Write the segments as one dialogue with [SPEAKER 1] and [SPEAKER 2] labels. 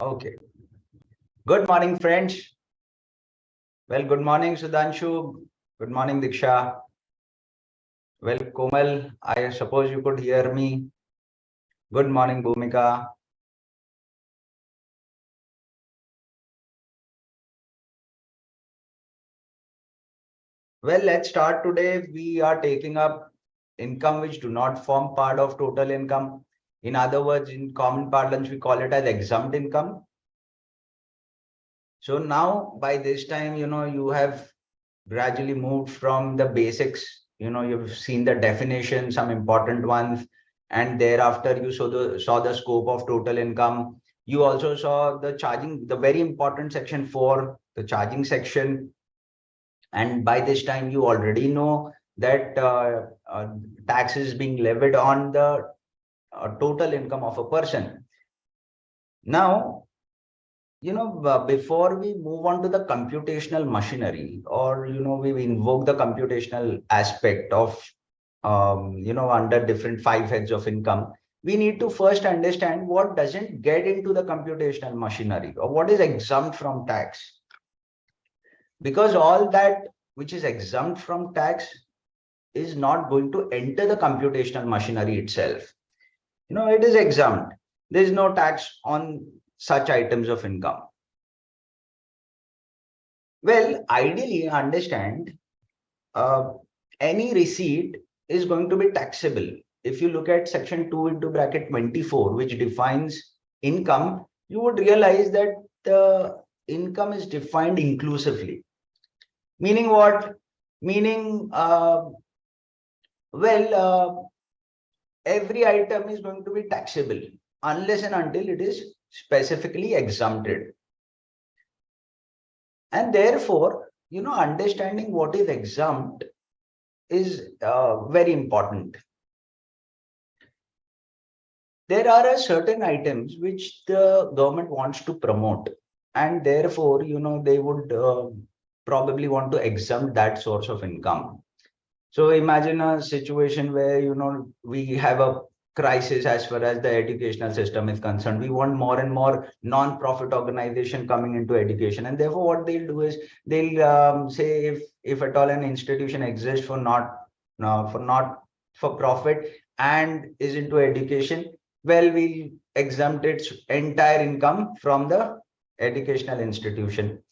[SPEAKER 1] Okay. Good morning, friends. Well, good morning, Sudhanshu. Good morning, Diksha. Well, Komal, I suppose you could hear me. Good morning, Bhumika. Well, let's start today. We are taking up income which do not form part of total income. In other words, in common parlance, we call it as exempt income. So now by this time, you have gradually moved from the basics. You've seen the definition, some important ones, and thereafter you saw the scope of total income. You also saw the charging, the very important section 4, the charging section. And by this time, you already know that tax is being levied on the total income of a person. Now, before we move on to the computational machinery, or we invoke the computational aspect of under different 5 heads of income, we need to first understand what doesn't get into the computational machinery, or what is exempt from tax. Because all that which is exempt from tax is not going to enter the computational machinery itself. It is exempt. There is no tax on such items of income. Well, ideally, understand any receipt is going to be taxable. If you look at section 2 into bracket 24, which defines income, you would realize that the income is defined inclusively. Meaning what? Meaning, every item is going to be taxable unless and until it is specifically exempted. And therefore, understanding what is exempt is very important. There are certain items which the government wants to promote, and therefore, they would probably want to exempt that source of income. So imagine a situation where, we have a crisis as far as the educational system is concerned. We want more and more non-profit organization coming into education. And therefore, what they'll do is they'll say if at all an institution exists for not for profit and is into education, well, we'll exempt its entire income from the educational institution.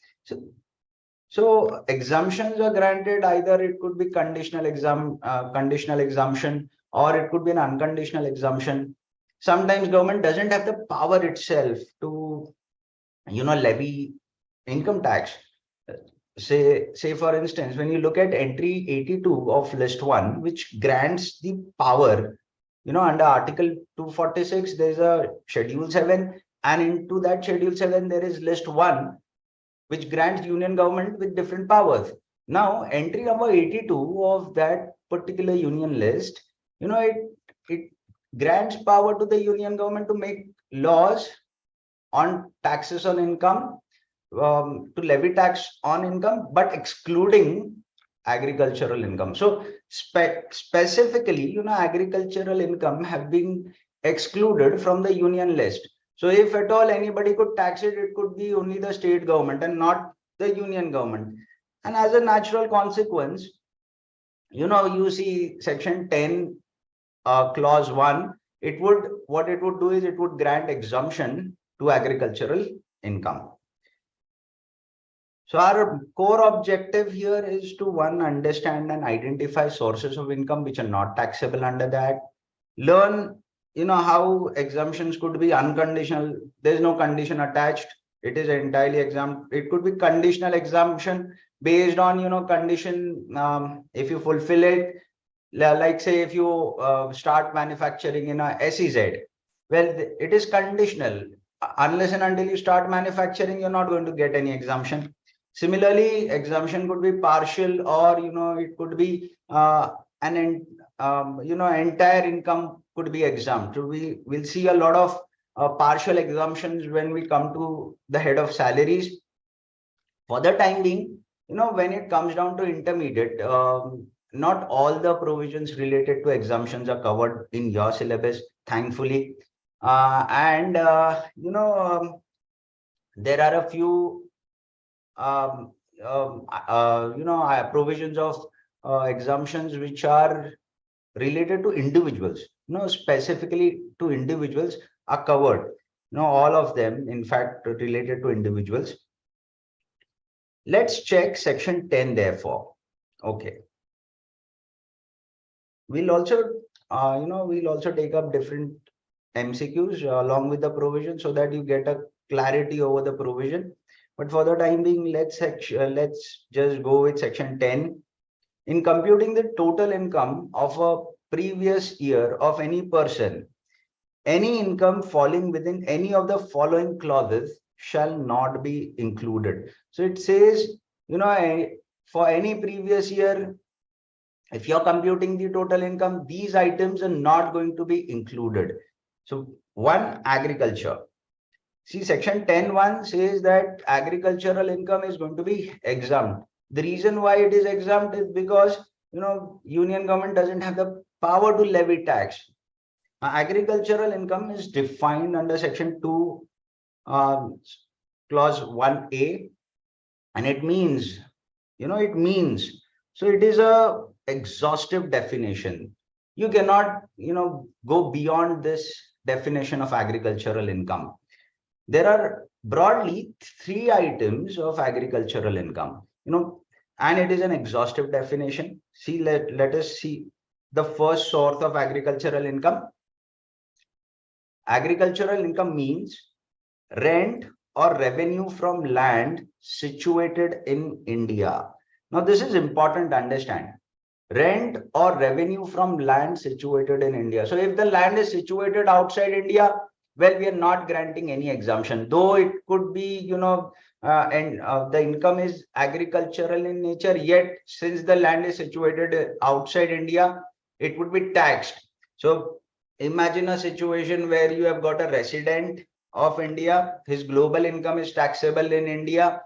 [SPEAKER 1] So exemptions are granted. Either it could be conditional exemption, or it could be an unconditional exemption. Sometimes government doesn't have the power itself to, levy income tax. Say for instance, when you look at entry 82 of list 1, which grants the power, under Article 246, there's a Schedule 7, and into that Schedule 7 there is list 1, which grants union government with different powers. Now, entry number 82 of that particular union list, it grants power to the union government to make laws on taxes on income, to levy tax on income, but excluding agricultural income. So specifically, agricultural income have been excluded from the union list. So if at all anybody could tax it, it could be only the state government and not the union government. And as a natural consequence, you see section 10, clause 1, what it would do is it would grant exemption to agricultural income. So our core objective here is to, one, understand and identify sources of income which are not taxable under that. Learn, how exemptions could be unconditional. There's no condition attached. It is entirely exempt. It could be conditional exemption based on, condition, if you fulfill it. Like say, if you start manufacturing in a SEZ, well, it is conditional. Unless and until you start manufacturing, you're not going to get any exemption. Similarly, exemption could be partial, or it could be entire income could be exempt. So we will see a lot of partial exemptions when we come to the head of salaries. For the time being, when it comes down to intermediate, not all the provisions related to exemptions are covered in your syllabus, thankfully. there are a few provisions of exemptions which are related to individuals, specifically to individuals are covered. All of them, in fact, related to individuals. Let's check section 10, therefore. Okay. We'll also, we'll also take up different MCQs along with the provision so that you get a clarity over the provision. But for the time being, let's just go with section 10. In computing the total income of a previous year of any person, any income falling within any of the following clauses shall not be included. So it says, for any previous year, if you're computing the total income, these items are not going to be included. So one, agriculture. See, section 10(1) says that agricultural income is going to be exempt. The reason why it is exempt is because, union government doesn't have the power to levy tax. Agricultural income is defined under section 2, clause 1A, and it means, so it is a exhaustive definition. You cannot, go beyond this definition of agricultural income. There are broadly 3 items of agricultural income, and it is an exhaustive definition. See, let us see the first source of agricultural income. Agricultural income means rent or revenue from land situated in India. Now, this is important to understand. Rent or revenue from land situated in India. So if the land is situated outside India, well, we are not granting any exemption, though it could be, the income is agricultural in nature, yet since the land is situated outside India, it would be taxed. So imagine a situation where you have got a resident of India, his global income is taxable in India,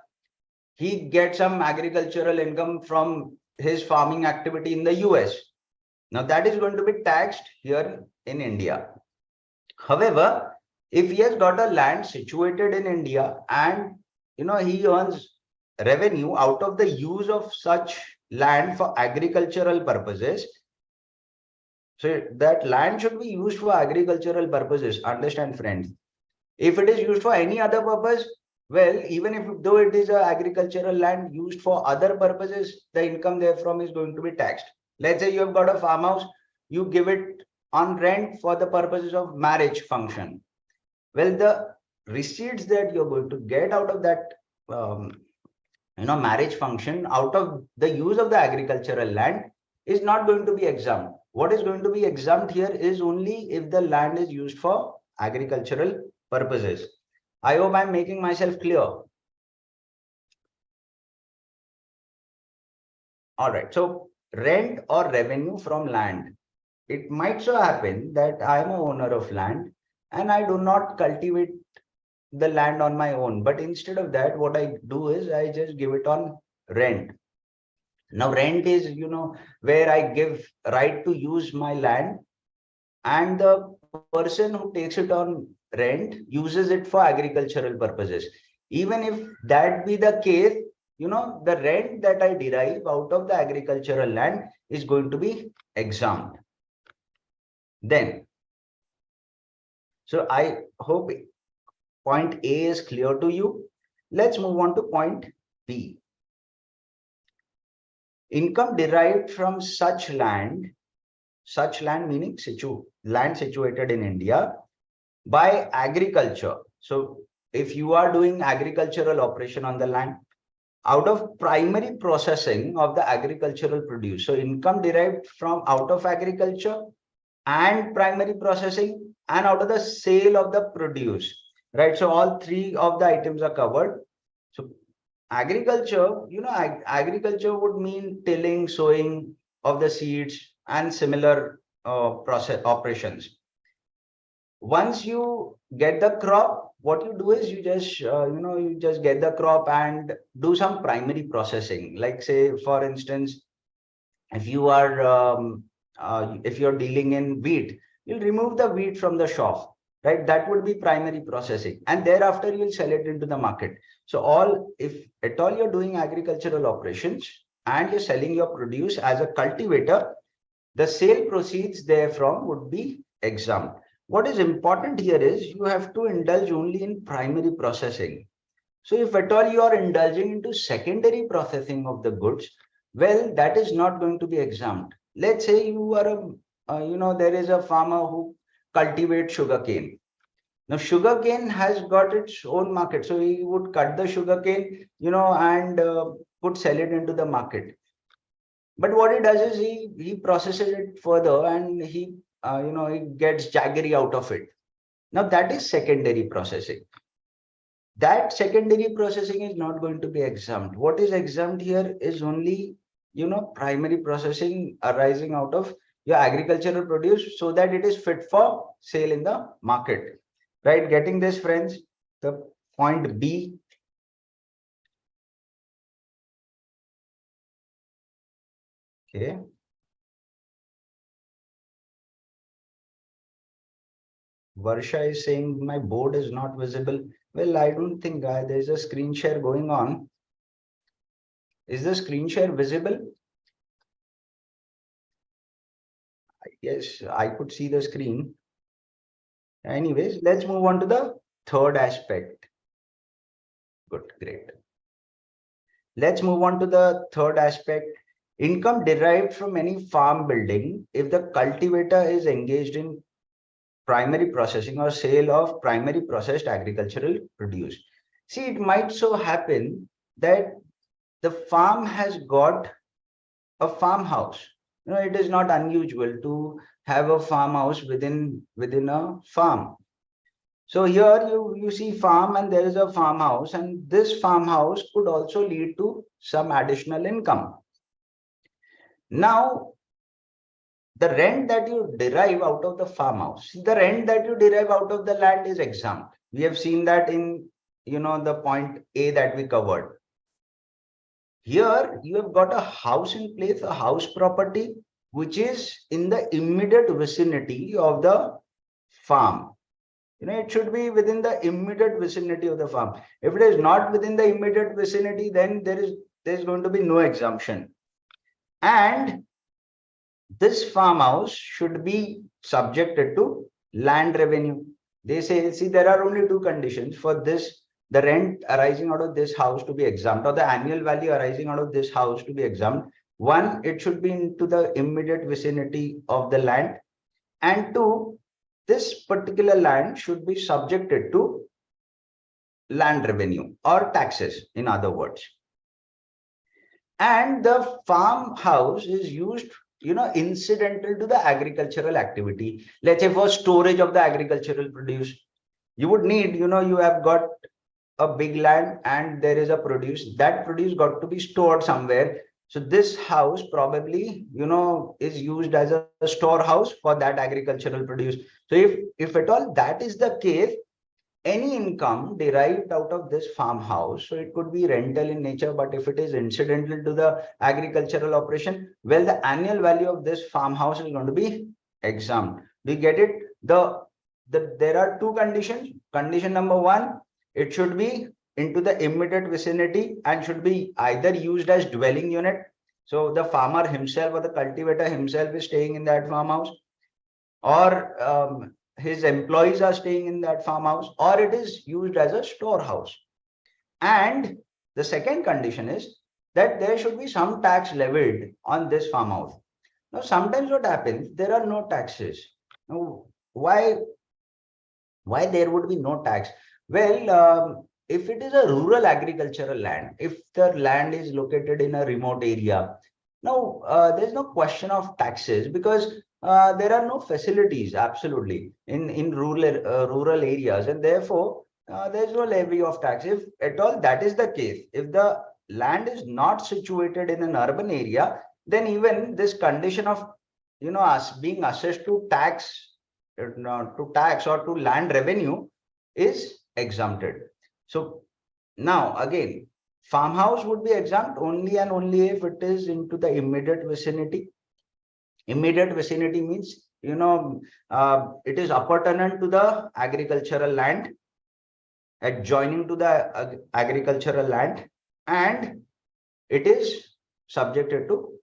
[SPEAKER 1] he gets some agricultural income from his farming activity in the US. Now that is going to be taxed here in India. However, if he has got a land situated in India and he earns revenue out of the use of such land for agricultural purposes, so that land should be used for agricultural purposes. Understand, friends? If it is used for any other purpose, well, even if though it is a agricultural land used for other purposes, the income therefrom is going to be taxed. Let's say you have got a farmhouse, you give it on rent for the purposes of marriage function. Well, the receipts that you're going to get out of that, marriage function, out of the use of the agricultural land, is not going to be exempt. What is going to be exempt here is only if the land is used for agricultural purposes. I hope I'm making myself clear. All right. So rent or revenue from land. It might so happen that I am an owner of land and I do not cultivate the land on my own. But instead of that, what I do is I just give it on rent. Now, rent is, where I give right to use my land, and the person who takes it on rent uses it for agricultural purposes. Even if that be the case, the rent that I derive out of the agricultural land is going to be exempt. Then, so I hope point A is clear to you. Let's move on to point B. Income derived from such land meaning land situated in India by agriculture. So if you are doing agricultural operation on the land, out of primary processing of the agricultural produce. So income derived from out of agriculture and primary processing and out of the sale of the produce, right? So all 3 of the items are covered. So agriculture, agriculture would mean tilling, sowing of the seeds and similar process operations. Once you get the crop, what you do is you just, you just get the crop and do some primary processing. Like say, for instance, if you are, if you're dealing in wheat, you'll remove the wheat from the shaft, right? That would be primary processing. And thereafter, you'll sell it into the market. So if at all you're doing agricultural operations and you're selling your produce as a cultivator, the sale proceeds therefrom would be exempt. What is important here is you have to indulge only in primary processing. So if at all you are indulging into secondary processing of the goods, well, that is not going to be exempt. Let's say you are there is a farmer who cultivates sugarcane. Now, sugarcane has got its own market. So he would cut the sugarcane, and would sell it into the market. But what he does is he processes it further, and he gets jaggery out of it. Now that is secondary processing. That secondary processing is not going to be exempt. What is exempt here is only primary processing arising out of your agricultural produce, so that it is fit for sale in the market. Right? Getting this, friends? The point B. Okay. Varsha is saying my board is not visible. Well, I don't think there's a screen share going on. Is the screen share visible? Yes, I could see the screen. Anyways, let's move on to the third aspect. Good, great. Let's move on to the third aspect. Income derived from any farm building if the cultivator is engaged in primary processing or sale of primary processed agricultural produce. See, it might so happen that the farm has got a farmhouse. It is not unusual to have a farmhouse within a farm. So here you see farm and there is a farmhouse, and this farmhouse could also lead to some additional income. Now, the rent that you derive out of the farmhouse, the rent that you derive out of the land is exempt. We have seen that in the point A that we covered. Here you have got a house in place, a house property, which is in the immediate vicinity of the farm. It should be within the immediate vicinity of the farm. If it is not within the immediate vicinity, then there's going to be no exemption. And this farmhouse should be subjected to land revenue. They say, see, there are only two conditions for this: the rent arising out of this house to be exempt, or the annual value arising out of this house to be exempt. One, it should be into the immediate vicinity of the land. And two, this particular land should be subjected to land revenue or taxes, in other words. And the farmhouse is used, incidental to the agricultural activity. Let's say for storage of the agricultural produce, you would need, you have got a big land and there is a produce. That produce got to be stored somewhere. So this house probably, is used as a storehouse for that agricultural produce. So if at all that is the case, any income derived out of this farmhouse, so it could be rental in nature, but if it is incidental to the agricultural operation, well, the annual value of this farmhouse is going to be exempt. Do you get it? There are two conditions. Condition number one, it should be into the immediate vicinity and should be either used as dwelling unit. So the farmer himself or the cultivator himself is staying in that farmhouse, or his employees are staying in that farmhouse, or it is used as a storehouse. And the second condition is that there should be some tax levied on this farmhouse. Now, sometimes what happens, there are no taxes. Now, why there would be no tax? Well, if it is a rural agricultural land, if the land is located in a remote area, now there's no question of taxes, because there are no facilities absolutely in rural areas, and therefore there's no levy of tax. If at all that is the case, if the land is not situated in an urban area, then even this condition of us being assessed to tax or to land revenue is exempted. So now again, farmhouse would be exempt only and only if it is into the immediate vicinity. Immediate vicinity means it is appurtenant to the agricultural land, adjoining to the agricultural land, and it is subjected to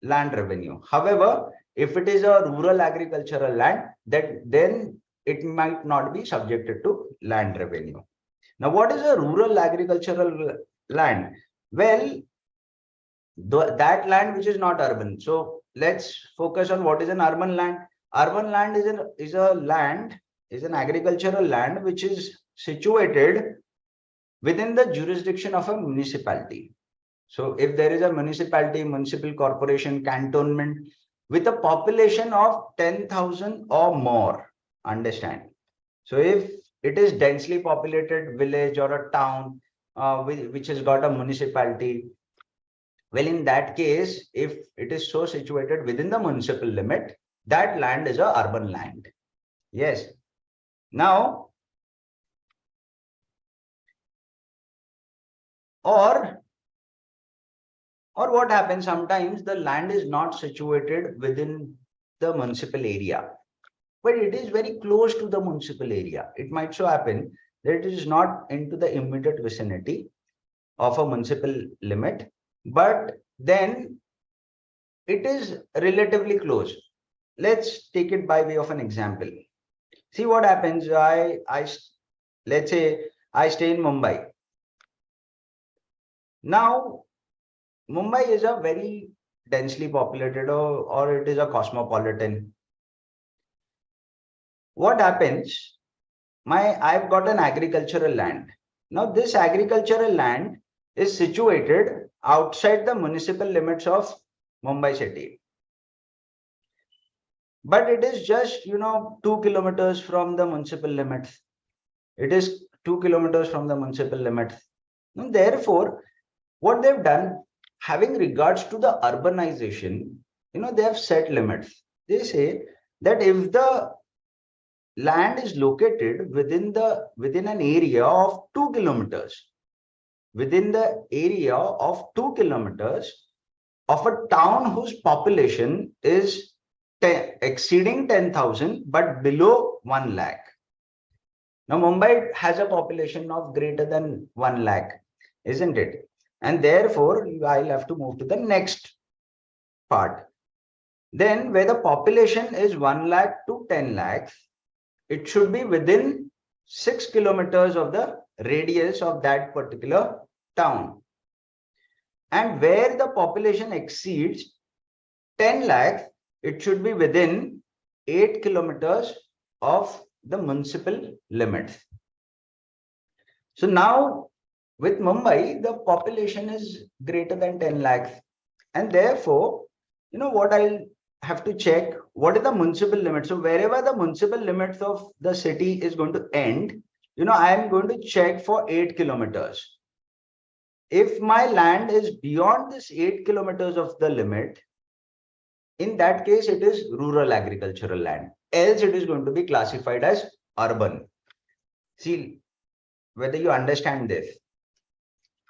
[SPEAKER 1] land revenue. However, if it is a rural agricultural land, then it might not be subjected to land revenue. Now, what is a rural agricultural land? Well, that land which is not urban. So let's focus on what is an urban land. Urban land is an agricultural land which is situated within the jurisdiction of a municipality. So if there is a municipality, municipal corporation, cantonment with a population of 10,000 or more, understand. So if it is densely populated village or a town which has got a municipality, well, in that case, if it is so situated within the municipal limit, that land is a urban land. Yes. Now, or what happens sometimes, the land is not situated within the municipal area, but it is very close to the municipal area. It might so happen that it is not into the immediate vicinity of a municipal limit, but then it is relatively close. Let's take it by way of an example. See what happens. Let's say I stay in Mumbai. Now, Mumbai is a very densely populated or it is a cosmopolitan. What happens? I've got an agricultural land. Now, this agricultural land is situated outside the municipal limits of Mumbai city. But it is just, 2 kilometers from the municipal limits. It is 2 kilometers from the municipal limits. And therefore, what they've done, having regards to the urbanization, they have set limits. They say that if the land is located within an area of 2 kilometers, within the area of 2 kilometers of a town whose population is exceeding 10,000 but below 1 lakh. Now, Mumbai has a population of greater than 1 lakh, isn't it? And therefore, I'll have to move to the next part. Then, where the population is 1 lakh to 10 lakhs, it should be within 6 kilometers of the radius of that particular town. And where the population exceeds 10 lakhs, it should be within 8 kilometers of the municipal limits. So now with Mumbai, the population is greater than 10 lakhs. And therefore, what I'll have to check, what is the municipal limit? So wherever the municipal limits of the city is going to end, I am going to check for 8 kilometers. If my land is beyond this 8 kilometers of the limit, in that case, it is rural agricultural land. Else, it is going to be classified as urban. See whether you understand this.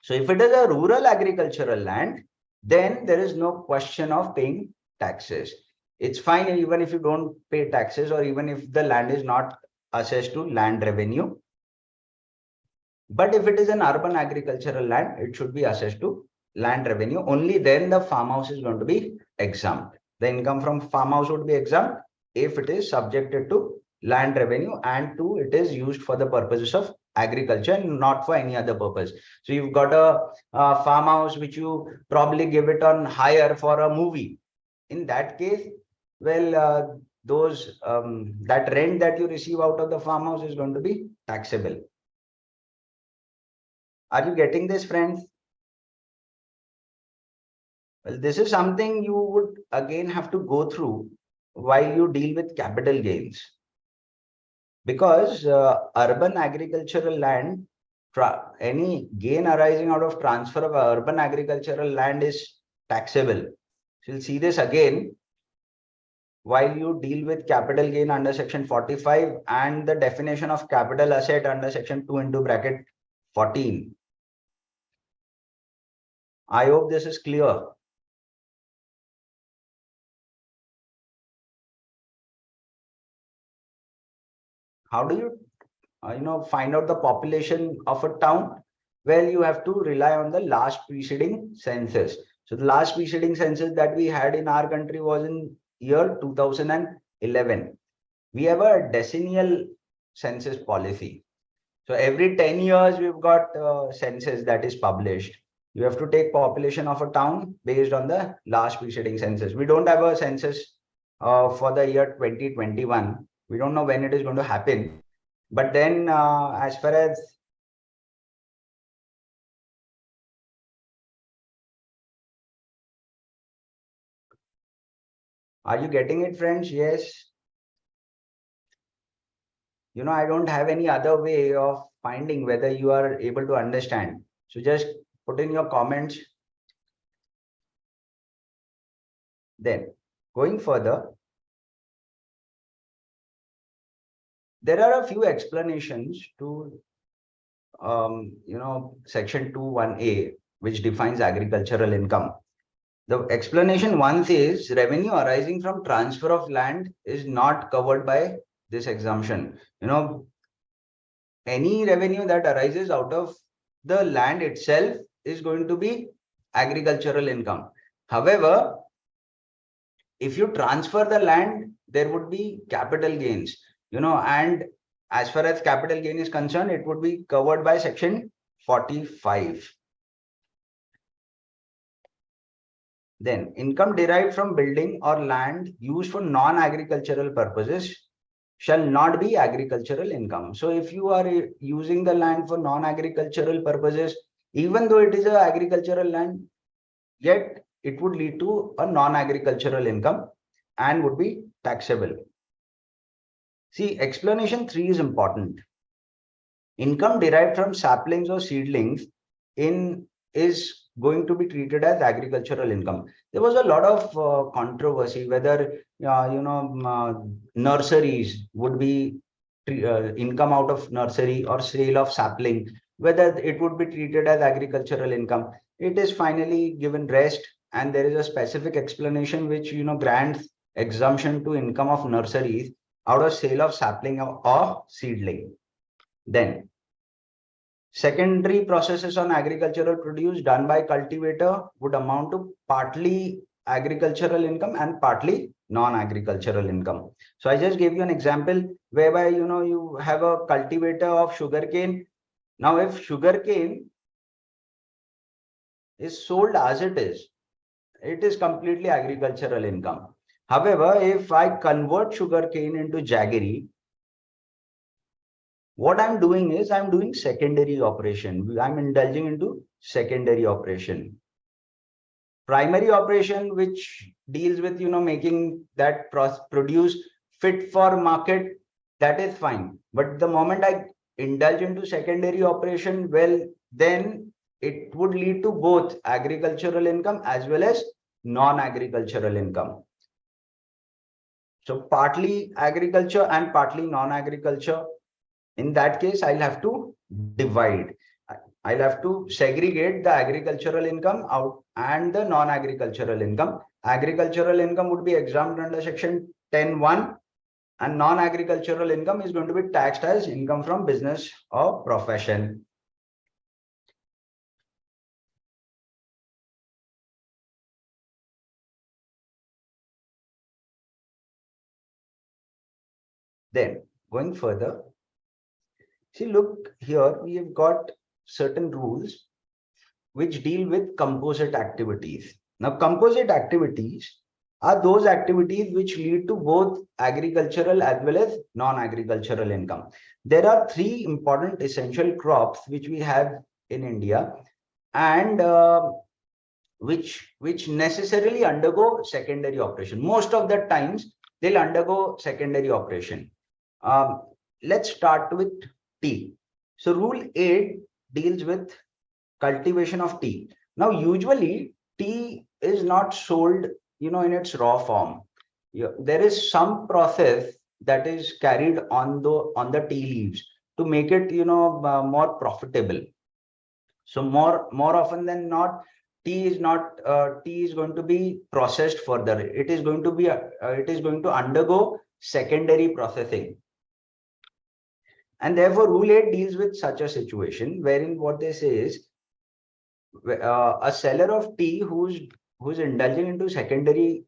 [SPEAKER 1] So if it is a rural agricultural land, then there is no question of paying taxes. It's fine even if you don't pay taxes or even if the land is not assessed to land revenue. But if it is an urban agricultural land, it should be assessed to land revenue. Only then the farmhouse is going to be exempt. The income from farmhouse would be exempt if it is subjected to land revenue and it is used for the purposes of agriculture and not for any other purpose. So you've got a farmhouse which you probably give it on hire for a movie. In that case, well, that rent that you receive out of the farmhouse is going to be taxable. Are you getting this, friends? Well, this is something you would again have to go through while you deal with capital gains. Because urban agricultural land, any gain arising out of transfer of urban agricultural land is taxable. So you'll see this again while you deal with capital gain under section 45 and the definition of capital asset under section 2 into bracket 14. I hope this is clear. How do you find out the population of a town? Well, you have to rely on the last preceding census. So the last preceding census that we had in our country was in year 2011. We have a decennial census policy. So every 10 years, we've got a census that is published. You have to take population of a town based on the last preceding census. We don't have a census for the year 2021. We don't know when it is going to happen. But then as far as are you getting it, friends? Yes. I don't have any other way of finding whether you are able to understand. So just put in your comments. Then going further, there are a few explanations to section 21A, which defines agricultural income. The explanation one says revenue arising from transfer of land is not covered by this exemption. Any revenue that arises out of the land itself is going to be agricultural income. However, if you transfer the land, there would be capital gains, and as far as capital gain is concerned, it would be covered by section 45. Then income derived from building or land used for non-agricultural purposes shall not be agricultural income. So if you are using the land for non-agricultural purposes, even though it is a agricultural land, yet it would lead to a non-agricultural income and would be taxable. See, explanation 3 is important. Income derived from saplings or seedlings is going to be treated as agricultural income. There was a lot of controversy whether nurseries would be income out of nursery or sale of sapling, whether it would be treated as agricultural income. It is finally given rest, and there is a specific explanation which grants exemption to income of nurseries out of sale of sapling or seedling. Then secondary processes on agricultural produce done by cultivator would amount to partly agricultural income and partly non-agricultural income. So I just gave you an example whereby you have a cultivator of sugarcane. Now, if sugarcane is sold as it is completely agricultural income. However, if I convert sugarcane into jaggery, what I'm doing is I'm doing secondary operation. I'm indulging into secondary operation. Primary operation, which deals with making that produce fit for market, that is fine. But the moment I indulge into secondary operation, well, then it would lead to both agricultural income as well as non-agricultural income. So partly agriculture and partly non-agriculture. In that case, I'll have to divide. I'll have to segregate the agricultural income out and the non-agricultural income. Agricultural income would be exempt under section 10(1), and non-agricultural income is going to be taxed as income from business or profession. Then going further, see, look here, we have got certain rules which deal with composite activities. Now, composite activities are those activities which lead to both agricultural as well as non-agricultural income. There are 3 important essential crops which we have in India, and which necessarily undergo secondary operation. Most of the times they'll undergo secondary operation. Let's start with tea. So rule 8 deals with cultivation of tea. Now, usually tea is not sold, in its raw form. There is some process that is carried on the tea leaves to make it, more profitable. So more often than not, tea is going to be processed further. It is going to undergo secondary processing. And therefore, Rule 8 deals with such a situation wherein what they say is a seller of tea who's indulging into secondary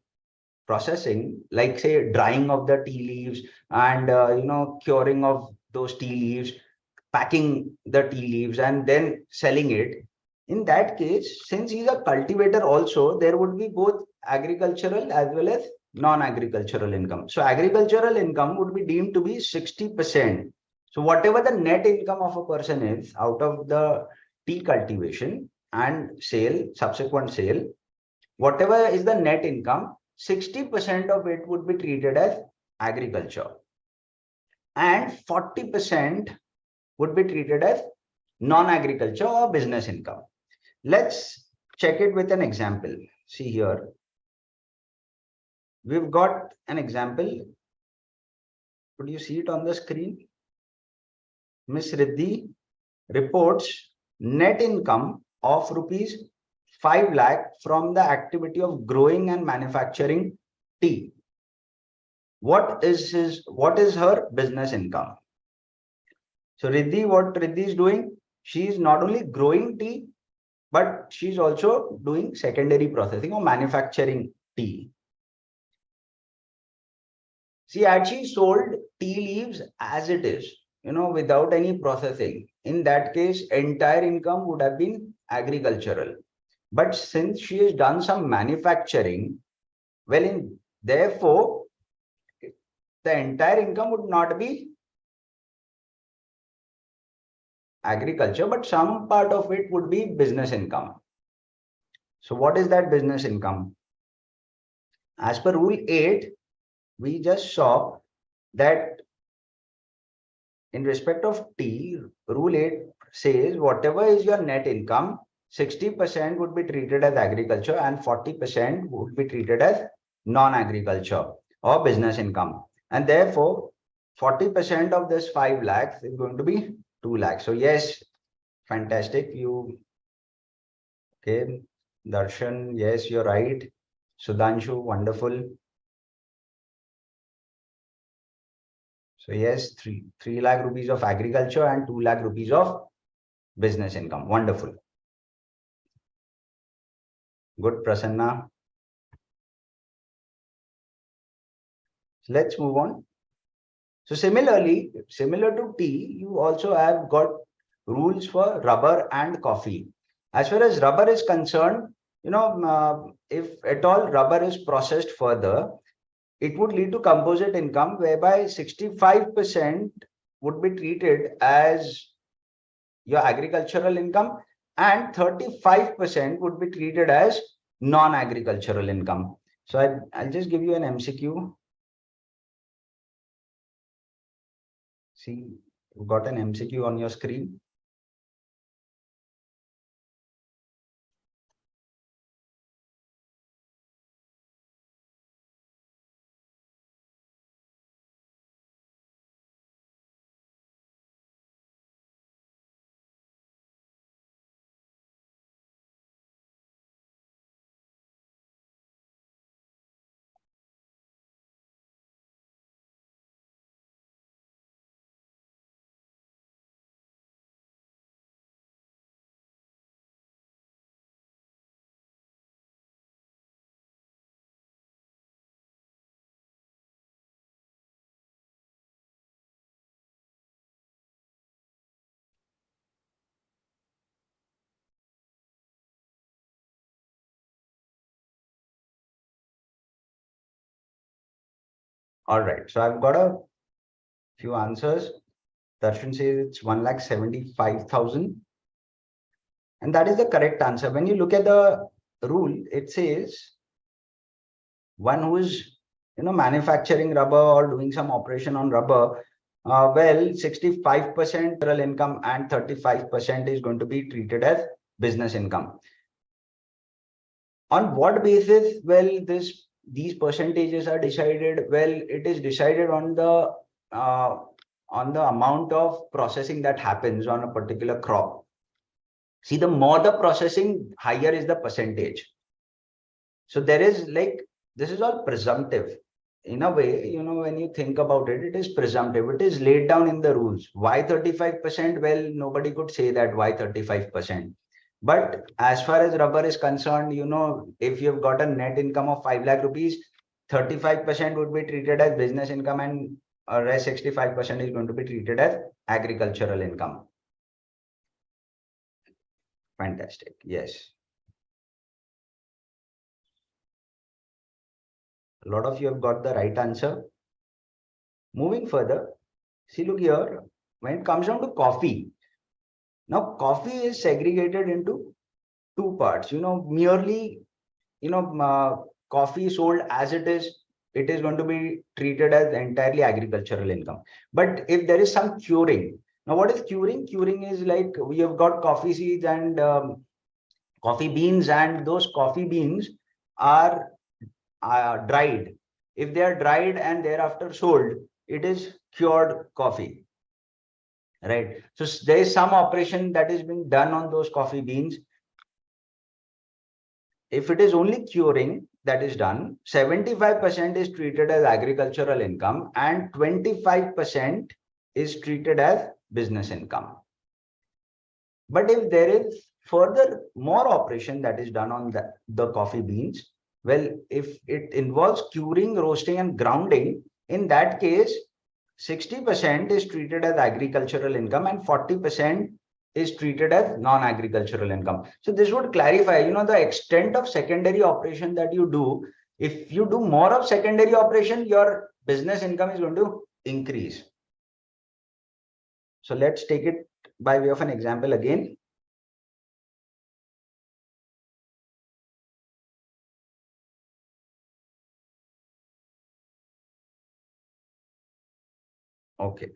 [SPEAKER 1] processing, like say drying of the tea leaves and curing of those tea leaves, packing the tea leaves and then selling it. In that case, since he's a cultivator also, there would be both agricultural as well as non-agricultural income. So agricultural income would be deemed to be 60%. So whatever the net income of a person is out of the tea cultivation and sale, subsequent sale, whatever is the net income, 60% of it would be treated as agriculture and 40% would be treated as non-agriculture or business income. Let's check it with an example. See here, we've got an example. Could you see it on the screen? Miss Riddhi reports net income of rupees 5 lakh from the activity of growing and manufacturing tea. What is her business income? So Riddhi, what Riddhi is doing, she is not only growing tea, but she's also doing secondary processing or manufacturing tea. She actually sold tea leaves as it is, without any processing. In that case, entire income would have been agricultural. But since she has done some manufacturing, well, therefore, the entire income would not be agriculture, but some part of it would be business income. So what is that business income? As per Rule 8, we just saw that in respect of tea, Rule 8 says whatever is your net income, 60% would be treated as agriculture and 40% would be treated as non-agriculture or business income. And therefore, 40% of this 5 lakhs is going to be 2 lakhs. So yes, fantastic. Okay, Darshan, yes, you're right. Sudhanshu, wonderful. So yes, 3 lakh rupees of agriculture and 2 lakh rupees of business income. Wonderful. Good, Prasanna. Let's move on. So similarly, similar to tea, you also have got rules for rubber and coffee. As far as rubber is concerned, if at all rubber is processed further, it would lead to composite income whereby 65% would be treated as your agricultural income and 35% would be treated as non-agricultural income. So I'll just give you an MCQ. See, you've got an MCQ on your screen. All right, so I've got a few answers. Darshan says it's 1,75,000. And that is the correct answer. When you look at the rule, it says one who is manufacturing rubber or doing some operation on rubber, 65% real income and 35% is going to be treated as business income. On what basis? Well, these percentages are decided. Well, it is decided on the amount of processing that happens on a particular crop. See, the more the processing, higher is the percentage. So there is this is all presumptive. in a way, when you think about it, it is presumptive. It is laid down in the rules. Why 35%? Well, nobody could say that why 35%. But as far as rubber is concerned, if you've got a net income of 5 lakh rupees, 35% would be treated as business income, and rest 65% is going to be treated as agricultural income. Fantastic. Yes. A lot of you have got the right answer. Moving further, see, look here, when it comes down to coffee, now coffee is segregated into two parts. Merely, coffee sold as it is going to be treated as entirely agricultural income. But if there is some curing, now what is curing? Curing is like we have got coffee seeds and coffee beans, and those coffee beans are dried. If they are dried and thereafter sold, it is cured coffee, right? So there is some operation that is being done on those coffee beans. If it is only curing that is done, 75% is treated as agricultural income and 25% is treated as business income. But if there is further more operation that is done on the coffee beans, well, if it involves curing, roasting and grounding, in that case, 60% is treated as agricultural income and 40% is treated as non-agricultural income. So this would clarify, the extent of secondary operation that you do. If you do more of secondary operation, your business income is going to increase. So let's take it by way of an example again. Okay.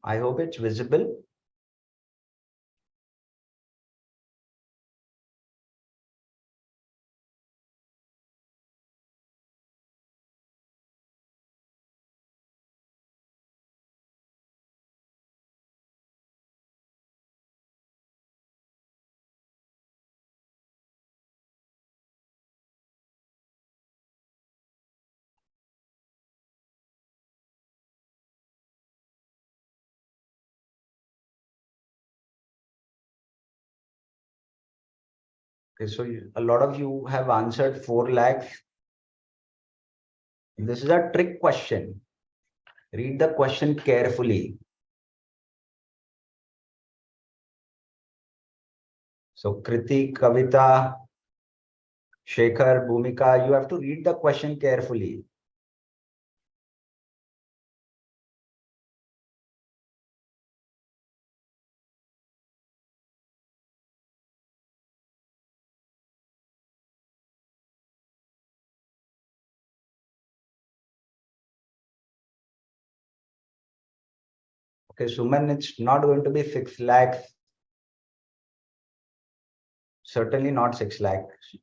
[SPEAKER 1] I hope it's visible. Okay, so a lot of you have answered 4 lakhs. This is a trick question. Read the question carefully. So Kriti, Kavita, Shekhar, Bhumika, you have to read the question carefully. Okay, Suman, it's not going to be 6 lakhs. Certainly not 6 lakhs.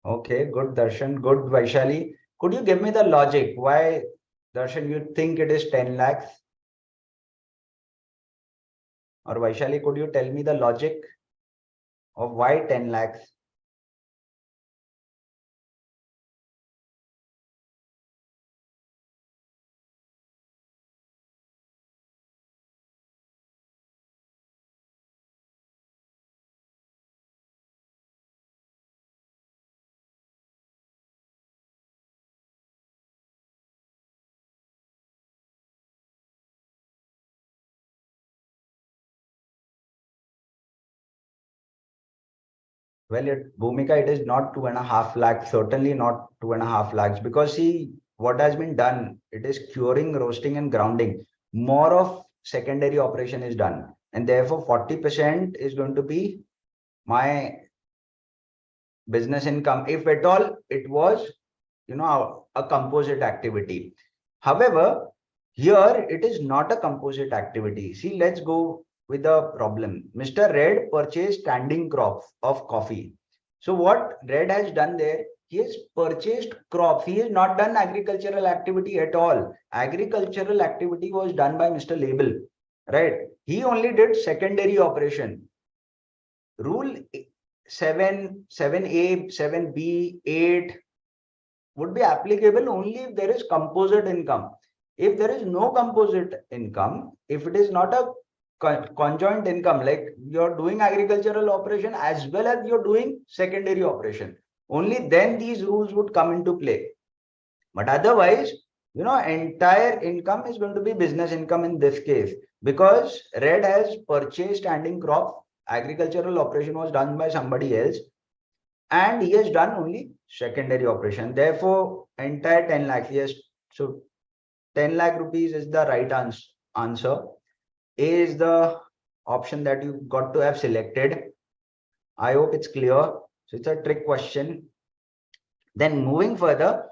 [SPEAKER 1] Okay, good Darshan, good Vaishali. Could you give me the logic? Why, Darshan, you think it is 10 lakhs? Or Vaishali, could you tell me the logic of why 10 lakhs? Well, Bhumika, it is not 2.5 lakhs, certainly not 2.5 lakhs, because see what has been done. It is curing, roasting, and grounding. More of secondary operation is done, and therefore 40% is going to be my business income, if at all it was, a composite activity. However, Here, it is not a composite activity. See, let's go with the problem. Mr. Red purchased standing crop of coffee. So what Red has done there, he has purchased crop. He has not done agricultural activity at all. Agricultural activity was done by Mr. Label, right? He only did secondary operation. Rule 7, 7A, 7B, 8 would be applicable only if there is composite income. If there is no composite income, if it is not a conjoint income, like you're doing agricultural operation as well as you're doing secondary operation, only then these rules would come into play. But otherwise, entire income is going to be business income in this case, because Red has purchased standing crop, agricultural operation was done by somebody else, and he has done only secondary operation. Therefore, entire 10 lakh, yes. So 10 lakh rupees is the right answer. A is the option that you got to have selected. I hope it's clear. So it's a trick question. Then moving further,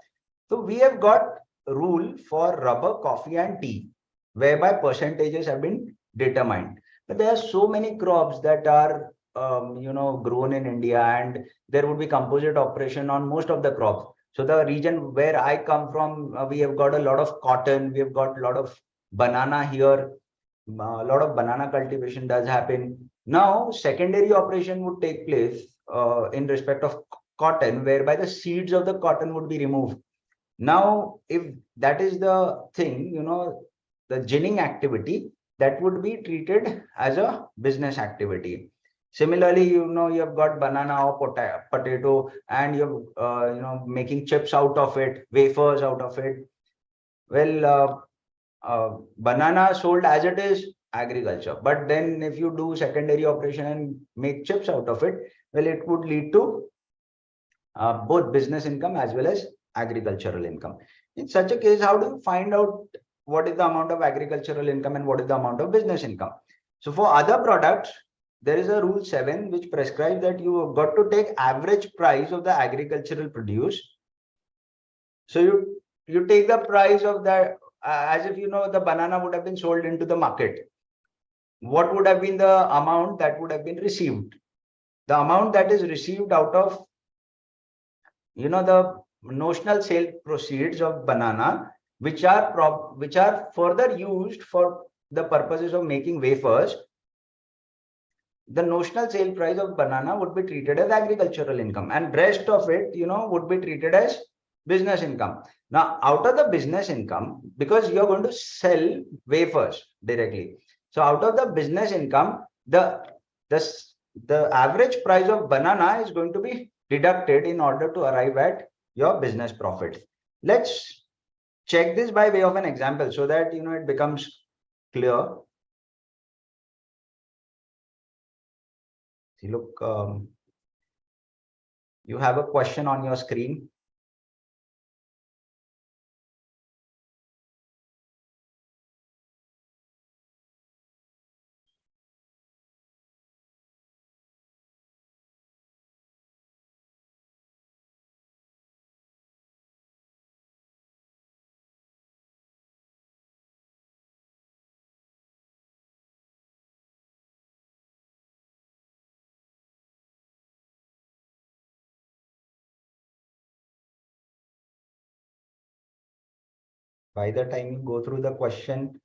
[SPEAKER 1] so we have got rule for rubber, coffee and tea, whereby percentages have been determined. But there are so many crops that are grown in India, and there would be composite operation on most of the crops. So the region where I come from, we have got a lot of cotton, we have got a lot of banana here, a lot of banana cultivation does happen. Now, secondary operation would take place in respect of cotton, whereby the seeds of the cotton would be removed. Now, if that is the thing, the ginning activity, that would be treated as a business activity. Similarly, you have got banana or potato, and you're making chips out of it, wafers out of it. Well, banana sold as it is, agriculture. But then if you do secondary operation and make chips out of it, well, it would lead to both business income as well as agricultural income. In such a case, how do you find out what is the amount of agricultural income and what is the amount of business income? So for other products, there is a rule 7 which prescribes that you have got to take average price of the agricultural produce. So you take the price of that as if the banana would have been sold into the market. What would have been the amount that would have been received? The amount that is received out of the notional sale proceeds of banana, which are further used for the purposes of making wafers. The notional sale price of banana would be treated as agricultural income, and rest of it would be treated as business income. Now, out of the business income, because you're going to sell wafers directly, so out of the business income, the average price of banana is going to be deducted in order to arrive at your business profit. Let's check this by way of an example so that it becomes clear. See, look, you have a question on your screen. By the time you go through the question,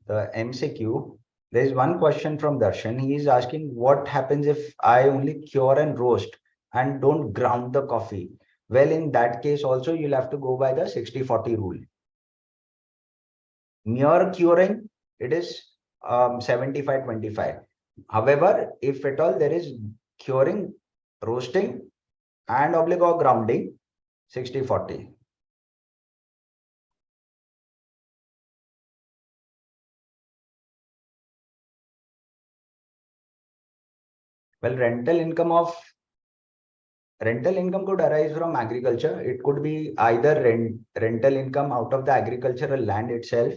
[SPEAKER 1] the MCQ, there is one question from Darshan. He is asking, what happens if I only cure and roast and don't ground the coffee? Well, in that case also, you'll have to go by the 60-40 rule. Mere curing, it is 75-25. However, if at all there is curing, roasting and obligor grounding, 60-40. Well, rental income could arise from agriculture. It could be either rental income out of the agricultural land itself.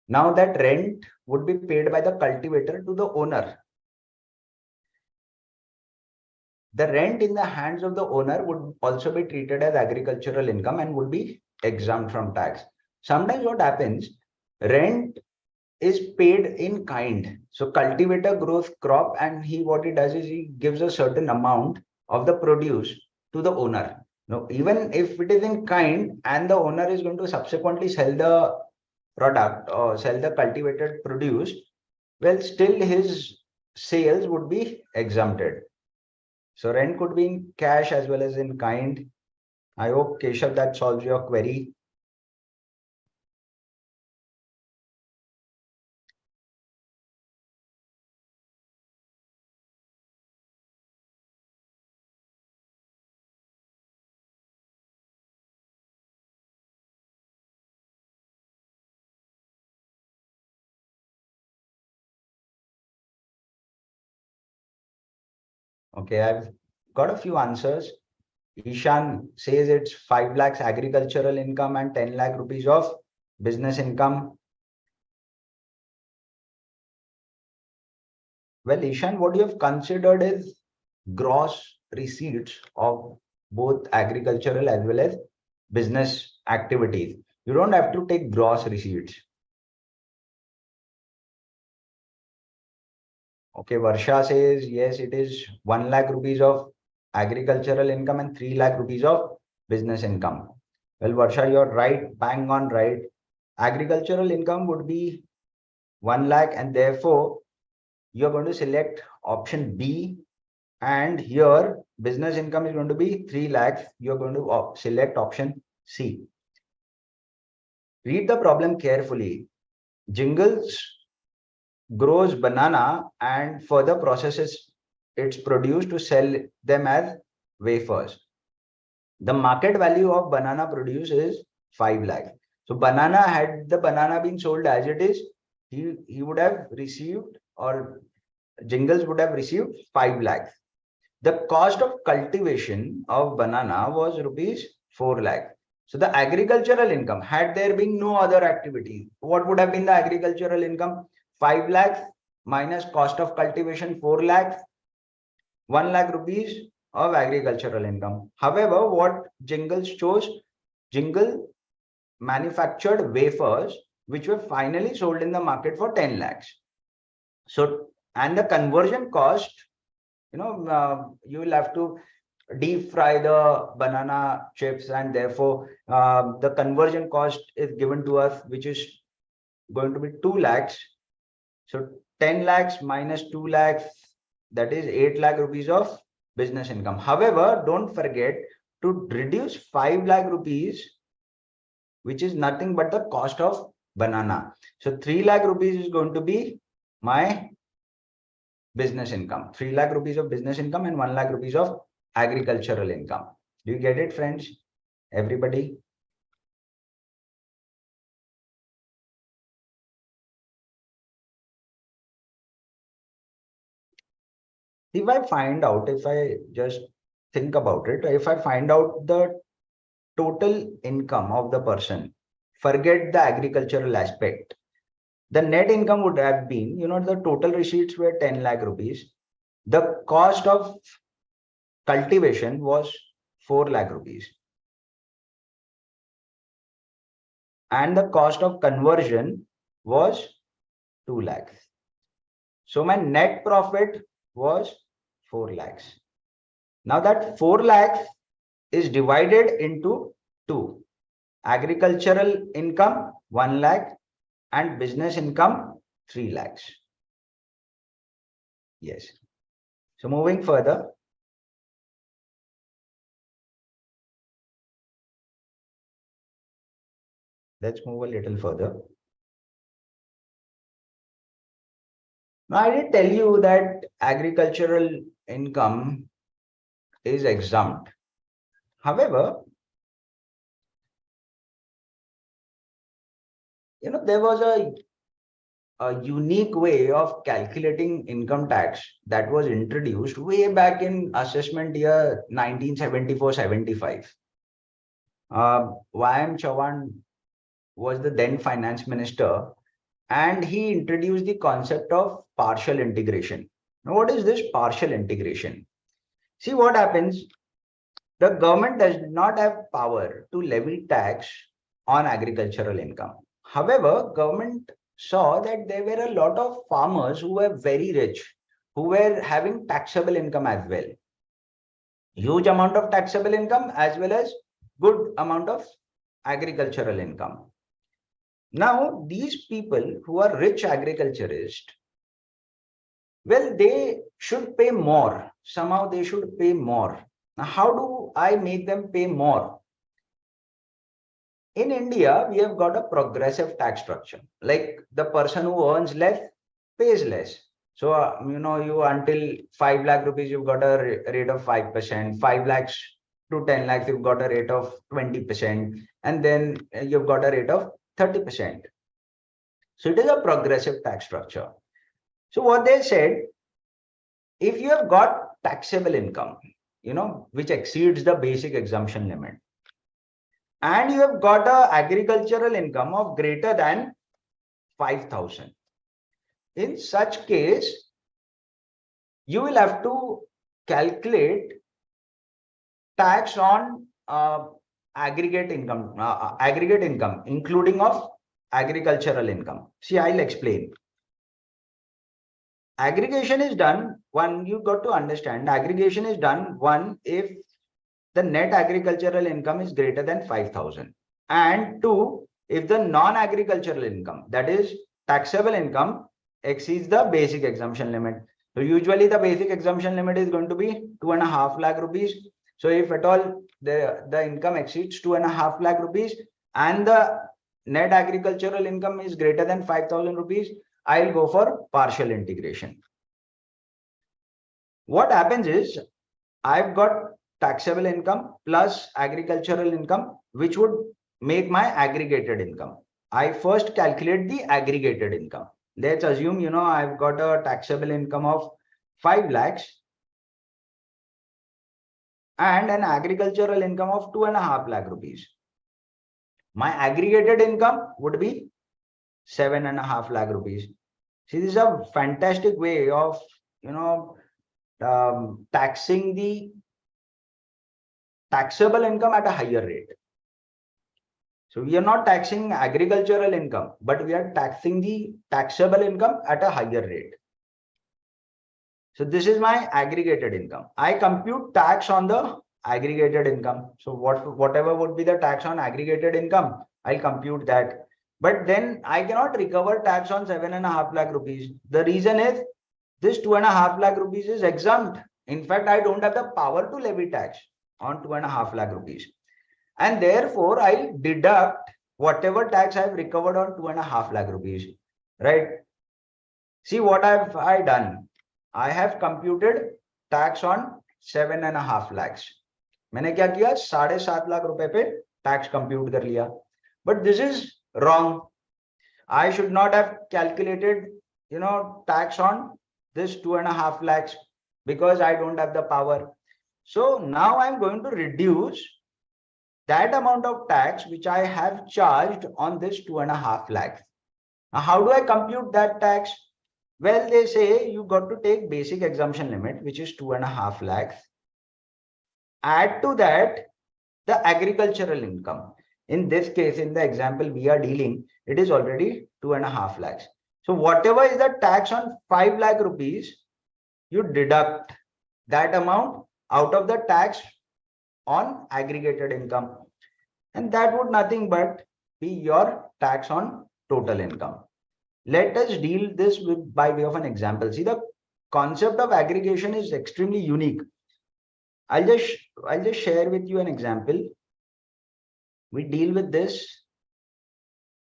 [SPEAKER 1] Now that rent would be paid by the cultivator to the owner. The rent in the hands of the owner would also be treated as agricultural income and would be exempt from tax. sometimes what happens, rent is paid in kind. So cultivator grows crop and what he does is he gives a certain amount of the produce to the owner. Now, even if it is in kind and the owner is going to subsequently sell the product or sell the cultivated produce, well, still his sales would be exempted. So rent could be in cash as well as in kind. I hope, Keshav, that solves your query. Okay, I've got a few answers. Ishan says it's 5 lakhs agricultural income and 10 lakh rupees of business income. Well, Ishan, what you have considered is gross receipts of both agricultural as well as business activities. You don't have to take gross receipts. Okay, Varsha says, yes, it is 1 lakh rupees of agricultural income and 3 lakh rupees of business income. Well, Varsha, you're right, bang on right. Agricultural income would be 1 lakh, and therefore you're going to select option B. And here, business income is going to be 3 lakhs. You're going to select option C. Read the problem carefully. Jingles grows banana and further processes its produce to sell them as wafers. The market value of banana produce is 5 lakhs. So banana, had the banana been sold as it is, he would have received, or Jingles would have received 5 lakhs. The cost of cultivation of banana was rupees 4 lakh. So the agricultural income, had there been no other activity, what would have been the agricultural income? 5 lakhs minus cost of cultivation 4 lakhs, 1 lakh rupees of agricultural income. However, what Jingles chose, Jingle manufactured wafers which were finally sold in the market for 10 lakhs. So, and the conversion cost, you will have to deep fry the banana chips, and therefore the conversion cost is given to us, which is going to be 2 lakhs. So 10 lakhs minus 2 lakhs, that is 8 lakh rupees of business income. However, don't forget to reduce 5 lakh rupees, which is nothing but the cost of banana. So 3 lakh rupees is going to be my business income. 3 lakh rupees of business income and 1 lakh rupees of agricultural income. Do you get it, friends? Everybody? If I find out, if I just think about it, if I find out the total income of the person, forget the agricultural aspect, the net income would have been, the total receipts were 10 lakh rupees. The cost of cultivation was 4 lakh rupees. And the cost of conversion was 2 lakhs. So my net profit was 4 lakhs. Now that 4 lakhs is divided into 2. Agricultural income 1 lakh and business income 3 lakhs. Yes. So moving further. Let's move a little further. Now, I did tell you that agricultural income is exempt. However, there was a unique way of calculating income tax that was introduced way back in assessment year 1974-75. Y.M. Chauhan was the then finance minister, and he introduced the concept of partial integration. Now, what is this partial integration? See what happens. The government does not have power to levy tax on agricultural income. However, government saw that there were a lot of farmers who were very rich, who were having taxable income as well. Huge amount of taxable income as well as good amount of agricultural income. Now, these people who are rich agriculturists, well, they should pay more. Somehow they should pay more. Now, how do I make them pay more? In India, we have got a progressive tax structure. Like the person who earns less pays less. So, you until 5 lakh rupees, you've got a rate of 5%, 5 lakhs to 10 lakhs, you've got a rate of 20%, and then you've got a rate of 30%. So it is a progressive tax structure. So what they said, if you have got taxable income, which exceeds the basic exemption limit, and you have got a agricultural income of greater than 5,000, in such case, you will have to calculate tax on aggregate income, including of agricultural income. See, I'll explain. Aggregation is done, one, you got to understand, aggregation is done, one, if the net agricultural income is greater than 5,000, and two, if the non-agricultural income, that is taxable income, exceeds the basic exemption limit. So usually the basic exemption limit is going to be 2.5 lakh rupees. So if at all the income exceeds 2.5 lakh rupees and the net agricultural income is greater than 5,000 rupees, I'll go for partial integration. What happens is, I've got taxable income plus agricultural income, which would make my aggregated income. I first calculate the aggregated income. Let's assume, I've got a taxable income of 5 lakhs and an agricultural income of 2.5 lakh rupees. My aggregated income would be 7.5 lakh rupees. See, this is a fantastic way of, taxing the taxable income at a higher rate. So we are not taxing agricultural income, but we are taxing the taxable income at a higher rate. So this is my aggregated income. I compute tax on the aggregated income. So whatever would be the tax on aggregated income, I'll compute that. But then I cannot recover tax on 7.5 lakh rupees. The reason is this 2.5 lakh rupees is exempt. In fact, I don't have the power to levy tax on 2.5 lakh rupees. And therefore, I'll deduct whatever tax I've recovered on 2.5 lakh rupees. Right? See what have I done? I have computed tax on 7.5 lakhs. मैंने क्या किया? 7.5 लाख रुपए पे tax compute कर लिया. But this is wrong. I should not have calculated, tax on this 2.5 lakhs because I don't have the power. So now I'm going to reduce that amount of tax which I have charged on this 2.5 lakhs. Now, how do I compute that tax? Well, they say you got to take basic exemption limit, which is 2.5 lakhs. Add to that the agricultural income. In this case, in the example we are dealing, it is already 2.5 lakhs. So whatever is the tax on 5 lakh rupees, you deduct that amount out of the tax on aggregated income. And that would nothing but be your tax on total income. Let us deal this with by way of an example. See, the concept of aggregation is extremely unique. I'll just share with you an example. We deal with this.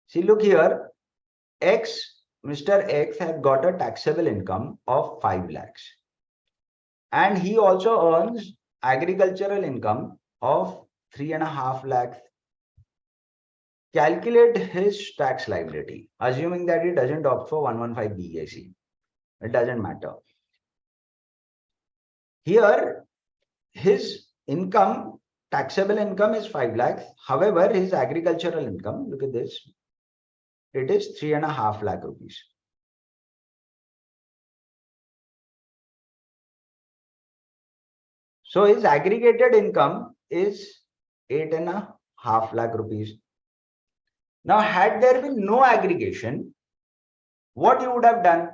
[SPEAKER 1] See, look here. Mr. X has got a taxable income of 5 lakhs. And he also earns agricultural income of 3.5 lakhs. Calculate his tax liability, assuming that he doesn't opt for 115 BAC. It doesn't matter. Here, his income, taxable income is 5 lakhs. However, his agricultural income, look at this, it is 3.5 lakh rupees. So his aggregated income is 8.5 lakh rupees. Now, had there been no aggregation, what you would have done?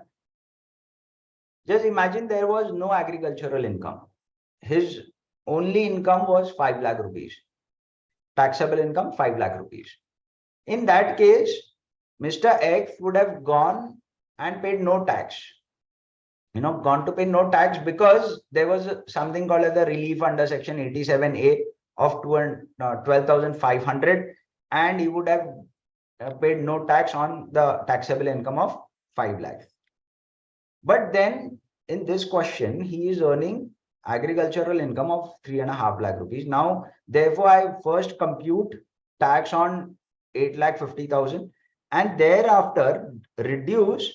[SPEAKER 1] Just imagine there was no agricultural income. His only income was 5 lakh rupees. Taxable income 5 lakh rupees. In that case, Mr. X would have gone and paid no tax. Gone to pay no tax because there was something called as the relief under section 87A of 12,500, and he would have paid no tax on the taxable income of 5 lakhs. But then in this question, he is earning agricultural income of 3.5 lakh rupees. Now, therefore, I first compute tax on 8,50,000 and thereafter reduce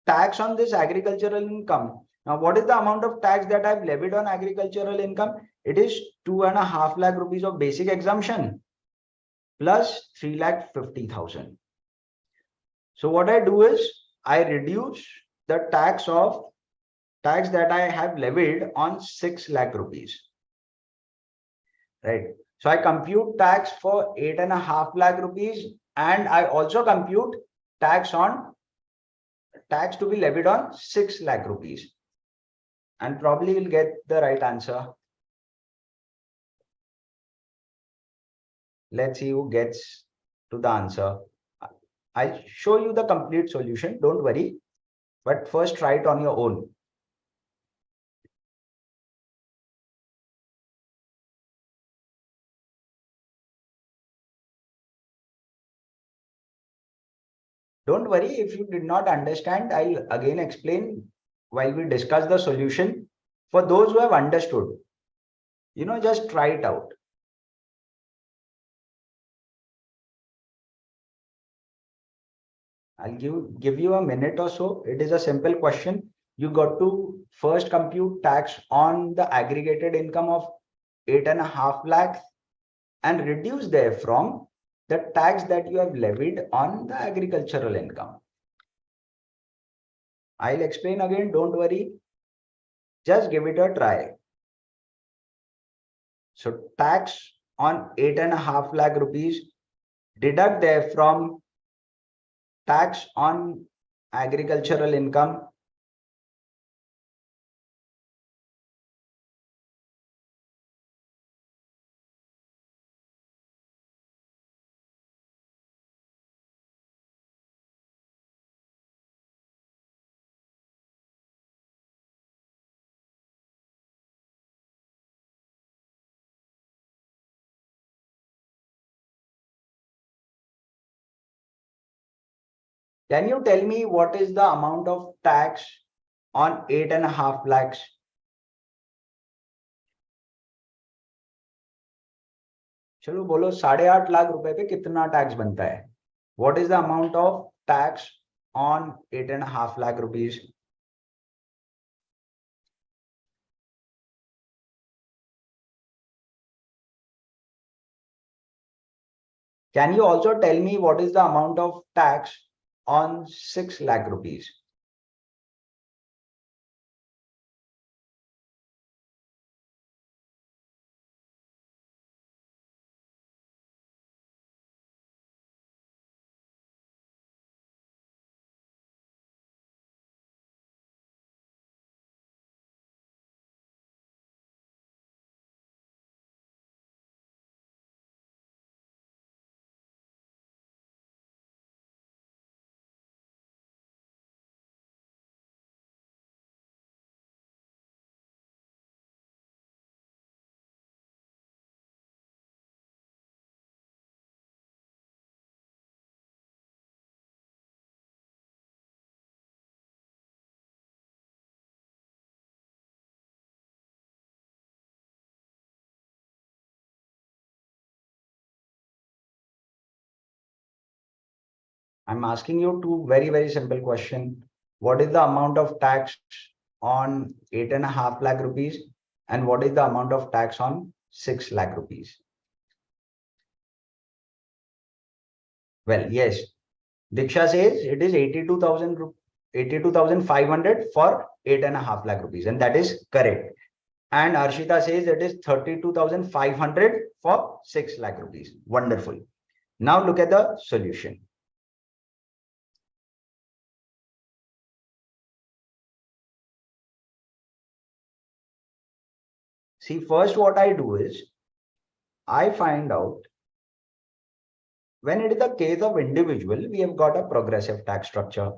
[SPEAKER 1] tax on this agricultural income. Now, what is the amount of tax that I've levied on agricultural income? It is 2.5 lakh rupees of basic exemption plus 3,50,000. So what I do is I reduce the tax that I have levied on 6 lakh rupees. Right. So I compute tax for 8.5 lakh rupees, and I also compute tax to be levied on 6 lakh rupees. And probably you'll get the right answer. Let's see who gets to the answer. I'll show you the complete solution. Don't worry. But first try it on your own. Don't worry if you did not understand. I'll again explain while we discuss the solution. For those who have understood, just try it out. I'll give you a minute or so. It is a simple question. You got to first compute tax on the aggregated income of 8.5 lakhs and reduce therefrom the tax that you have levied on the agricultural income. I'll explain again. Don't worry. Just give it a try. So tax on 8.5 lakh rupees, deduct therefrom tax on agricultural income. Can you tell me what is the amount of tax on 8.5 lakhs? चलो बोलो 8.5 लाख रुपए पे कितना tax बनता है? What is the amount of tax on 8.5 lakh rupees? Can you also tell me what is the amount of tax on 6 lakh rupees? I'm asking you two very, very simple question. What is the amount of tax on 8.5 lakh rupees? And what is the amount of tax on 6 lakh rupees? Well, yes. Diksha says it is 82,500 for 8.5 lakh rupees. And that is correct. And Arshita says it is 32,500 for 6 lakh rupees. Wonderful. Now look at the solution. See, first what I do is I find out when it is the case of individual, we have got a progressive tax structure.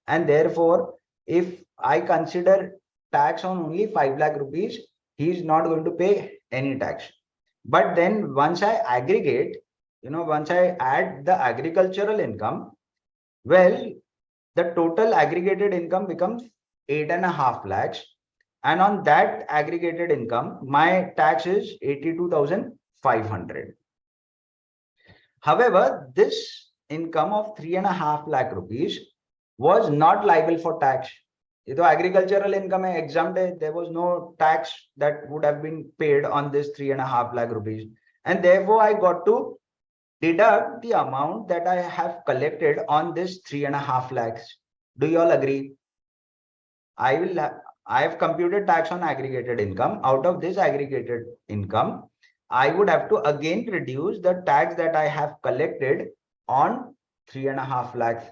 [SPEAKER 1] And therefore, if I consider tax on only 5 lakh rupees, he is not going to pay any tax. But then once I aggregate, once I add the agricultural income, well, the total aggregated income becomes 8.5 lakhs. And on that aggregated income, my tax is 82,500. However, this income of 3.5 lakh rupees was not liable for tax. So agricultural income is exempt, there was no tax that would have been paid on this 3.5 lakh rupees. And therefore, I got to deduct the amount that I have collected on this 3.5 lakhs. Do you all agree? I have computed tax on aggregated income. Out of this aggregated income, I would have to again reduce the tax that I have collected on 3.5 lakhs.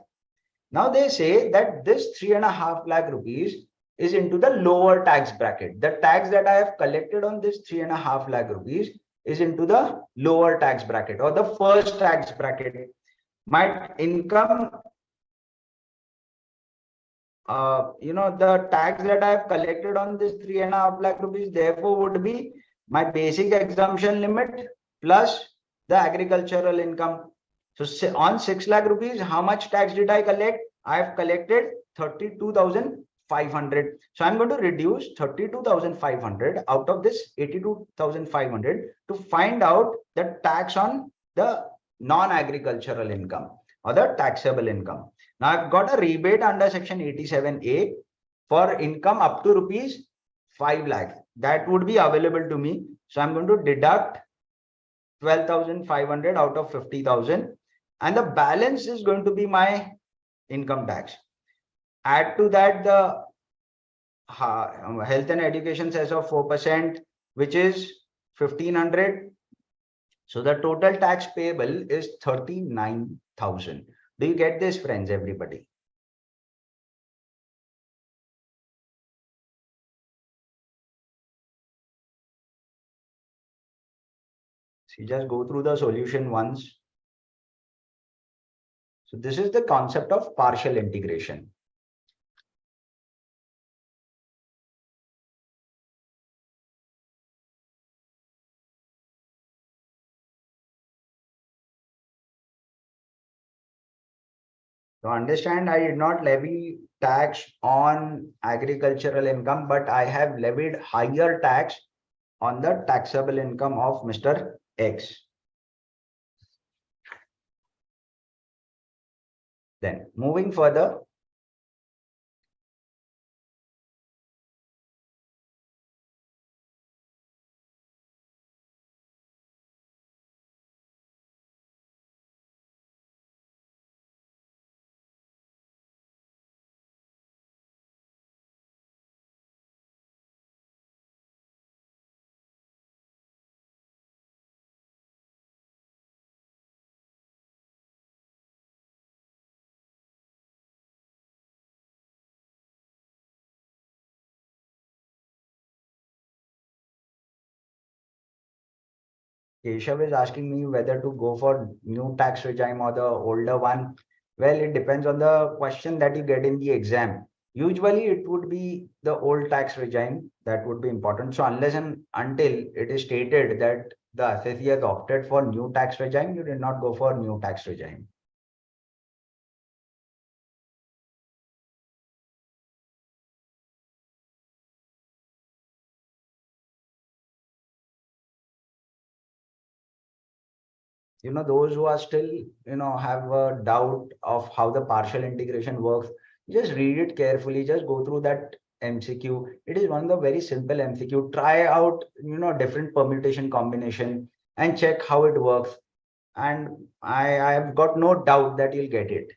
[SPEAKER 1] Now they say that this 3.5 lakh rupees is into the lower tax bracket. The tax that I have collected on this 3.5 lakh rupees is into the lower tax bracket or the first tax bracket. My income, the tax that I have collected on this 3.5 lakh rupees, therefore would be my basic exemption limit plus the agricultural income. So on 6 lakh rupees, how much tax did I collect? I have collected 32,500. So I'm going to reduce 32,500 out of this 82,500 to find out the tax on the non-agricultural income or the taxable income. Now I've got a rebate under section 87A for income up to rupees 5 lakh. That would be available to me. So I'm going to deduct 12,500 out of 50,000 and the balance is going to be my income tax. Add to that the health and education cess of 4%, which is 1,500. So the total tax payable is 39,000. Do you get this, friends, everybody? So just go through the solution once. So this is the concept of partial integration. So understand, I did not levy tax on agricultural income, but I have levied higher tax on the taxable income of Mr. X. Then moving further, Keshav is asking me whether to go for new tax regime or the older one. Well, it depends on the question that you get in the exam. Usually it would be the old tax regime that would be important. So unless and until it is stated that the assessee has opted for new tax regime, you did not go for new tax regime. Those who are still have a doubt of how the partial integration works, just read it carefully, just go through that MCQ. It is one of the very simple MCQ. Try out different permutation combination and check how it works, and I have got no doubt that you'll get it.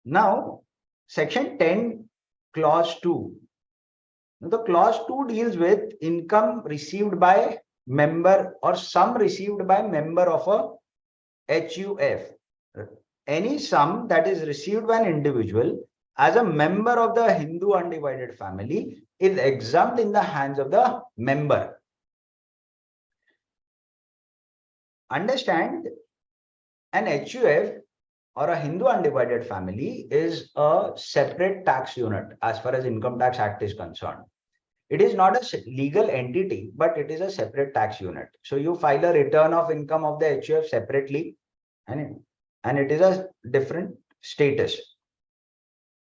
[SPEAKER 1] Now section 10 clause 2. The clause 2 deals with income received by member or sum received by member of a HUF. Any sum that is received by an individual as a member of the Hindu undivided family is exempt in the hands of the member. Understand, an HUF or a Hindu undivided family is a separate tax unit as far as Income Tax Act is concerned. It is not a legal entity, but it is a separate tax unit. So you file a return of income of the HUF separately, and it is a different status.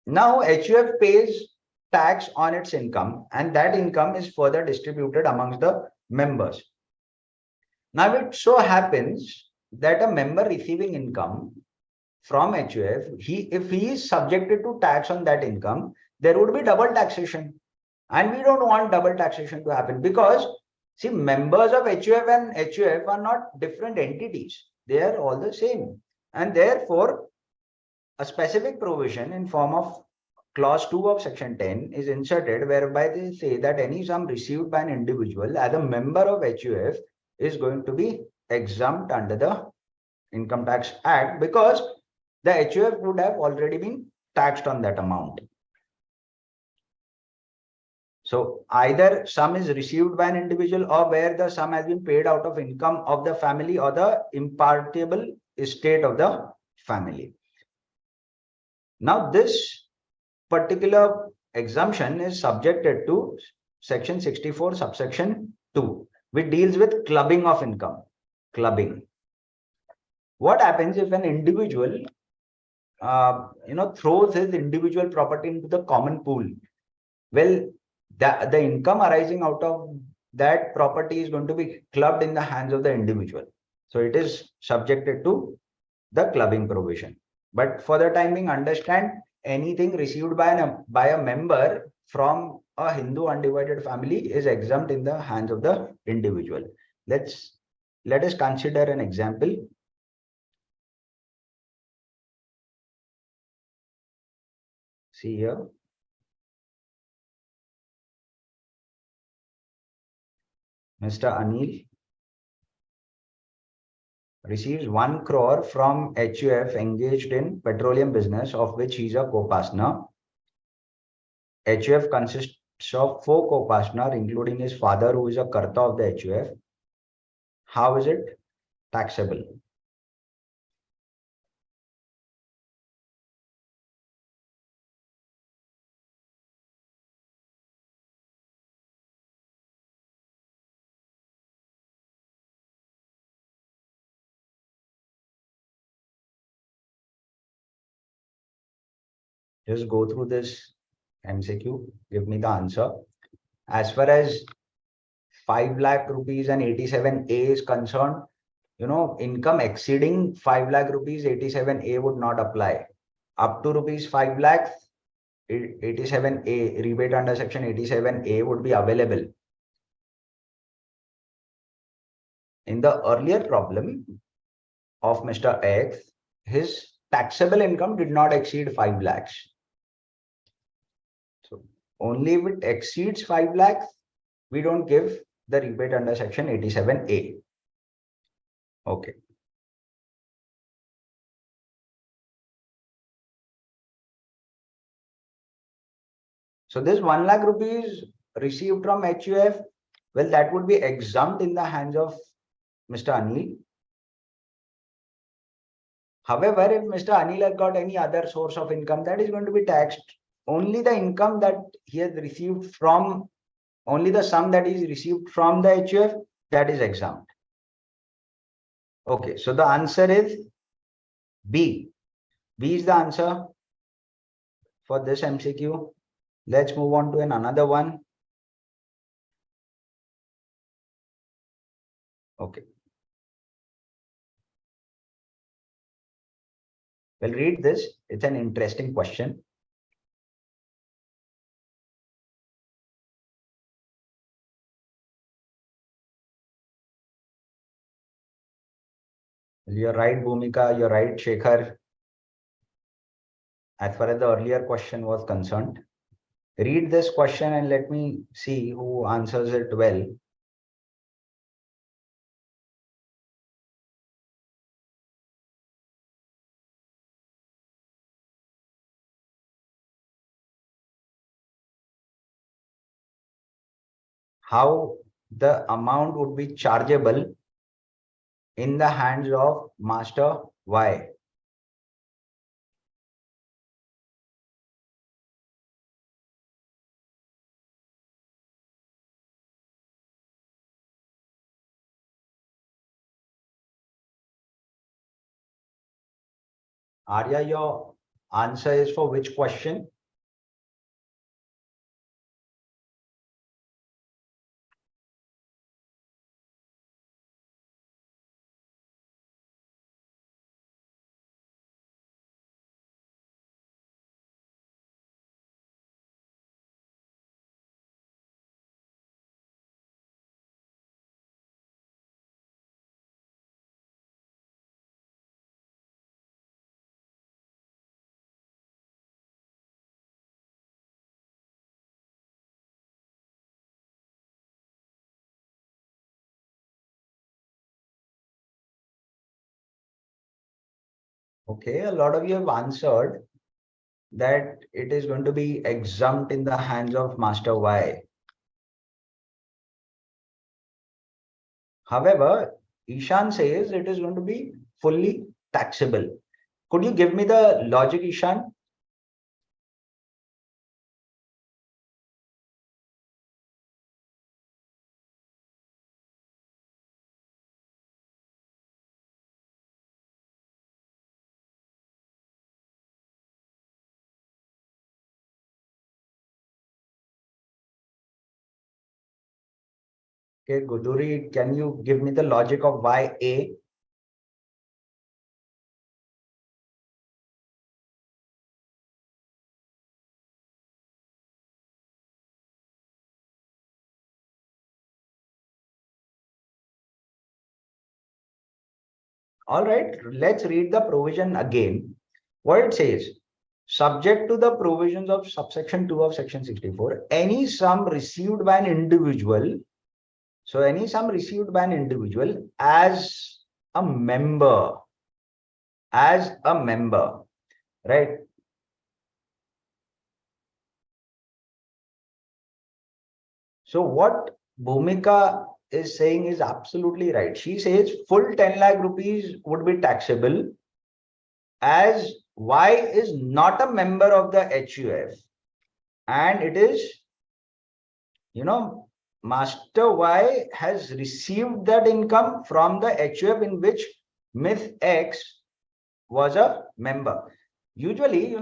[SPEAKER 1] Now HUF pays tax on its income, and that income is further distributed amongst the members. Now it so happens that a member receiving income from HUF, if he is subjected to tax on that income, there would be double taxation. And we don't want double taxation to happen, because see, members of HUF and HUF are not different entities. They are all the same. And therefore, a specific provision in form of clause 2 of section 10 is inserted, whereby they say that any sum received by an individual as a member of HUF is going to be exempt under the Income Tax Act, because the HUF would have already been taxed on that amount. So either sum is received by an individual, or where the sum has been paid out of income of the family or the impartible estate of the family. Now this particular exemption is subjected to section 64 subsection 2, which deals with clubbing of income. Clubbing. What happens if an individual throws his individual property into the common pool? Well, the income arising out of that property is going to be clubbed in the hands of the individual. So it is subjected to the clubbing provision. But for the time being, understand, anything received by a member from a Hindu undivided family is exempt in the hands of the individual. Let us consider an example. See here. Mr. Anil receives 1 crore from HUF engaged in petroleum business, of which he is a co-partner. HUF consists of 4 co-partners, including his father, who is a karta of the HUF. How is it taxable? Just go through this MCQ, give me the answer. As far as 5 lakh rupees and 87A is concerned, income exceeding 5 lakh rupees, 87A would not apply. Up to rupees 5 lakh, 87A, rebate under section 87A would be available. In the earlier problem of Mr. X, his taxable income did not exceed 5 lakhs. So only if it exceeds 5 lakhs, we don't give the rebate under section 87A. Okay. So this 1 lakh rupees received from HUF, well, that would be exempt in the hands of Mr. Anil. However, if Mr. Anil has got any other source of income, that is going to be taxed. Only the income that he has received from, only the sum that is received from the HUF, that is exempt. Okay, so the answer is B. B is the answer for this MCQ. Let's move on to another one. Okay. Well, read this. It's an interesting question. You're right, Bhumika. You're right, Shekhar. As far as the earlier question was concerned, read this question and let me see who answers it well. how the amount would be chargeable in the hands of master Y. Arya, your answer is for which question? Okay, a lot of you have answered that it is going to be exempt in the hands of master Y. However, Ishan says it is going to be fully taxable. Could you give me the logic, Ishan? Okay, Guduri, can you give me the logic of why A? All right, let's read the provision again. What it says, subject to the provisions of subsection 2 of section 64, any sum received by an individual, so any sum received by an individual as a member, right? So what Bhumika is saying is absolutely right. She says full 10 lakh rupees would be taxable as Y is not a member of the HUF, and it is, Master Y has received that income from the HUF in which Miss X was a member. Usually,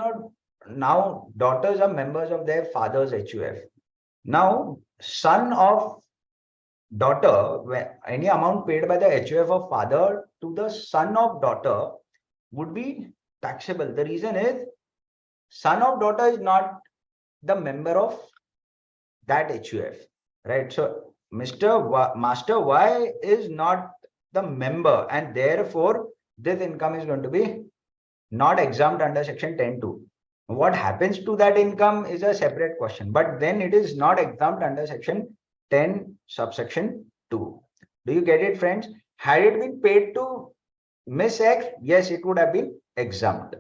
[SPEAKER 1] now daughters are members of their father's HUF. Now, son of daughter, any amount paid by the HUF of father to the son of daughter would be taxable. The reason is son of daughter is not the member of that HUF, right? So Master Y is not the member, and therefore this income is going to be not exempt under section 10(2). What happens to that income is a separate question, but then it is not exempt under section 10 subsection 2. Do you get it, friends? Had it been paid to Miss X, yes, it would have been exempt.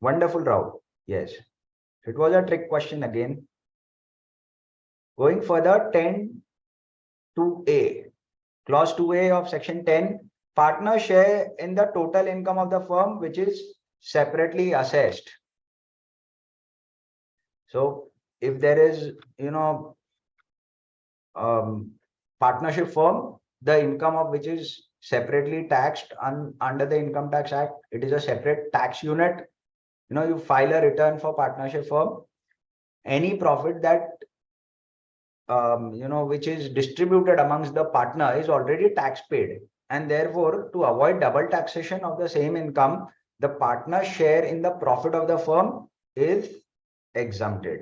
[SPEAKER 1] Wonderful, Rao. Yes, it was a trick question again. Going further, 10(2)A. Clause 2A of section 10, partner share in the total income of the firm, which is separately assessed. So if there is, partnership firm, the income of which is separately taxed under the Income Tax Act, it is a separate tax unit. You file a return for partnership firm. Any profit that which is distributed amongst the partner is already tax paid, and therefore to avoid double taxation of the same income, the partner share in the profit of the firm is exempted.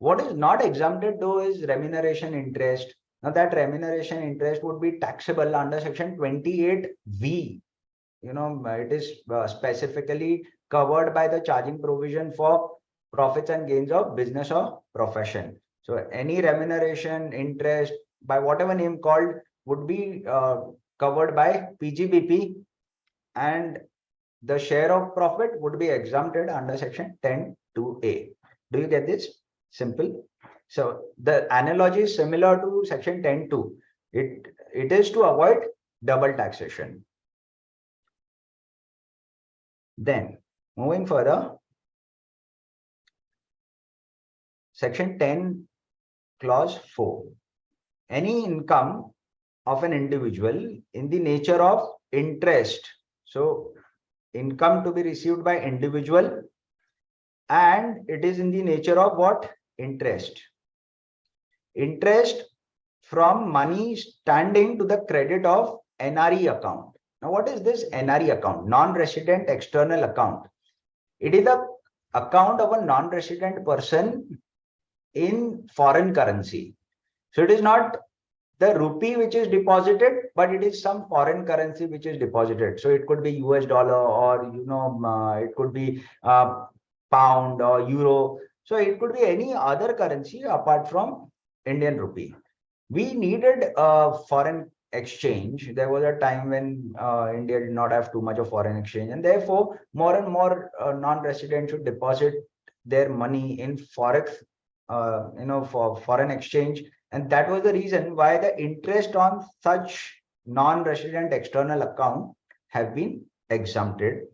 [SPEAKER 1] What is not exempted though is remuneration interest. Now that remuneration interest would be taxable under section 28V. It is specifically covered by the charging provision for profits and gains of business or profession. So any remuneration interest by whatever name called would be covered by PGBP, and the share of profit would be exempted under section 10(2)A. Do you get this? Simple. So the analogy is similar to section 10.2. It is to avoid double taxation. Then moving further, section 10 clause 4. Any income of an individual in the nature of interest. So income to be received by individual, and it is in the nature of what? Interest. Interest from money standing to the credit of NRE account. Now, what is this NRE account? Non-resident external account. It is the account of a non-resident person in foreign currency. So it is not the rupee which is deposited, but it is some foreign currency which is deposited. So it could be US dollar, or it could be pound or euro. So it could be any other currency apart from Indian rupee. We needed a foreign exchange. There was a time when India did not have too much of foreign exchange, and therefore more and more non-residents should deposit their money in forex, for foreign exchange. And that was the reason why the interest on such non-resident external account have been exempted.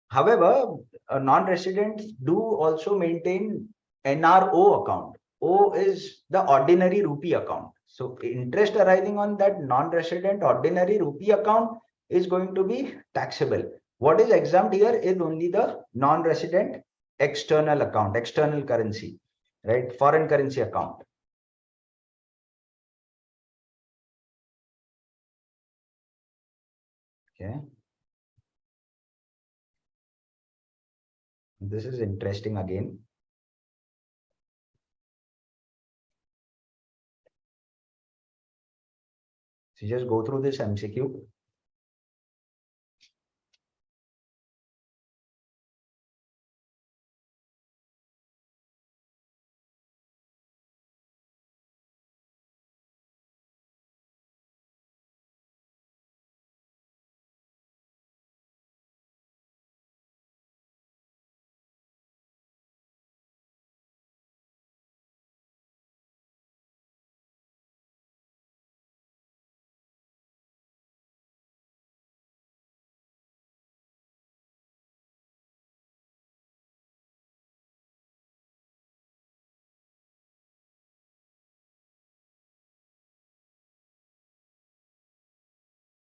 [SPEAKER 1] However, non-residents do also maintain NRO account. O is the ordinary rupee account. So interest arising on that non-resident ordinary rupee account is going to be taxable. What is exempt here is only the non-resident external account, external currency, right? Foreign currency account. Okay. This is interesting again. So just go through this MCQ.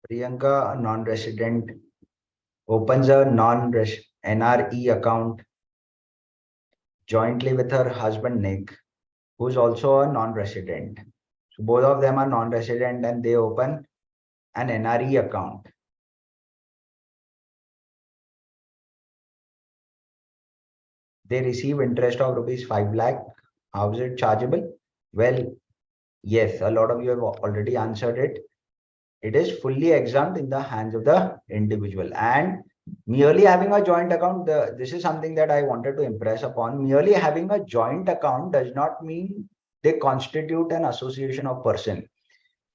[SPEAKER 1] Priyanka, non-resident, opens a NRE account jointly with her husband Nick, who's also a non-resident. So both of them are non-resident and they open an NRE account. They receive interest of rupees 5 lakh. How is it chargeable? Well, yes, a lot of you have already answered it. It is fully exempt in the hands of the individual. And merely having a joint account, this is something that I wanted to impress upon. Merely having a joint account does not mean they constitute an association of person.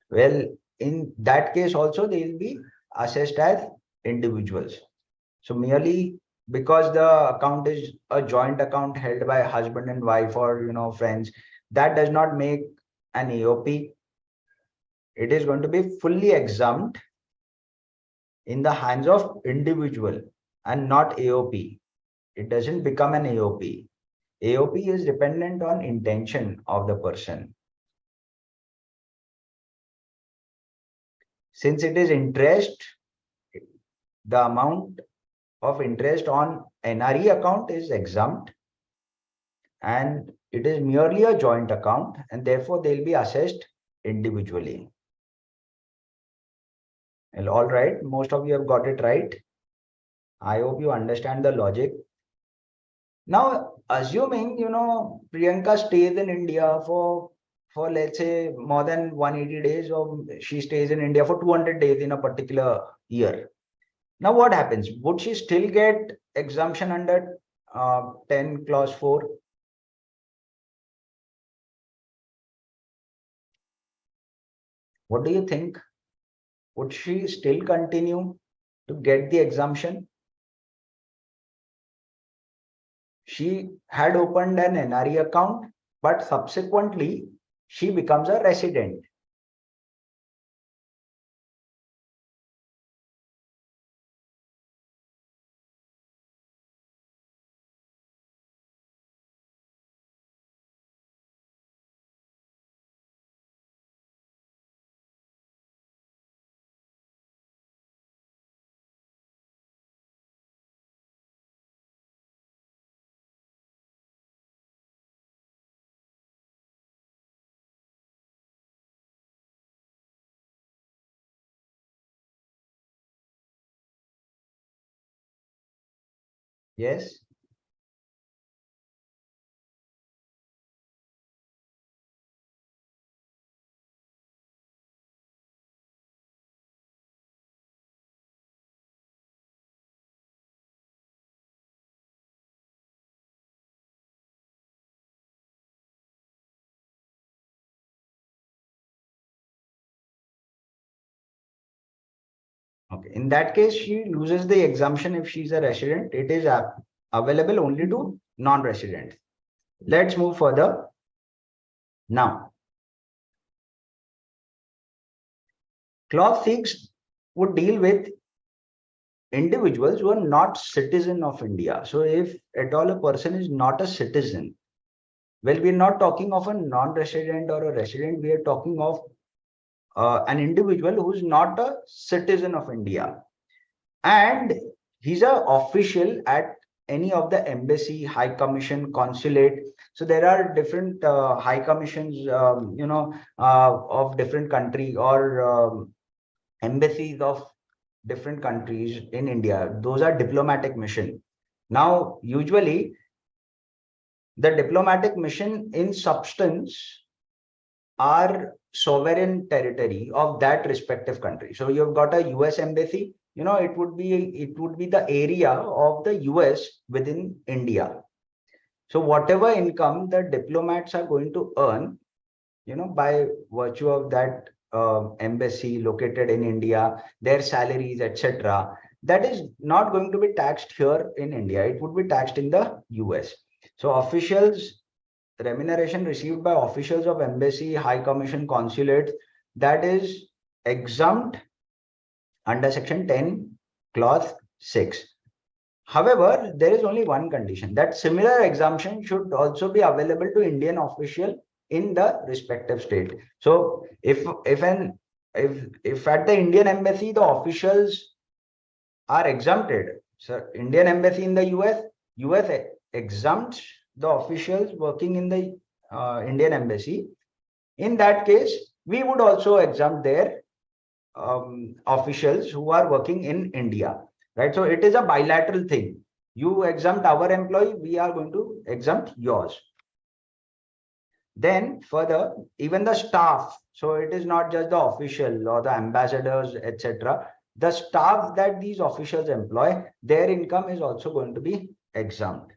[SPEAKER 1] Well, in that case also, they will be assessed as individuals. So merely because the account is a joint account held by husband and wife, or friends, that does not make an AOP. It is going to be fully exempt in the hands of individual and not AOP. It doesn't become an AOP. AOP is dependent on intention of the person. Since it is interest, the amount of interest on NRE account is exempt, and it is merely a joint account, and therefore they'll be assessed individually. Well, all right, most of you have got it right. I hope you understand the logic. Now, assuming, Priyanka stays in India for let's say more than 180 days, or she stays in India for 200 days in a particular year. Now, what happens? Would she still get exemption under 10 clause 4? What do you think? Would she still continue to get the exemption? she had opened an NRE account, but subsequently she becomes a resident. Yes. Okay. In that case, she loses the exemption if she's a resident. It is available only to non-residents. Let's move further. Now, clause 6 would deal with individuals who are not citizen of India. So if at all a person is not a citizen, well, we're not talking of a non-resident or a resident. We are talking of an individual who's not a citizen of India. And he's an official at any of the embassy, high commission, consulate. So there are different high commissions, of different country, or embassies of different countries in India. Those are diplomatic mission. Now, usually the diplomatic mission in substance are sovereign territory of that respective country. So you've got a US embassy, it would be the area of the US within India. So whatever income the diplomats are going to earn, by virtue of that embassy located in India, their salaries, etc., that is not going to be taxed here in India. It would be taxed in the US. So officials, remuneration received by officials of embassy, high commission, consulate, that is exempt under section 10, clause 6. However, there is only one condition, that similar exemption should also be available to Indian official in the respective state. So if at the Indian embassy the officials are exempted, so Indian embassy in the US exempts the officials working in the Indian embassy. In that case, we would also exempt their officials who are working in India, right? So it is a bilateral thing. You exempt our employee, we are going to exempt yours. Then further, even the staff. So it is not just the official or the ambassadors, etc. The staff that these officials employ, their income is also going to be exempt.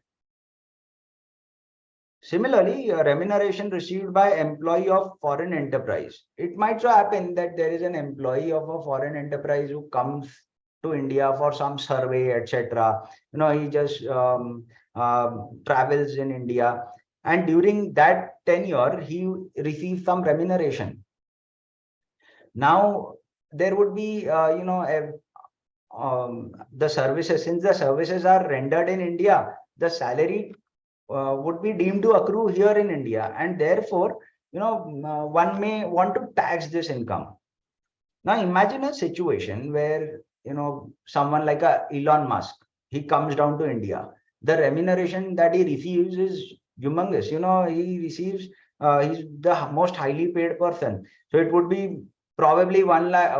[SPEAKER 1] Similarly, remuneration received by employee of foreign enterprise. It might so happen that there is an employee of a foreign enterprise who comes to India for some survey, etc. He just travels in India, and during that tenure, he receives some remuneration. Now, there would be, the services, since the services are rendered in India, the salary would be deemed to accrue here in India, and therefore, one may want to tax this income. Now, imagine a situation where, someone like Elon Musk, he comes down to India. The remuneration that he receives is humongous. He receives, he's the most highly paid person. So it would be probably 1 lakh,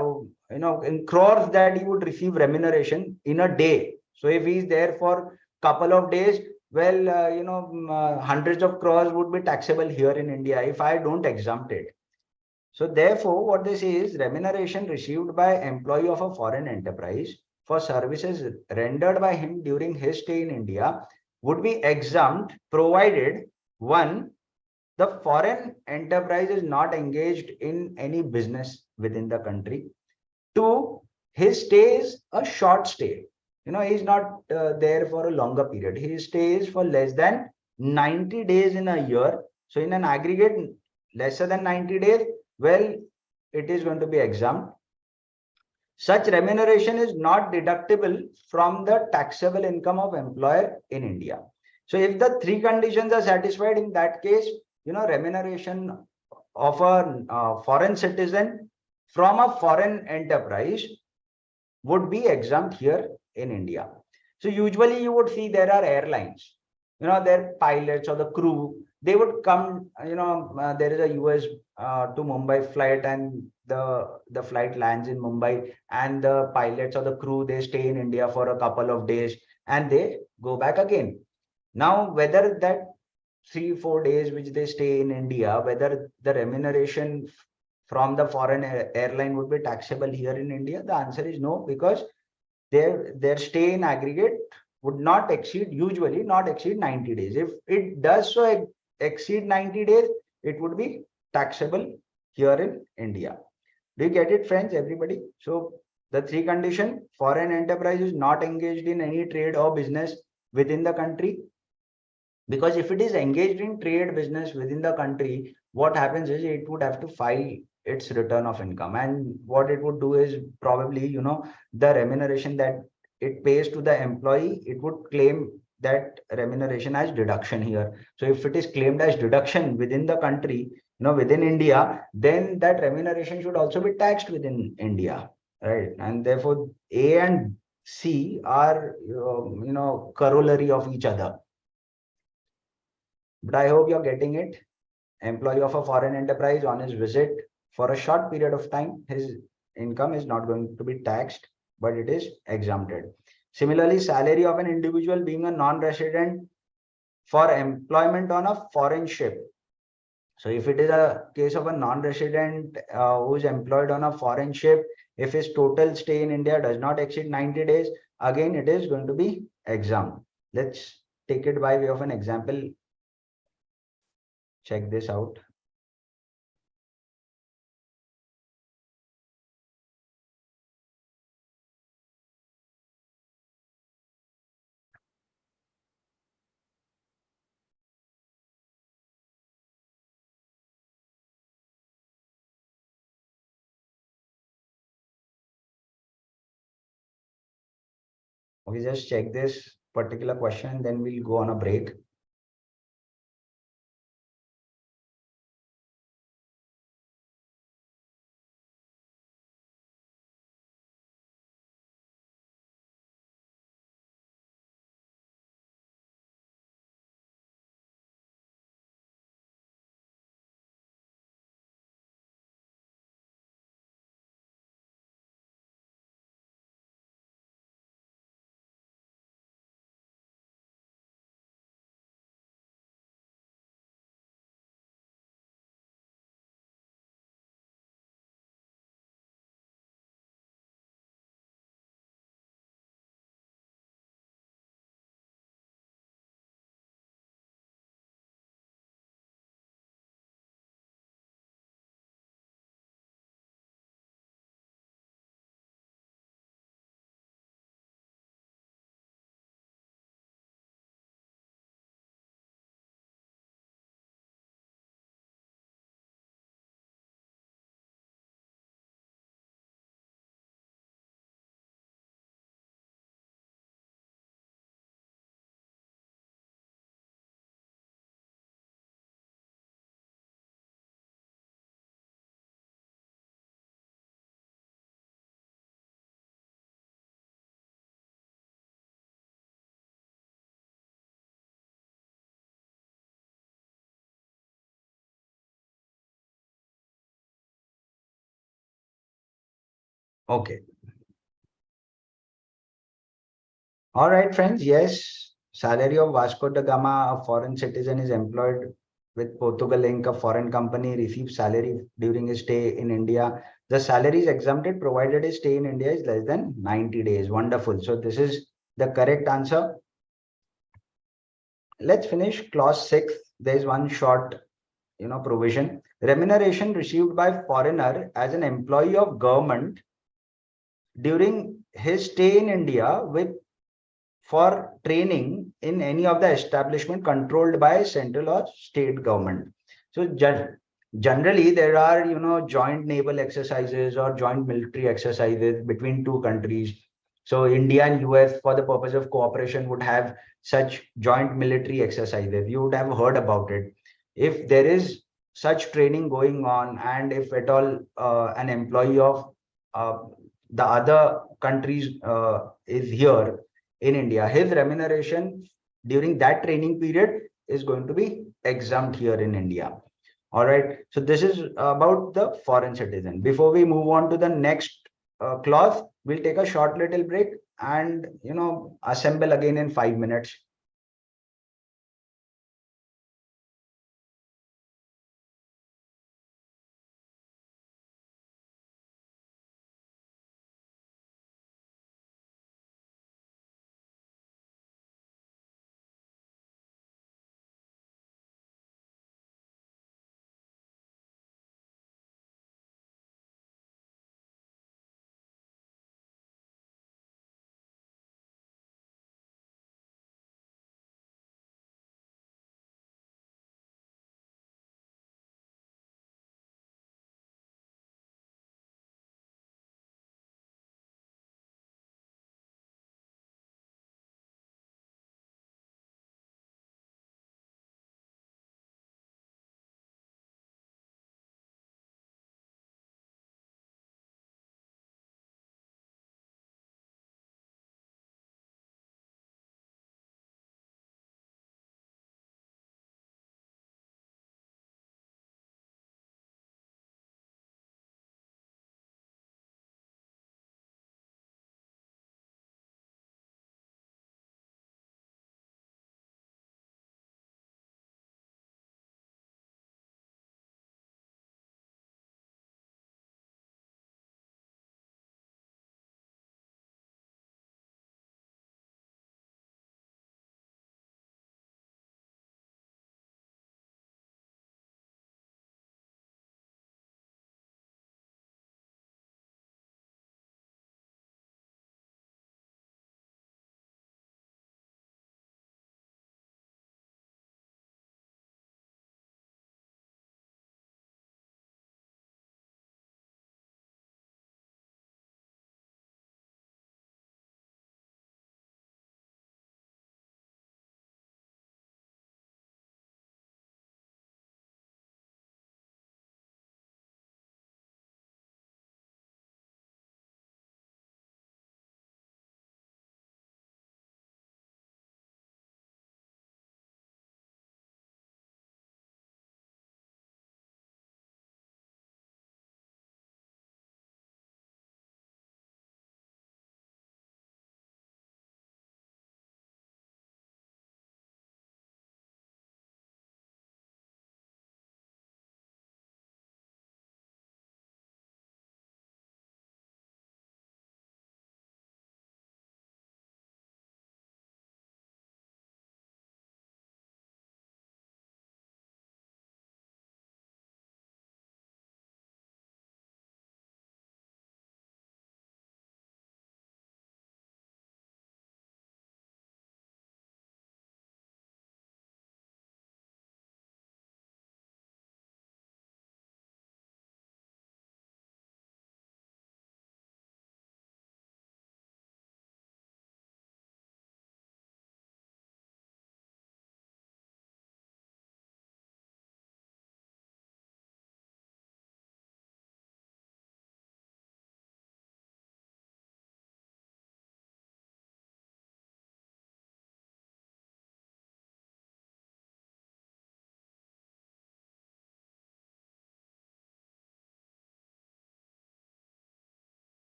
[SPEAKER 1] in crores that he would receive remuneration in a day. So if he's there for couple of days, well, hundreds of crores would be taxable here in India if I don't exempt it. So therefore, what they say is remuneration received by employee of a foreign enterprise for services rendered by him during his stay in India would be exempt, provided one, the foreign enterprise is not engaged in any business within the country. Two, his stay is a short stay. he's not there for a longer period. He stays for less than 90 days in a year. So in an aggregate, lesser than 90 days, well, it is going to be exempt. Such remuneration is not deductible from the taxable income of employer in India. So if the three conditions are satisfied, in that case, remuneration of a foreign citizen from a foreign enterprise would be exempt here in India. So usually you would see there are airlines, their pilots or the crew, they would come, there is a US to Mumbai flight, and the flight lands in Mumbai, and the pilots or the crew, they stay in India for a couple of days and they go back again. Now, whether that 3-4 days which they stay in India, whether the remuneration from the foreign airline would be taxable here in India, the answer is no, because their stay in aggregate would not exceed, usually not exceed 90 days. If it does so exceed 90 days, it would be taxable here in India. Do you get it, friends, everybody? So the three conditions: foreign enterprise is not engaged in any trade or business within the country. Because if it is engaged in trade business within the country, what happens is it would have to file its return of income, and what it would do is probably, the remuneration that it pays to the employee, it would claim that remuneration as deduction here. So if it is claimed as deduction within the country, within India, then that remuneration should also be taxed within India, right? And therefore A and C are corollary of each other. But I hope you're getting it. Employee of a foreign enterprise on his visit for a short period of time, his income is not going to be taxed, but it is exempted. Similarly, salary of an individual being a non-resident for employment on a foreign ship. So if it is a case of a non-resident who is employed on a foreign ship, if his total stay in India does not exceed 90 days, again, it is going to be exempt. Let's take it by way of an example. Check this out. Okay, just check this particular question, then we'll go on a break. Okay. All right, friends. Yes, salary of Vasco da Gama, a foreign citizen, is employed with Portugal Inc., a foreign company, receives salary during his stay in India. The salary is exempted provided his stay in India is less than 90 days. Wonderful. So this is the correct answer. Let's finish clause 6. There is one short, provision. Remuneration received by foreigner as an employee of government during his stay in India with for training in any of the establishment controlled by central or state government. So generally there are, joint naval exercises or joint military exercises between two countries. So India and US, for the purpose of cooperation, would have such joint military exercises. You would have heard about it. If there is such training going on, and if at all an employee of uh, the other countries is here in India, his remuneration during that training period is going to be exempt here in India. All right. So this is about the foreign citizen. Before we move on to the next clause, we'll take a short little break and assemble again in 5 minutes.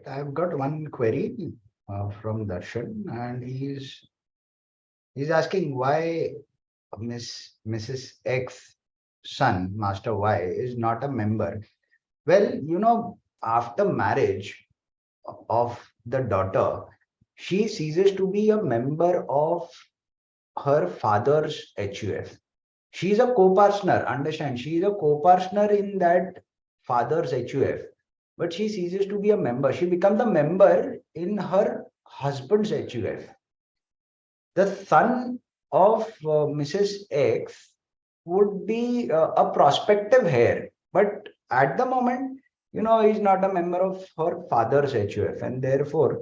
[SPEAKER 1] I've got one query from Darshan, and he's asking why Mrs. X son, Master Y, is not a member. Well, after marriage of the daughter, she ceases to be a member of her father's HUF. She's a co-partner, understand? She is a co-partner in that father's HUF, but she ceases to be a member. She becomes a member in her husband's HUF. The son of Mrs. X would be a prospective heir, but at the moment, he's not a member of her father's HUF, and therefore,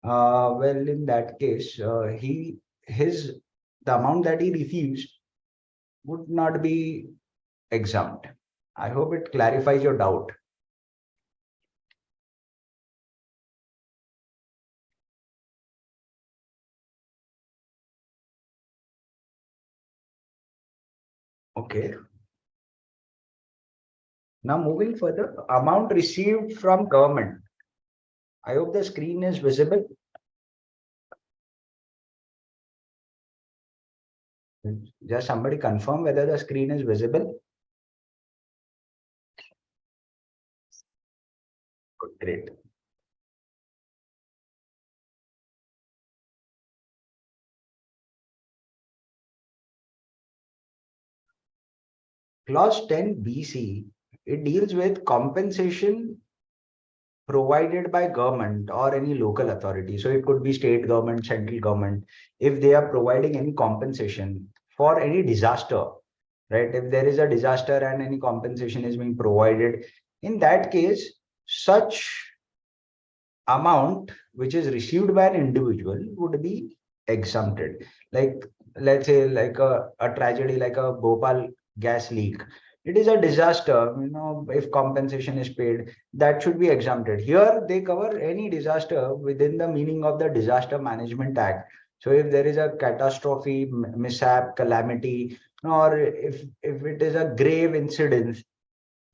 [SPEAKER 1] well, in that case, the amount that he receives would not be exempt. I hope it clarifies your doubt. Okay. Now moving further, amount received from government. I hope the screen is visible. Just somebody confirm whether the screen is visible. Good, great. Clause 10 BC, it deals with compensation provided by government or any local authority. So it could be state government, central government, if they are providing any compensation for any disaster, right? If there is a disaster and any compensation is being provided, in that case, such amount which is received by an individual would be exempted. Like, let's say, like a tragedy like a Bhopal gas leak. It is a disaster, if compensation is paid, that should be exempted. Here, they cover any disaster within the meaning of the Disaster Management Act. So if there is a catastrophe, mishap, calamity, or if it is a grave incident,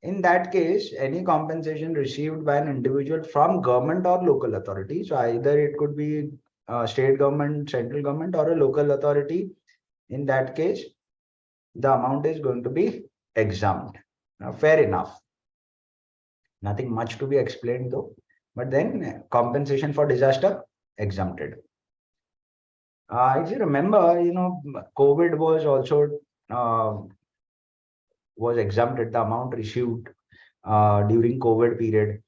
[SPEAKER 1] in that case, any compensation received by an individual from government or local authority, so either it could be state government, central government, or a local authority, in that case, the amount is going to be exempt. Now, fair enough. Nothing much to be explained though. But then compensation for disaster exempted. If you remember, COVID was also was exempted. The amount received during COVID period,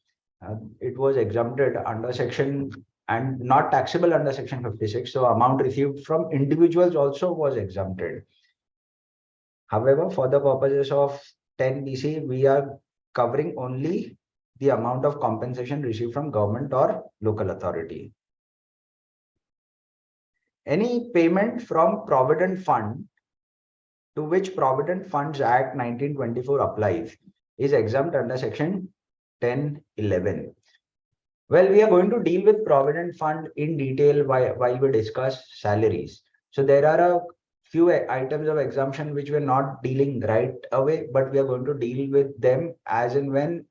[SPEAKER 1] it was exempted under section and not taxable under section 56. So amount received from individuals also was exempted. However, for the purposes of 10 BC, we are covering only the amount of compensation received from government or local authority. Any payment from Provident Fund to which Provident Funds Act 1924 applies is exempt under section 1011. Well, we are going to deal with Provident Fund in detail while we discuss salaries. So there are a few items of exemption which we're not dealing right away, but we are going to deal with them as and when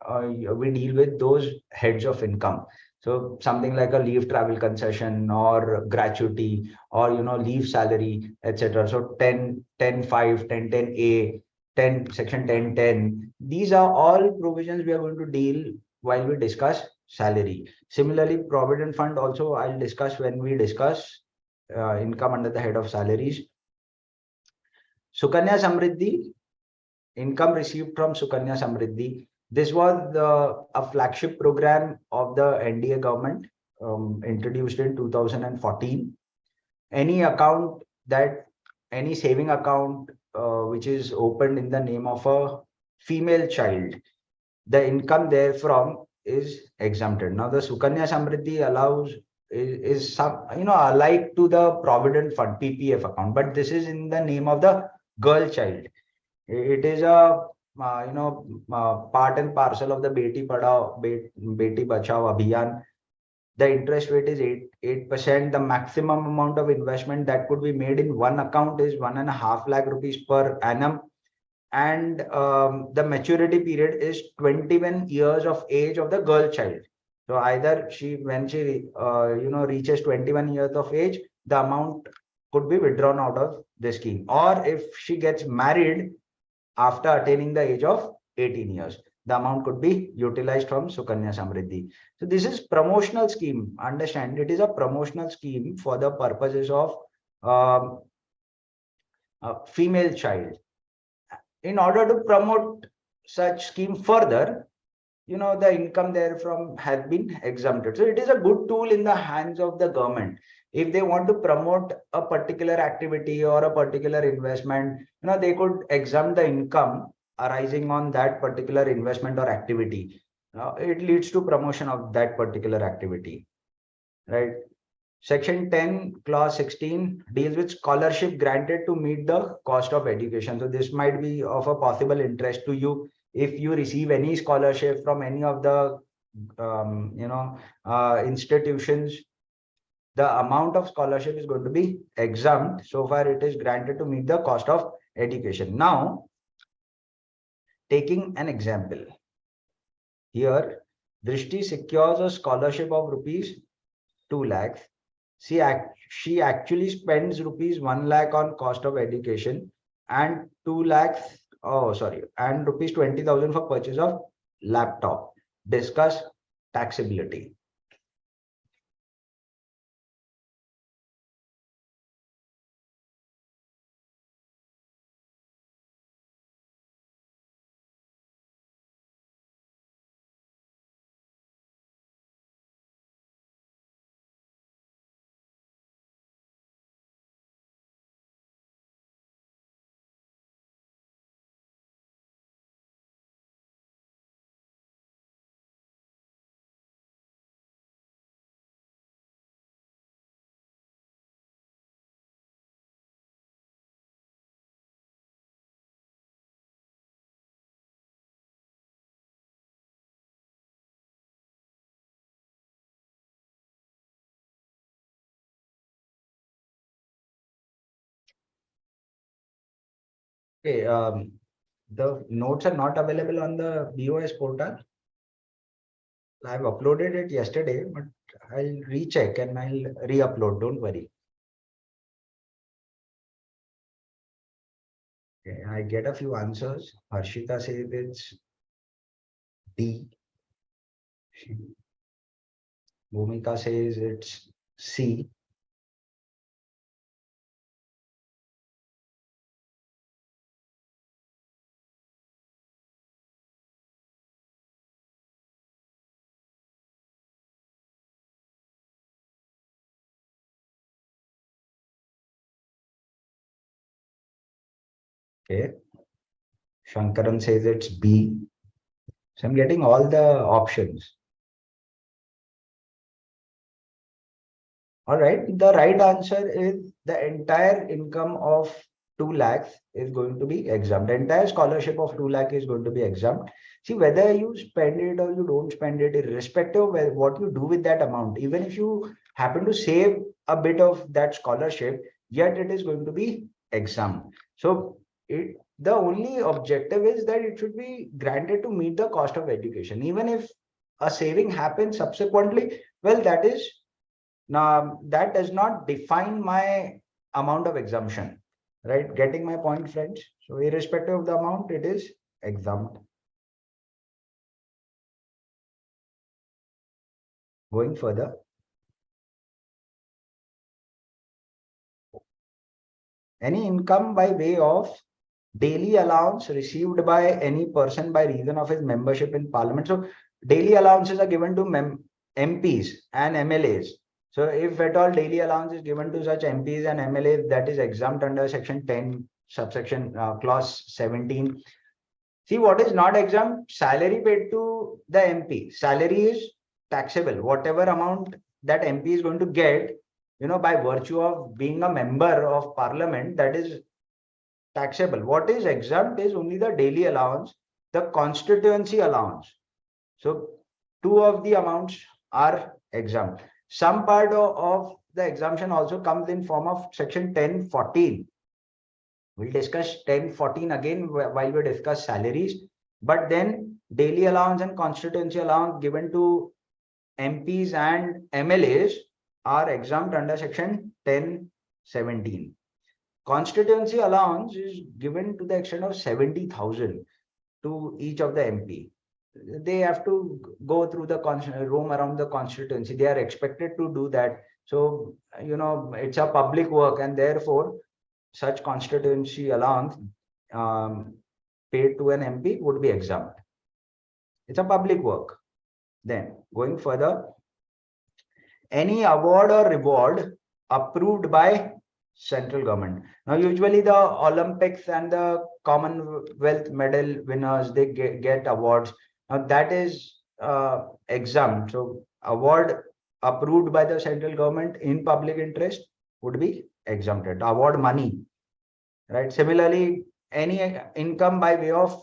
[SPEAKER 1] we deal with those heads of income. So something like a leave travel concession or gratuity or leave salary, etc. So 10.5, 10.10A, 10 section 10.10. These are all provisions we are going to deal while we discuss salary. Similarly, Provident Fund also I'll discuss when we discuss income under the head of salaries. Sukanya Samriddhi, income received from Sukanya Samriddhi. This was a flagship program of the NDA government, introduced in 2014. Any account any saving account which is opened in the name of a female child, the income therefrom is exempted. Now, the Sukanya Samriddhi is some, alike to the Provident Fund, PPF account, but this is in the name of the girl child. It is a, part and parcel of the Beti Padhao, Beti Bachao Abhiyan. The interest rate is 8%. The maximum amount of investment that could be made in one account is 1.5 lakh rupees per annum. And the maturity period is 21 years of age of the girl child. So either when she reaches 21 years of age, the amount could be withdrawn out of the scheme, or if she gets married after attaining the age of 18 years, the amount could be utilized from Sukanya Samriddhi. So this is promotional scheme. Understand, it is a promotional scheme for the purposes of um, a female child. In order to promote such scheme further, the income therefrom has been exempted. So it is a good tool in the hands of the government. If they want to promote a particular activity or a particular investment, they could exempt the income arising on that particular investment or activity. It leads to promotion of that particular activity, right? Section 10, clause 16 deals with scholarship granted to meet the cost of education. So this might be of a possible interest to you if you receive any scholarship from any of the institutions. The amount of scholarship is going to be exempt so far it is granted to meet the cost of education. Now, taking an example, here Drishti secures a scholarship of rupees 2 lakhs. She actually spends rupees 1 lakh on cost of education and 2 lakhs, oh sorry, and rupees 20,000 for purchase of laptop. Discuss taxability. Okay, the notes are not available on the BOS portal. I've uploaded it yesterday, but I'll recheck and I'll re-upload. Don't worry. Okay, I get a few answers. Harshita says it's D. Bhumika says it's C. Okay. Shankaran says it's B. So I'm getting all the options. All right. The right answer is the entire income of 2 lakhs is going to be exempt. The entire scholarship of 2 lakh is going to be exempt. See, whether you spend it or you don't spend it, irrespective of what you do with that amount, even if you happen to save a bit of that scholarship, yet it is going to be exempt. So the only objective is that it should be granted to meet the cost of education. Even if a saving happens subsequently, well, that is now that does not define my amount of exemption, right? Getting my point, friends? So irrespective of the amount, it is exempt. Going further, any income by way of daily allowance received by any person by reason of his membership in parliament. So daily allowances are given to MPs and MLAs. So if at all daily allowance is given to such MPs and MLAs, that is exempt under section 10 subsection clause 17. See, what is not exempt? Salary paid to the MP. Salary is taxable. Whatever amount that MP is going to get, by virtue of being a member of parliament, that is taxable. What is exempt is only the daily allowance, the constituency allowance. So two of the amounts are exempt. Some part of the exemption also comes in form of section 1014. We'll discuss 1014 again while we discuss salaries, but then daily allowance and constituency allowance given to MPs and MLAs are exempt under section 1017. Constituency allowance is given to the extent of 70,000 to each of the MP. They have to go through the roam around the constituency. They are expected to do that. So, it's a public work, and therefore such constituency allowance paid to an MP would be exempt. It's a public work. Then going further, any award or reward approved by central government. Now, usually the Olympics and the Commonwealth medal winners, they get awards. Now, that is exempt. So, award approved by the central government in public interest would be exempted. Award money, right? Similarly, any income by way of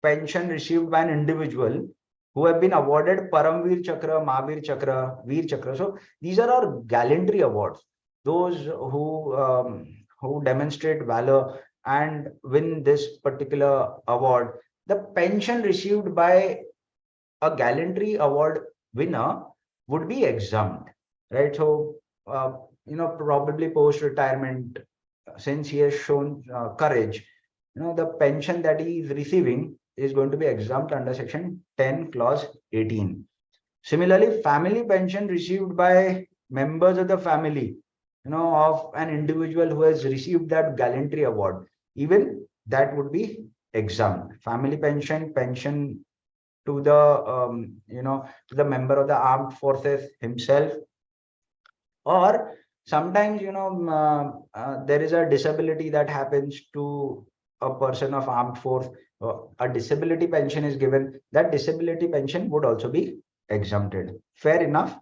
[SPEAKER 1] pension received by an individual who have been awarded Paramveer Chakra, Mahavir Chakra, Veer Chakra. So these are our gallantry awards. Those who demonstrate valor and win this particular award. The pension received by a gallantry award winner would be exempt, right? So probably post-retirement, since he has shown courage, the pension that he is receiving is going to be exempt under section 10 clause 18. Similarly, family pension received by members of the family, of an individual who has received that gallantry award, even that would be exempt. Family pension to the to the member of the armed forces himself, or sometimes there is a disability that happens to a person of armed force. A disability pension is given. That disability pension would also be exempted. Fair enough.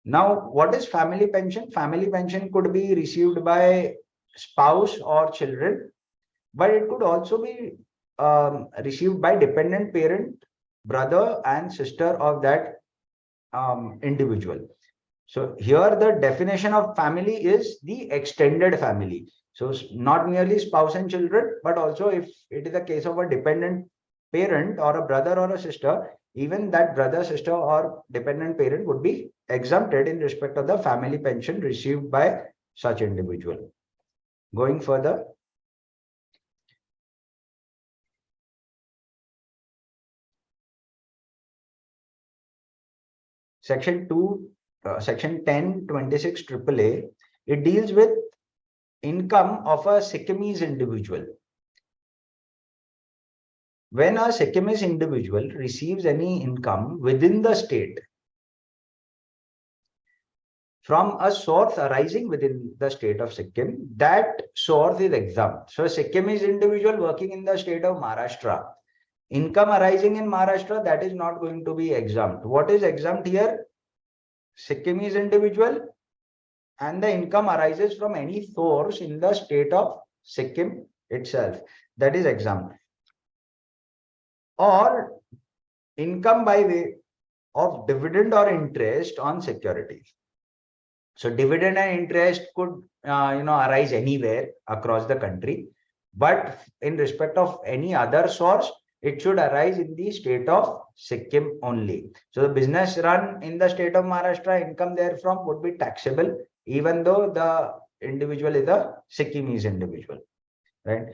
[SPEAKER 1] Now, what is family pension? Family pension could be received by spouse or children, but it could also be received by dependent parent, brother and sister of that individual. So here the definition of family is the extended family. So not merely spouse and children, but also if it is a case of a dependent parent or a brother or a sister, even that brother, sister or dependent parent would be exempted in respect of the family pension received by such individual. Going further. Section 1026 AAA, it deals with income of a Sikkimese individual. When a Sikkimese individual receives any income within the state from a source arising within the state of Sikkim, that source is exempt. So a Sikkimese individual working in the state of Maharashtra, income arising in Maharashtra, that is not going to be exempt. What is exempt here? Sikkimese individual and the income arises from any source in the state of Sikkim itself, that is exempt. Or income by way of dividend or interest on securities. So dividend and interest could arise anywhere across the country, but in respect of any other source, it should arise in the state of Sikkim only. So the business run in the state of Maharashtra, income therefrom would be taxable, even though the individual is a Sikkimese individual, right?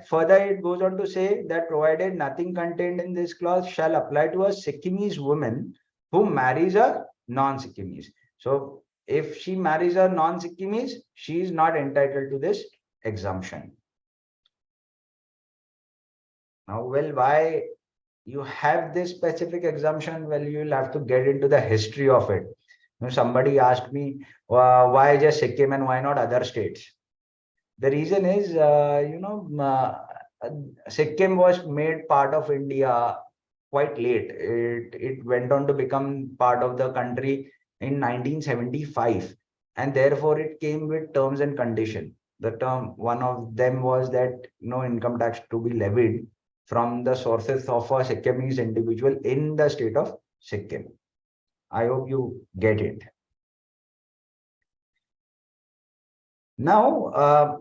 [SPEAKER 1] Further, it goes on to say that provided nothing contained in this clause shall apply to a Sikkimese woman who marries a non-Sikkimese. So if she marries a non-Sikkimese, she is not entitled to this exemption. Now, well, why you have this specific exemption? Well, you'll have to get into the history of it. Somebody asked me, why just Sikkim and why not other states? The reason is, Sikkim was made part of India quite late. It went on to become part of the country in 1975, and therefore it came with terms and conditions. One of them was that no income tax to be levied from the sources of a Sikkimese individual in the state of Sikkim. I hope you get it. Now,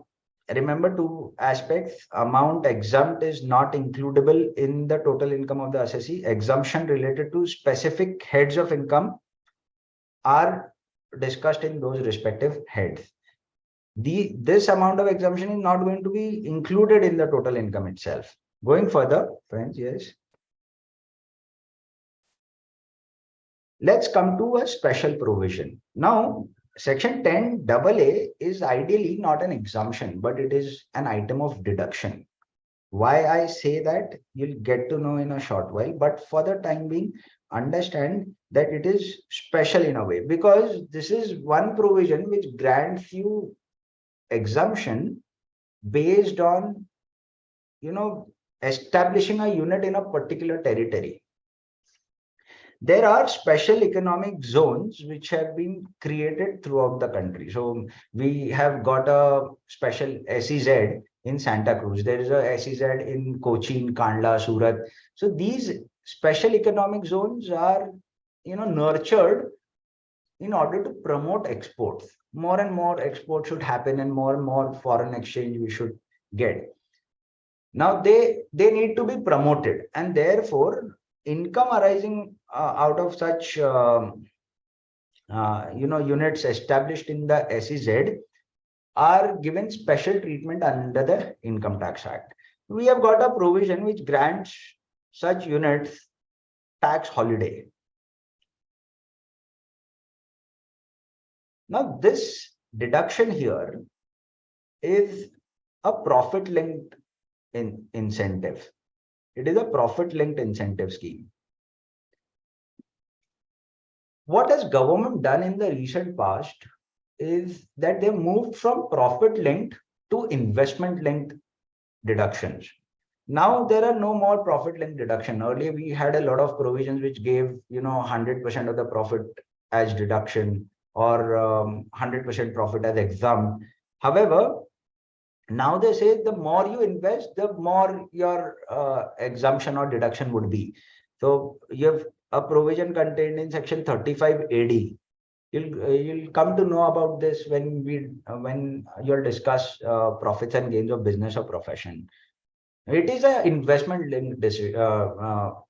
[SPEAKER 1] remember two aspects. Amount exempt is not includable in the total income of the assessee. Exemption related to specific heads of income are discussed in those respective heads. This amount of exemption is not going to be included in the total income itself. Going further, friends, yes. Let's come to a special provision. Now, Section 10AA is ideally not an exemption, but it is an item of deduction. Why I say that, you'll get to know in a short while, but for the time being, understand that it is special in a way, because this is one provision which grants you exemption based on, establishing a unit in a particular territory. There are special economic zones which have been created throughout the country. So we have got a special SEZ in Santa Cruz. There is a SEZ in Cochin, Kandla, Surat. So these special economic zones are, nurtured in order to promote exports. More and more exports should happen, and more foreign exchange we should get. Now they need to be promoted, and therefore income arising out of such units established in the SEZ are given special treatment under the Income Tax Act. We have got a provision which grants such units tax holiday. Now this deduction here is a profit linked incentive. It is a profit linked incentive scheme. What has government done in the recent past is that they moved from profit linked to investment linked deductions. Now there are no more profit linked deduction. Earlier we had a lot of provisions which gave 100% of the profit as deduction, or 100% profit as exempt. However, now they say the more you invest, the more your exemption or deduction would be. So you have a provision contained in Section 35AD. You'll come to know about this when you'll discuss profits and gains of business or profession. It is an investment linked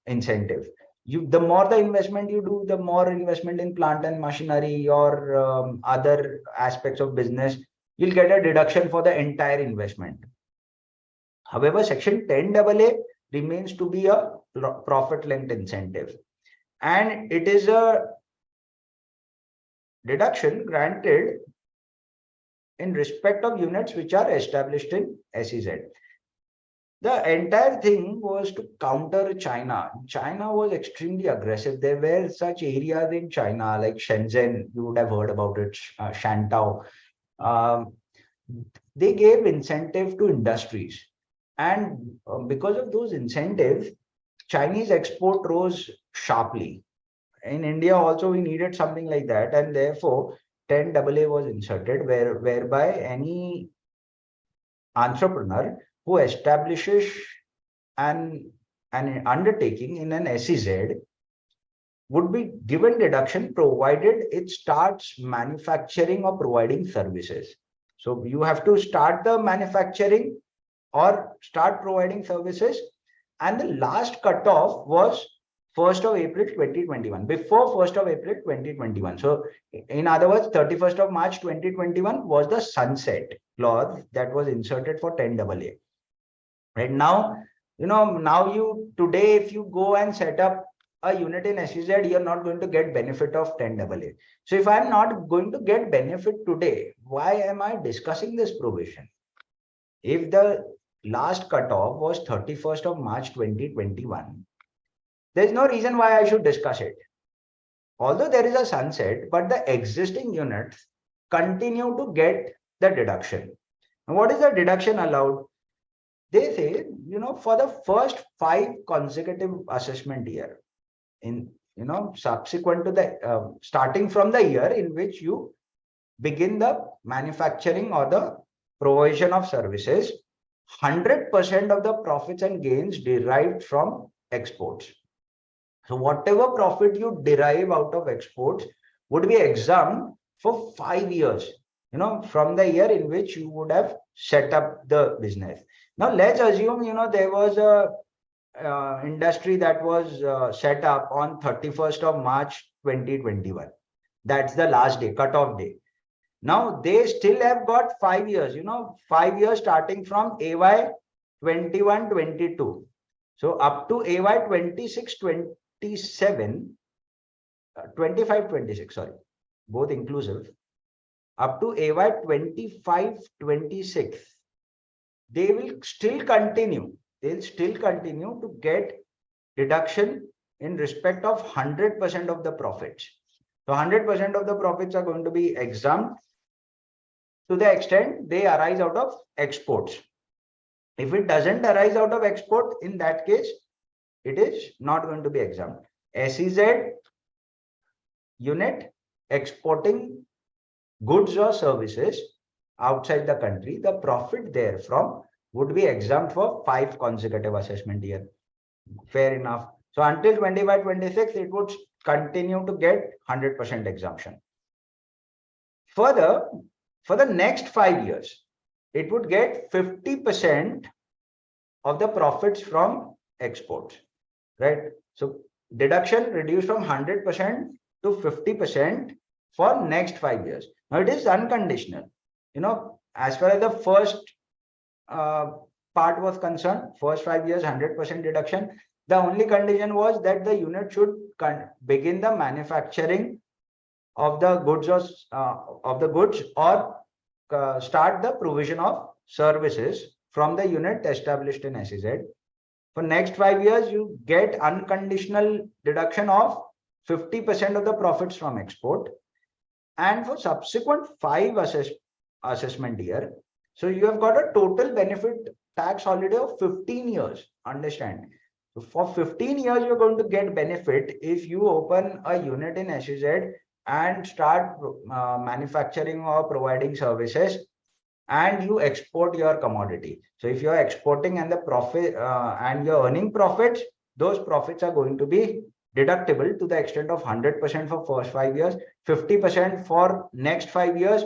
[SPEAKER 1] incentive. The more the investment you do, the more investment in plant and machinery or other aspects of business, you'll get a deduction for the entire investment. However, Section 10AA remains to be a profit linked incentive, and it is a deduction granted in respect of units which are established in SEZ. The entire thing was to counter China. China was extremely aggressive. There were such areas in China like Shenzhen, you would have heard about it, Shantao. They gave incentive to industries, and because of those incentives, Chinese export rose sharply. In India also we needed something like that, and therefore 10AA was inserted, whereby any entrepreneur who establishes an undertaking in an SEZ would be given deduction provided it starts manufacturing or providing services. So you have to start the manufacturing or start providing services, and the last cutoff was 1st of April 2021, before 1st of April 2021. So in other words, 31st of March 2021 was the sunset clause that was inserted for 10AA. Right now, today, if you go and set up a unit in SEZ, you're not going to get benefit of 10AA. So if I'm not going to get benefit today, why am I discussing this provision? If the last cutoff was 31st of March 2021, there's no reason why I should discuss it. Although there is a sunset, but the existing units continue to get the deduction. And what is the deduction allowed? They say, for the first 5 consecutive assessment year, subsequent to the starting from the year in which you begin the manufacturing or the provision of services, 100% of the profits and gains derived from exports. So whatever profit you derive out of exports would be exempt for 5 years. from the year in which you would have set up the business. Now, let's assume, there was a industry that was set up on 31st of March 2021. That's the last day, cutoff day. Now they still have got 5 years, 5 years starting from AY 21-22. So up to AY 26-27, 25-26, sorry, both inclusive. Up to AY 25-26, they will still continue. They'll still continue to get deduction in respect of 100% of the profits. So 100% of the profits are going to be exempt to the extent they arise out of exports. If it doesn't arise out of export, in that case, it is not going to be exempt. SEZ unit exporting goods or services outside the country, the profit therefrom would be exempt for 5 consecutive assessment years. Fair enough. So until 25-26, it would continue to get 100% exemption. Further, for the next 5 years, it would get 50% of the profits from exports, right? So deduction reduced from 100% to 50% for next 5 years. Now it is unconditional. As far as the first part was concerned, first 5 years, 100% deduction. The only condition was that the unit should begin the manufacturing of the goods or start the provision of services from the unit established in SEZ. For next 5 years, you get unconditional deduction of 50% of the profits from export. And for subsequent 5 assessment year, so you have got a total benefit tax holiday of 15 years. Understand? So for 15 years, you're going to get benefit if you open a unit in SEZ and start manufacturing or providing services, and you export your commodity. So if you're exporting and the profit and you're earning profits, those profits are going to be deductible to the extent of 100% for first 5 years, 50% for next 5 years,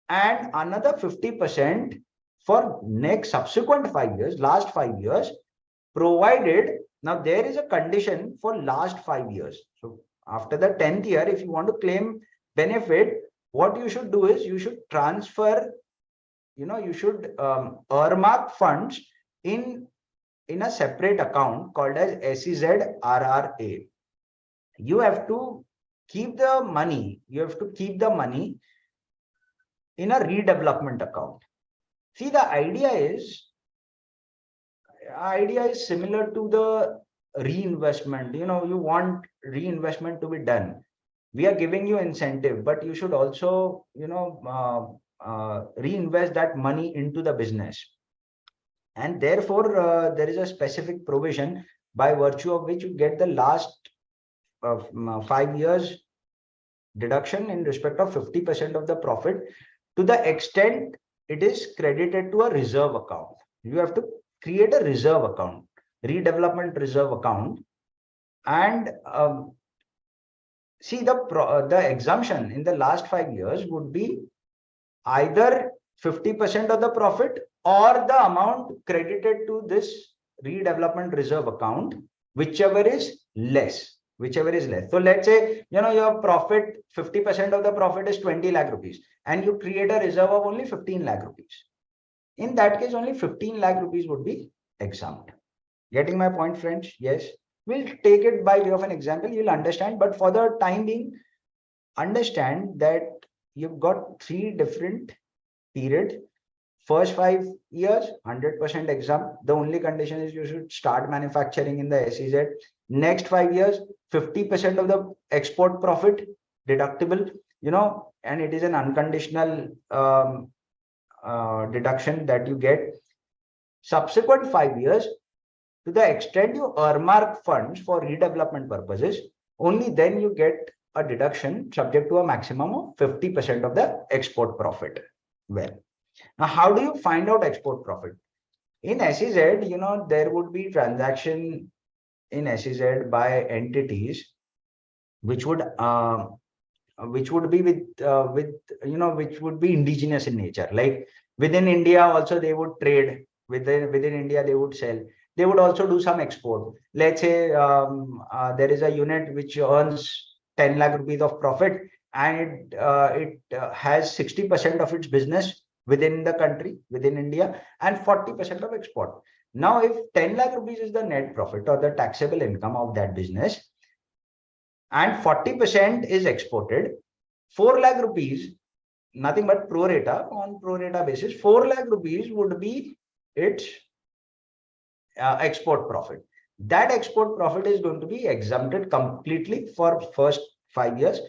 [SPEAKER 1] and another 50% for next subsequent 5 years, last 5 years, provided. Now there is a condition for last 5 years. So after the 10th year, if you want to claim benefit, what you should do is you should transfer, you should earmark funds in a separate account called as SEZ-RRA. You have to keep the money. You have to keep the money in a redevelopment account. See, the idea is similar to the reinvestment. You want reinvestment to be done. We are giving you incentive, but you should also, reinvest that money into the business. And therefore, there is a specific provision by virtue of which you get the last 5 years deduction in respect of 50% of the profit to the extent it is credited to a reserve account. You have to create a reserve account, redevelopment reserve account, and see the exemption in the last 5 years would be either 50% of the profit or the amount credited to this redevelopment reserve account, whichever is less. So let's say, your profit, 50% of the profit is 20 lakh rupees, and you create a reserve of only 15 lakh rupees. In that case, only 15 lakh rupees would be exempt. Getting my point, friends? Yes. We'll take it by way of an example. You'll understand. But for the time being, understand that you've got 3 different periods. First 5 years, 100% exempt. The only condition is you should start manufacturing in the SEZ. Next 5 years, 50% of the export profit deductible, and it is an unconditional deduction that you get. Subsequent 5 years, to the extent you earmark funds for redevelopment purposes, only then you get a deduction subject to a maximum of 50% of the export profit. Well, now how do you find out export profit? In SEZ, there would be transaction in SEZ by entities which would which would be with which would be indigenous in nature. Like within India also they would trade, within India they would sell. They would also do some export. Let's say there is a unit which earns 10 lakh rupees of profit, and it has 60% of its business within the country, within India, and 40% of export. Now, if 10 lakh rupees is the net profit or the taxable income of that business, and 40% is exported, 4 lakh rupees, nothing but pro rata, on pro rata basis, 4 lakh rupees would be its export profit. That export profit is going to be exempted completely for first 5 years.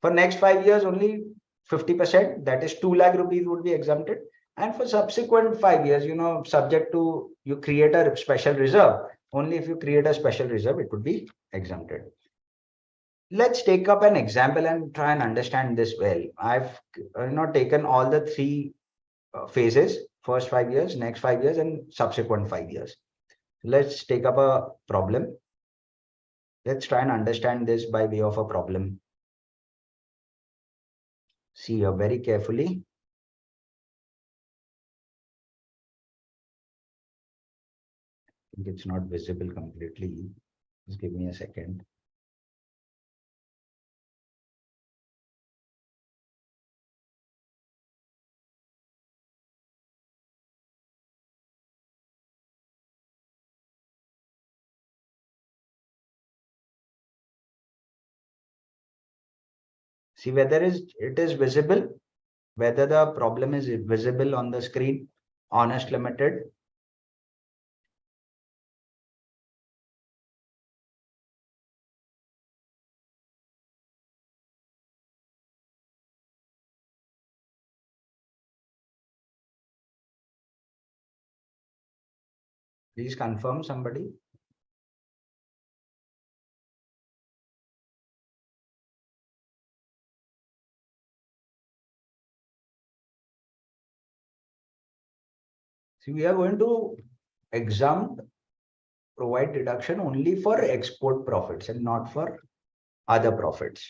[SPEAKER 1] For next 5 years, only 50%, that is 2 lakh rupees would be exempted. And for subsequent 5 years, subject to you create a special reserve. Only if you create a special reserve, it would be exempted. Let's take up an example and try and understand this well. I've taken all the three phases: first 5 years, next 5 years, and subsequent 5 years. Let's take up a problem. Let's try and understand this by way of a problem. See here very carefully. I think it's not visible completely. Just give me a second. See whether it is visible, whether the problem is visible on the screen. Honest Limited. Please confirm somebody. See, we are going to exempt, provide deduction only for export profits and not for other profits.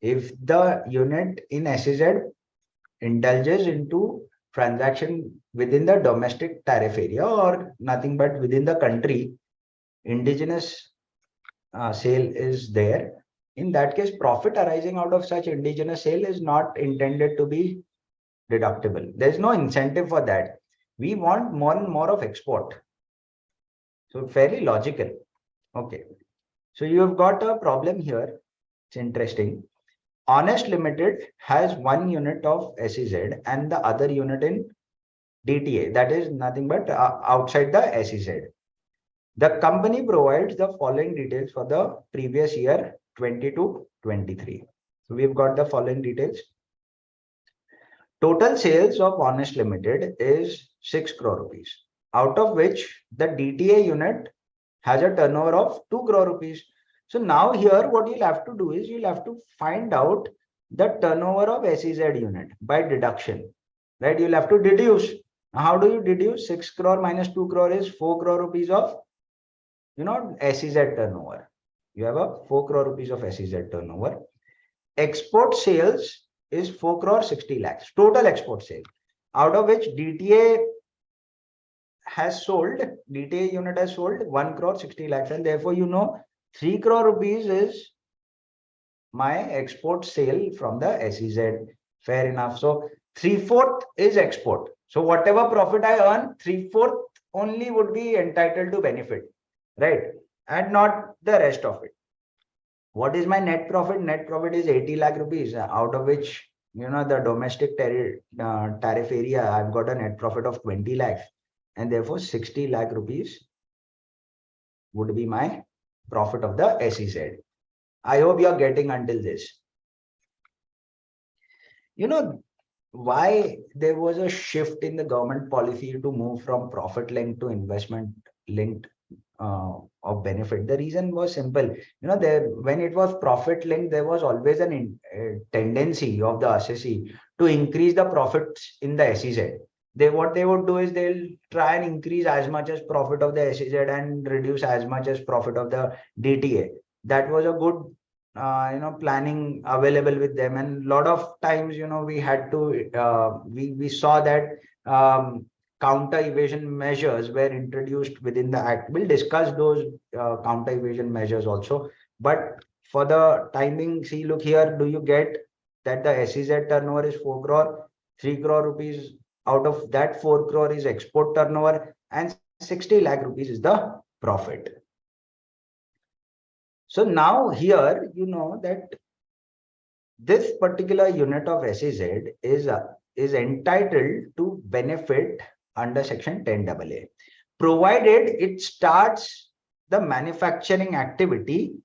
[SPEAKER 1] If the unit in SEZ indulges into transaction within the domestic tariff area or nothing but within the country, indigenous sale is there. In that case, profit arising out of such indigenous sale is not intended to be deductible. There's no incentive for that. We want more and more of export. So fairly logical. Okay. So you have got a problem here. It's interesting. Honest Limited has one unit of SEZ and the other unit in DTA. That is nothing but outside the SEZ. The company provides the following details for the previous year 22-23. So we've got the following details. Total sales of Honest Limited is 6 crore rupees, out of which the DTA unit has a turnover of 2 crore rupees. So now here what you'll have to do is you'll have to find out the turnover of SEZ unit by deduction, right? You'll have to deduce. How do you deduce? 6 crore minus 2 crore is 4 crore rupees of, SEZ turnover. You have a 4 crore rupees of SEZ turnover. Export sales is 4 crore 60 lakhs, total export sale, out of which DTA unit has sold 1 crore 60 lakhs, and therefore 3 crore rupees is my export sale from the SEZ. Fair enough. So 3/4 is export. So whatever profit I earn, 3/4 only would be entitled to benefit, right? And not the rest of it. What is my net profit? Net profit is 80 lakh rupees, out of which, the domestic tariff area, I've got a net profit of 20 lakhs, and therefore 60 lakh rupees would be my profit of the SEZ. I hope you're getting until this. Why there was a shift in the government policy to move from profit linked to investment linked of benefit? The reason was simple. When it was profit linked, there was always a tendency of the assessee to increase the profits in the SEZ. What they would do is they'll try and increase as much as profit of the SEZ and reduce as much as profit of the DTA. That was a good planning available with them, and a lot of times, we had to, we saw that counter evasion measures were introduced within the act. We'll discuss those counter evasion measures also, but for the timing, see, look here, do you get that the SEZ turnover is 4 crore, 3 crore rupees out of that 4 crore is export turnover, and 60 lakh rupees is the profit. So now here, that this particular unit of SEZ is entitled to benefit under section 10AA, provided it starts the manufacturing activity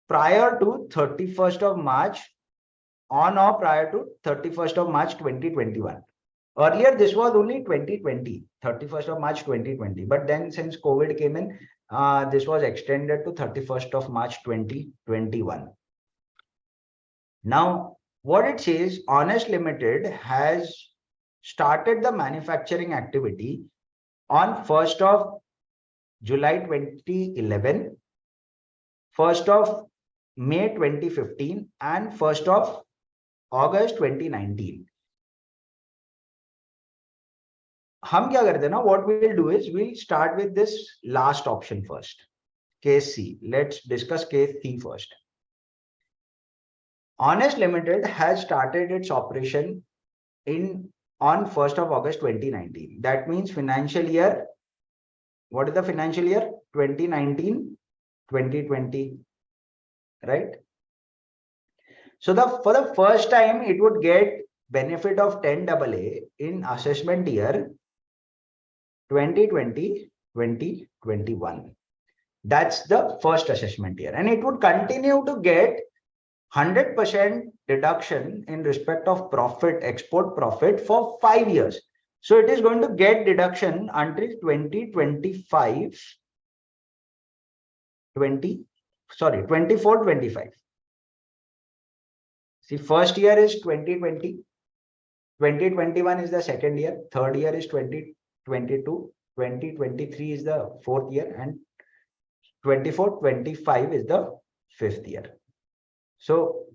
[SPEAKER 1] prior to 31st of March, on or prior to 31st of March 2021. Earlier, this was only 2020, 31st of March 2020. But then since COVID came in, this was extended to 31st of March 2021. Now, what it says, Honest Limited has started the manufacturing activity on 1st of July 2011, 1st of May 2015, and 1st of August 2019. हम क्या करते हैं ना, what we'll do is we'll start with this last option first, case C. Let's discuss case C first. Honest Limited has started its operation on 1st of August 2019. That means financial year, what is the financial year? 2019-2020, right? So for the first time, it would get benefit of 10AA in assessment year 2020-2021. That's the first assessment year, and it would continue to get 100% deduction in respect of profit, export profit, for 5 years. So it is going to get deduction until 24-25. See, first year is 2020, 2021 is the second year, third year is 2022, 2023 is the fourth year, and 24-25 is the fifth year. So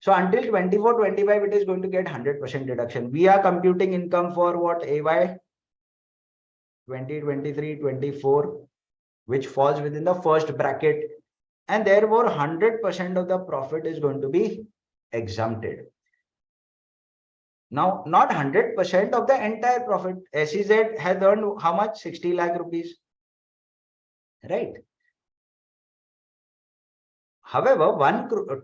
[SPEAKER 1] until 24-25, it is going to get 100% deduction. We are computing income for what? AY 2023-24, which falls within the first bracket, and therefore 100% of the profit is going to be exempted. Now, not 100% of the entire profit. SEZ has earned how much? 60 lakh rupees, right? However, 1 crore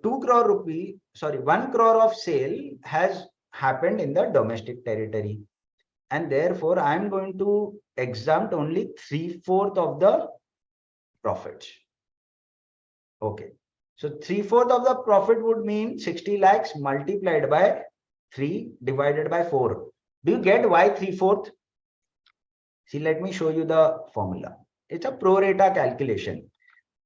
[SPEAKER 1] of sale has happened in the domestic territory, and therefore I am going to exempt only 3/4 of the profits. Okay, so 3/4 of the profit would mean 60 lakhs multiplied by 3 divided by 4. Do you get why 3/4? See, let me show you the formula. It's a pro rata calculation.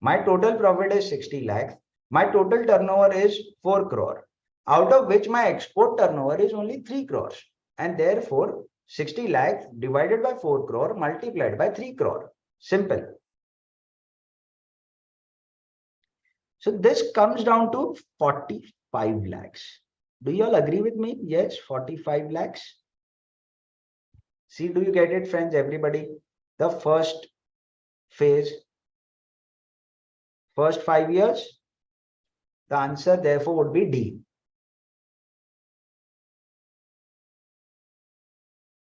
[SPEAKER 1] My total profit is 60 lakhs. My total turnover is 4 crore, out of which my export turnover is only 3 crores. And therefore, 60 lakhs divided by 4 crore multiplied by 3 crore. Simple. So this comes down to 45 lakhs. Do you all agree with me? Yes, 45 lakhs. See, do you get it, friends? Everybody, the first phase, first 5 years, the answer therefore would be D.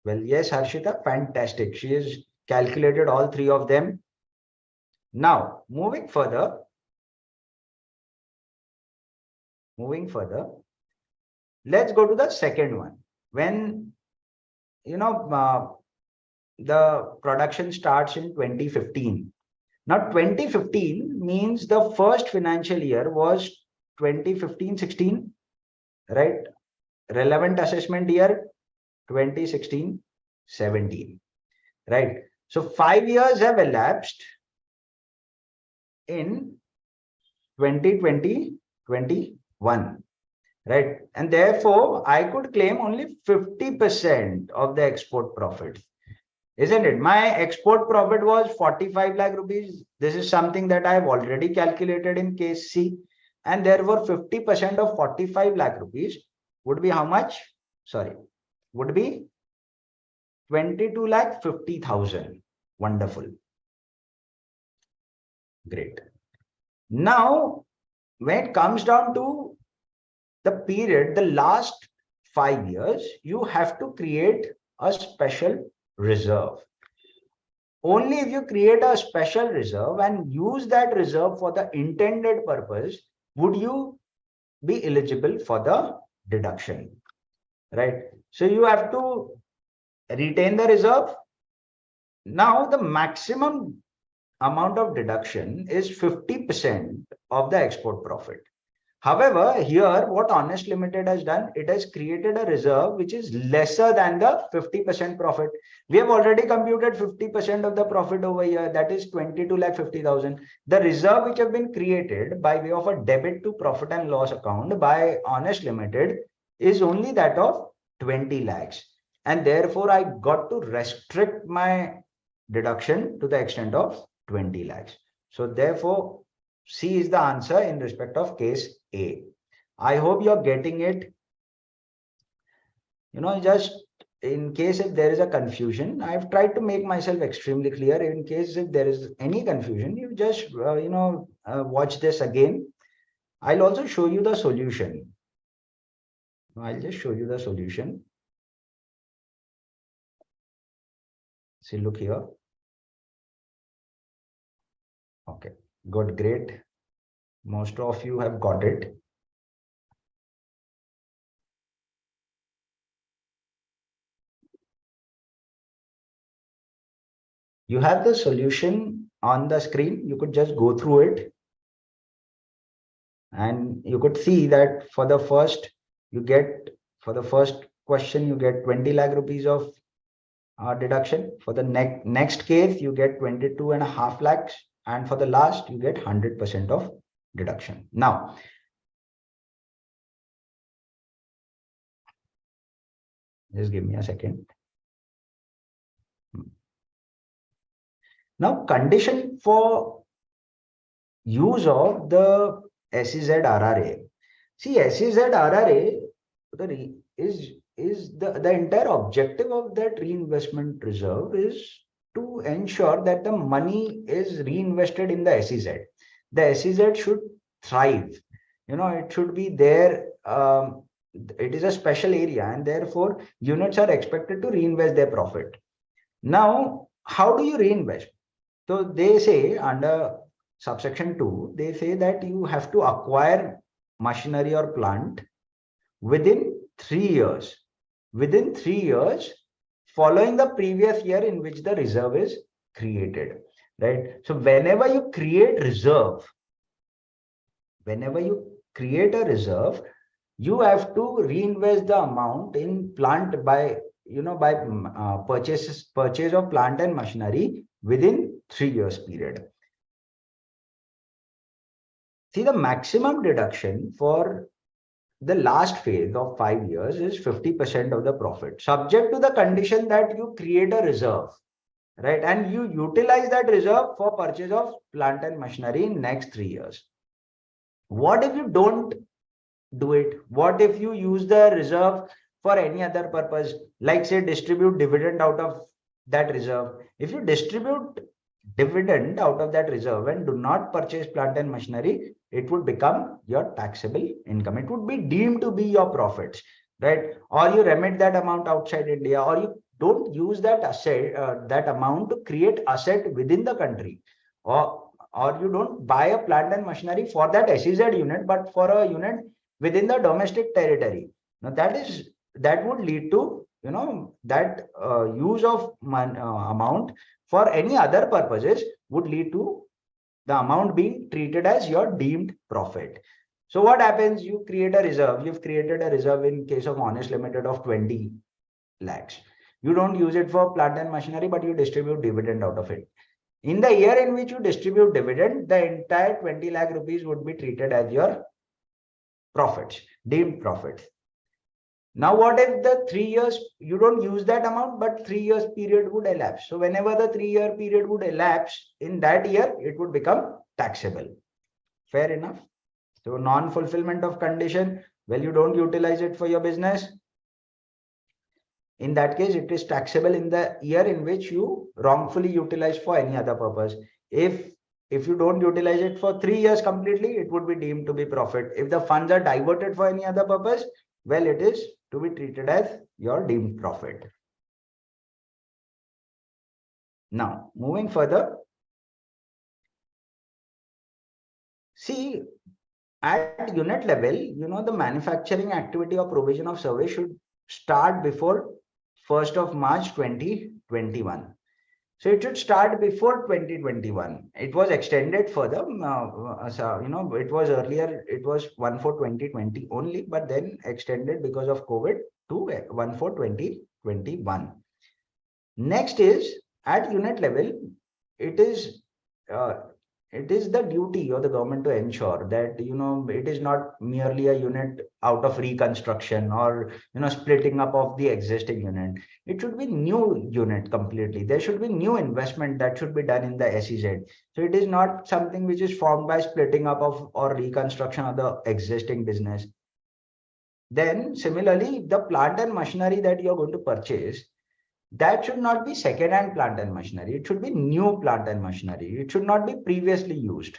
[SPEAKER 1] Well, yes, Harshita, fantastic. She has calculated all 3 of them. Now, moving further, let's go to the second one. When, the production starts in 2015. Now, 2015 means the first financial year was 2015-16, right? Relevant assessment year 2016-17, right? So 5 years have elapsed in 2020-21, right? And therefore, I could claim only 50% of the export profit. Isn't it? My export profit was 45 lakh rupees. This is something that I have already calculated in case C. And therefore 50% of 45 lakh rupees would be how much? Sorry, would be 22 lakh 50,000. Wonderful. Great. Now, when it comes down to the period, the last 5 years, you have to create a special reserve. Only if you create a special reserve and use that reserve for the intended purpose, would you be eligible for the deduction, right? So you have to retain the reserve. Now the maximum amount of deduction is 50% of the export profit. However, here what Honest Limited has done, it has created a reserve which is lesser than the 50% profit. We have already computed 50% of the profit over here, that is 22 lakh 50,000. The reserve which have been created by way of a debit to profit and loss account by Honest Limited is only that of 20 lakhs. And therefore, I got to restrict my deduction to the extent of 20 lakhs. So therefore, C is the answer in respect of case A. I hope you're getting it. Just in case if there is a confusion, I've tried to make myself extremely clear. In case if there is any confusion, you just, watch this again. I'll also show you the solution. I'll just show you the solution. See, look here. Okay, good, great. Most of you have got it. You have the solution on the screen. You could just go through it. And you could see that for the first question, you get 20 lakh rupees of deduction. For the next case, you get 22.5 lakhs. And for the last, you get 100% of deduction. Now, just give me a second. Now, condition for use of the SEZ RRA. See, SEZ RRA is the entire objective of that reinvestment reserve is to ensure that the money is reinvested in the SEZ. The SEZ should thrive. It should be there. It is a special area, and therefore units are expected to reinvest their profit. Now, how do you reinvest? So they say under subsection 2, they say that you have to acquire machinery or plant within 3 years. Within 3 years, following the previous year in which the reserve is created, right? So whenever you create a reserve, you have to reinvest the amount in plant by purchase of plant and machinery within 3 years period. See, the maximum deduction for the last phase of 5 years is 50% of the profit, subject to the condition that you create a reserve, right? And you utilize that reserve for purchase of plant and machinery in next 3 years. What if you don't do it? What if you use the reserve for any other purpose, like say distribute dividend out of that reserve? If you distribute dividend out of that reserve and do not purchase plant and machinery, it would become your taxable income. It would be deemed to be your profits, right? Or you remit that amount outside India, or you don't use that asset, that amount to create asset within the country, or you don't buy a plant and machinery for that SEZ unit, but for a unit within the domestic territory. Now that would lead to that use of amount for any other purposes would lead to the amount being treated as your deemed profit. So what happens? You create a reserve. You've created a reserve in case of Honest Limited of 20 lakhs. You don't use it for plant and machinery, but you distribute dividend out of it. In the year in which you distribute dividend, the entire 20 lakh rupees would be treated as your profits, deemed profits. Now, what if the 3 years, you don't use that amount, but 3 years period would elapse. So whenever the 3-year period would elapse, in that year, it would become taxable. Fair enough. So non-fulfillment of condition, well, you don't utilize it for your business. In that case, it is taxable in the year in which you wrongfully utilize for any other purpose. If you don't utilize it for 3 years completely, it would be deemed to be profit. If the funds are diverted for any other purpose, well, it is to be treated as your deemed profit. Now, moving further, see, at unit level, the manufacturing activity or provision of service should start before 1st of March 2021. So it should start before 2021. It was extended further. It was earlier, it was 1/4/2020 only, but then extended because of COVID to 1/4/2021. Next is at unit level, it is the duty of the government to ensure that it is not merely a unit out of reconstruction or splitting up of the existing unit. It should be new unit completely. There should be new investment that should be done in the SEZ. So it is not something which is formed by splitting up of or reconstruction of the existing business. Then similarly, the plant and machinery that you're going to purchase, that should not be second-hand plant and machinery. It should be new plant and machinery. It should not be previously used.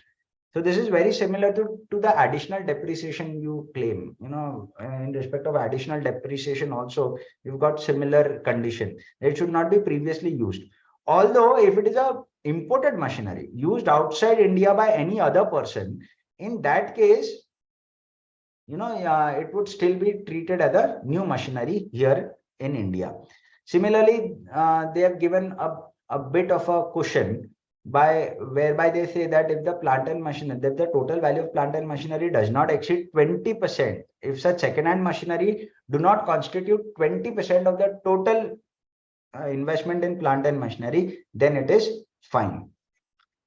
[SPEAKER 1] So this is very similar to the additional depreciation you claim. In respect of additional depreciation also, you've got similar condition. It should not be previously used. Although if it is a imported machinery used outside India by any other person, in that case, it would still be treated as a new machinery here in India. Similarly, they have given a bit of a cushion whereby they say that if the plant and machinery, if the total value of plant and machinery does not exceed 20%, if such second-hand machinery do not constitute 20% of the total investment in plant and machinery, then it is fine,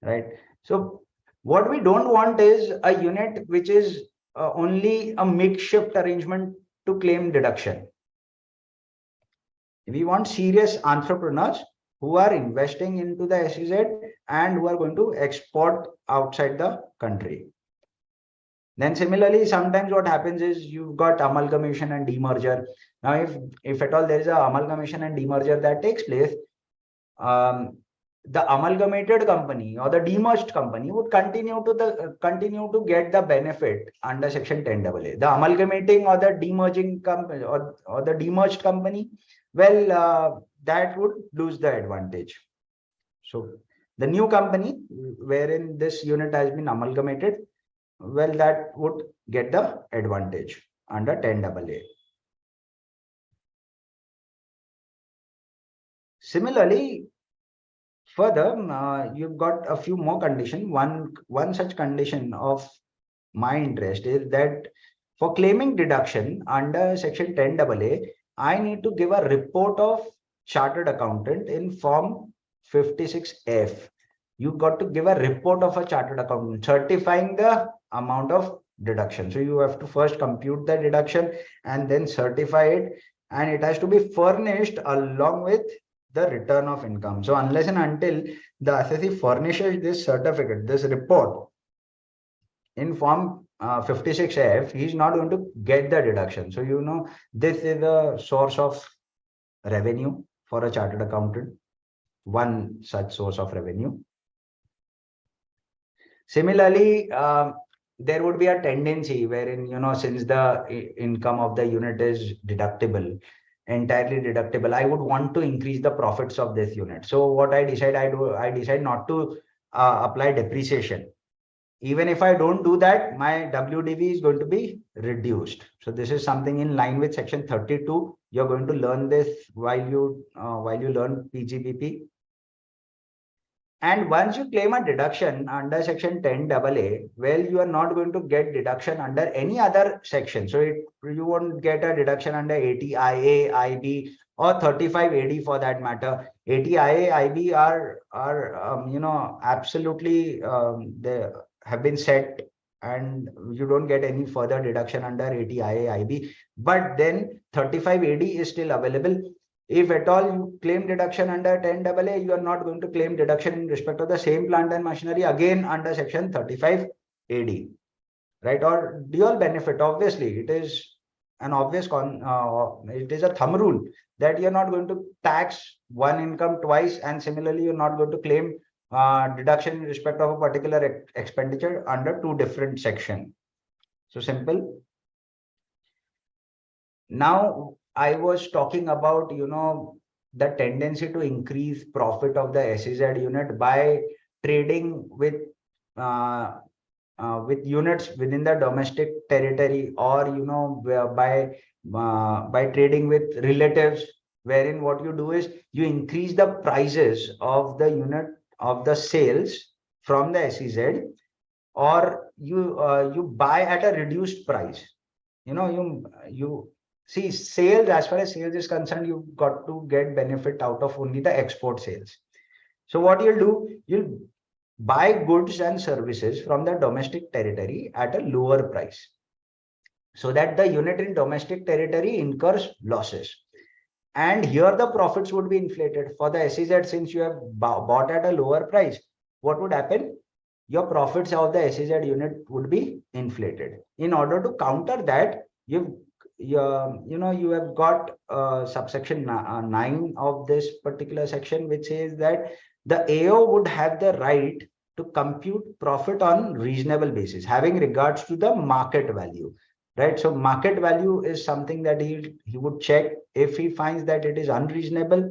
[SPEAKER 1] right? So what we don't want is a unit which is only a makeshift arrangement to claim deduction. We want serious entrepreneurs who are investing into the SEZ and who are going to export outside the country. Then similarly, sometimes what happens is you've got amalgamation and demerger. Now, if at all there is a amalgamation and demerger that takes place, the amalgamated company or the demerged company would continue to get the benefit under Section 10AA. The amalgamating or the demerging company or the demerged company, well, that would lose the advantage. So the new company wherein this unit has been amalgamated, well, that would get the advantage under 10AA. Similarly, further, you've got a few more conditions. One such condition of my interest is that for claiming deduction under Section 10AA, I need to give a report of chartered accountant in form 56F. You've got to give a report of a chartered accountant certifying the amount of deduction. So you have to first compute the deduction and then certify it, and it has to be furnished along with the return of income. So unless and until the assessee furnishes this certificate, this report in form 56F, he's not going to get the deduction. So this is a source of revenue for a chartered accountant, one such source of revenue. Similarly, there would be a tendency wherein, since the income of the unit is deductible, entirely deductible, I would want to increase the profits of this unit. So what I decide, I decide not to apply depreciation. Even if I don't do that, my WDV is going to be reduced. So this is something in line with Section 32. You're going to learn this while you learn PGBP. And once you claim a deduction under Section 10AA, well, you are not going to get deduction under any other section. So you won't get a deduction under 80IA, IB, or 35 AD for that matter. 80IA, IB are absolutely they have been set, and you don't get any further deduction under 80IA, IB. But then 35 AD is still available. If at all you claim deduction under 10AA, you are not going to claim deduction in respect of the same plant and machinery again under Section 35 AD. right? Or dual benefit, obviously, it is an obvious it is a thumb rule that you're not going to tax one income twice, and similarly, you're not going to claim deduction in respect of a particular expenditure under two different sections. So simple. Now, I was talking about, the tendency to increase profit of the SEZ unit by trading with units within the domestic territory, or by trading with relatives, wherein what you do is you increase the prices of the unit of the sales from the SEZ, or you buy at a reduced price. You see, sales, as far as sales is concerned, you've got to get benefit out of only the export sales. So what you'll do, you'll buy goods and services from the domestic territory at a lower price, so that the unit in domestic territory incurs losses. And here the profits would be inflated for the SEZ. Since you have bought at a lower price, what would happen? Your profits of the SEZ unit would be inflated. In order to counter that, you have got subsection 9 of this particular section, which says that the AO would have the right to compute profit on reasonable basis, having regards to the market value, right? So market value is something that he would check. If he finds that it is unreasonable,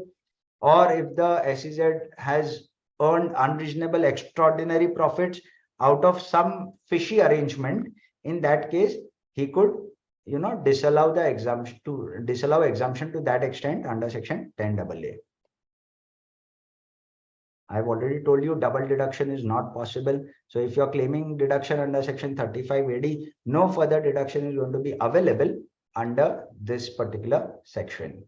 [SPEAKER 1] or if the SEZ has earned unreasonable extraordinary profits out of some fishy arrangement, in that case, he could disallow exemption to that extent under section 10AA. I've already told you double deduction is not possible. So if you're claiming deduction under section 35 AD, no further deduction is going to be available under this particular section.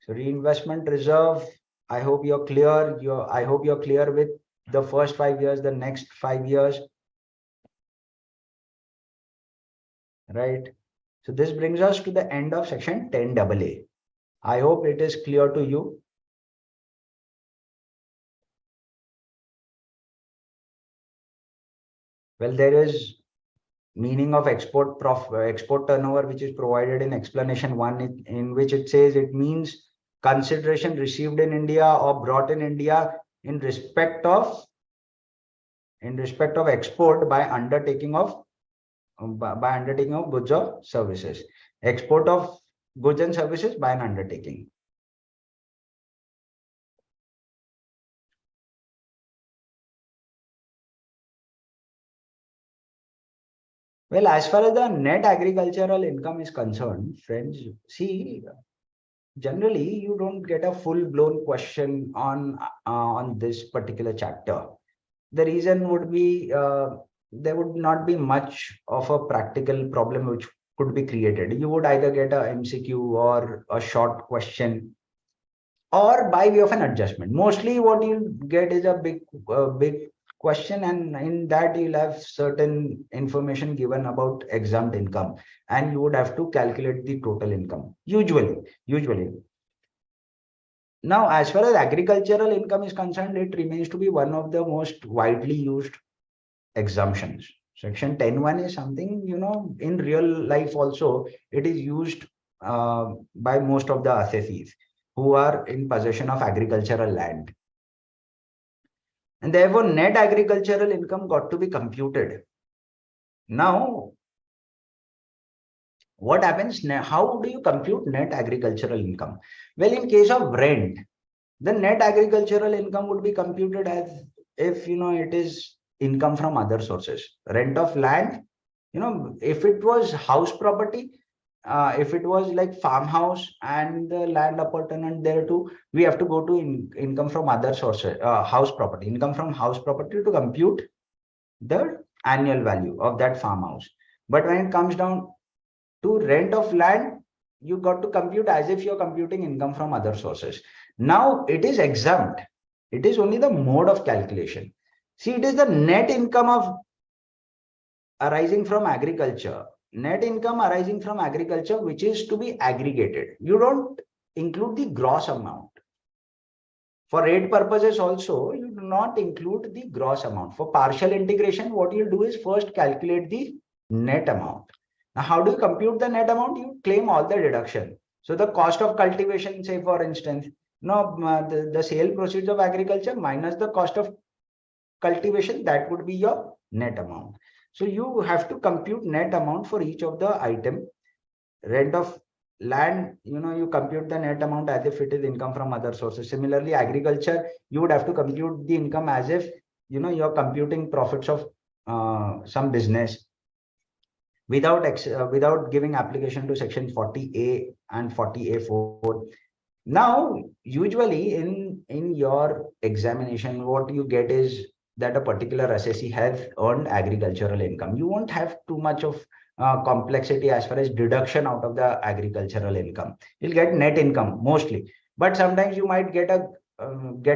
[SPEAKER 1] So reinvestment reserve, I hope you're clear. I hope you're clear with the first 5 years, the next 5 years. Right. So this brings us to the end of section 10AA. I hope it is clear to you. Well, there is meaning of export turnover, which is provided in explanation 1, in which it says it means consideration received in India or brought in India in respect of export by undertaking of goods or services. Export of goods and services by an undertaking. Well, as far as the net agricultural income is concerned, friends, see, generally you don't get a full-blown question on this particular chapter. The reason would be there would not be much of a practical problem which could be created. You would either get a MCQ or a short question, or by way of an adjustment. Mostly what you get is a big question, and in that you'll have certain information given about exempt income, and you would have to calculate the total income, usually. Now, as far as agricultural income is concerned, it remains to be one of the most widely used exemptions. Section 10(1) is something, in real life also, it is used by most of the assessees who are in possession of agricultural land. And therefore, net agricultural income got to be computed. Now, what happens now? How do you compute net agricultural income? Well, in case of rent, the net agricultural income would be computed as if, it is income from other sources. Rent of land, if it was house property, if it was like farmhouse and the land appurtenant there too, we have to go to income from other sources, house property, income from house property, to compute the annual value of that farmhouse. But when it comes down to rent of land, you got to compute as if you're computing income from other sources. Now it is exempt. It is only the mode of calculation. See, it is the net income arising from agriculture. Net income arising from agriculture, which is to be aggregated. You don't include the gross amount. For rate purposes also, you do not include the gross amount. For partial integration, what you'll do is first calculate the net amount. Now, how do you compute the net amount? You claim all the deduction. So the cost of cultivation, say for instance, the sale proceeds of agriculture minus the cost of cultivation, that would be your net amount. So you have to compute net amount for each of the item. Rent of land, you compute the net amount as if it is income from other sources. Similarly, agriculture, you would have to compute the income as if you're computing profits of some business without giving application to section 40A and 40A4. Now, usually in your examination, what you get is that a particular assessee has earned agricultural income. You won't have too much of complexity as far as deduction out of the agricultural income. You'll get net income mostly, but sometimes you might get a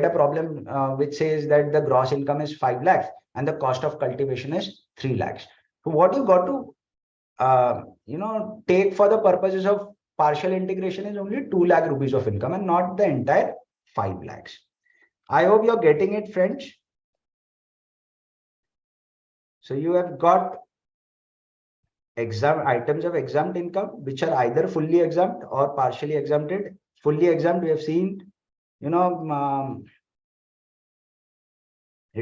[SPEAKER 1] problem which says that the gross income is 5 lakhs and the cost of cultivation is 3 lakhs. So what you got to take for the purposes of partial integration is only 2 lakh rupees of income and not the entire 5 lakhs. I hope you're getting it, friends. So you have got items of exempt income, which are either fully exempt or partially exempted. Fully exempt, we have seen, it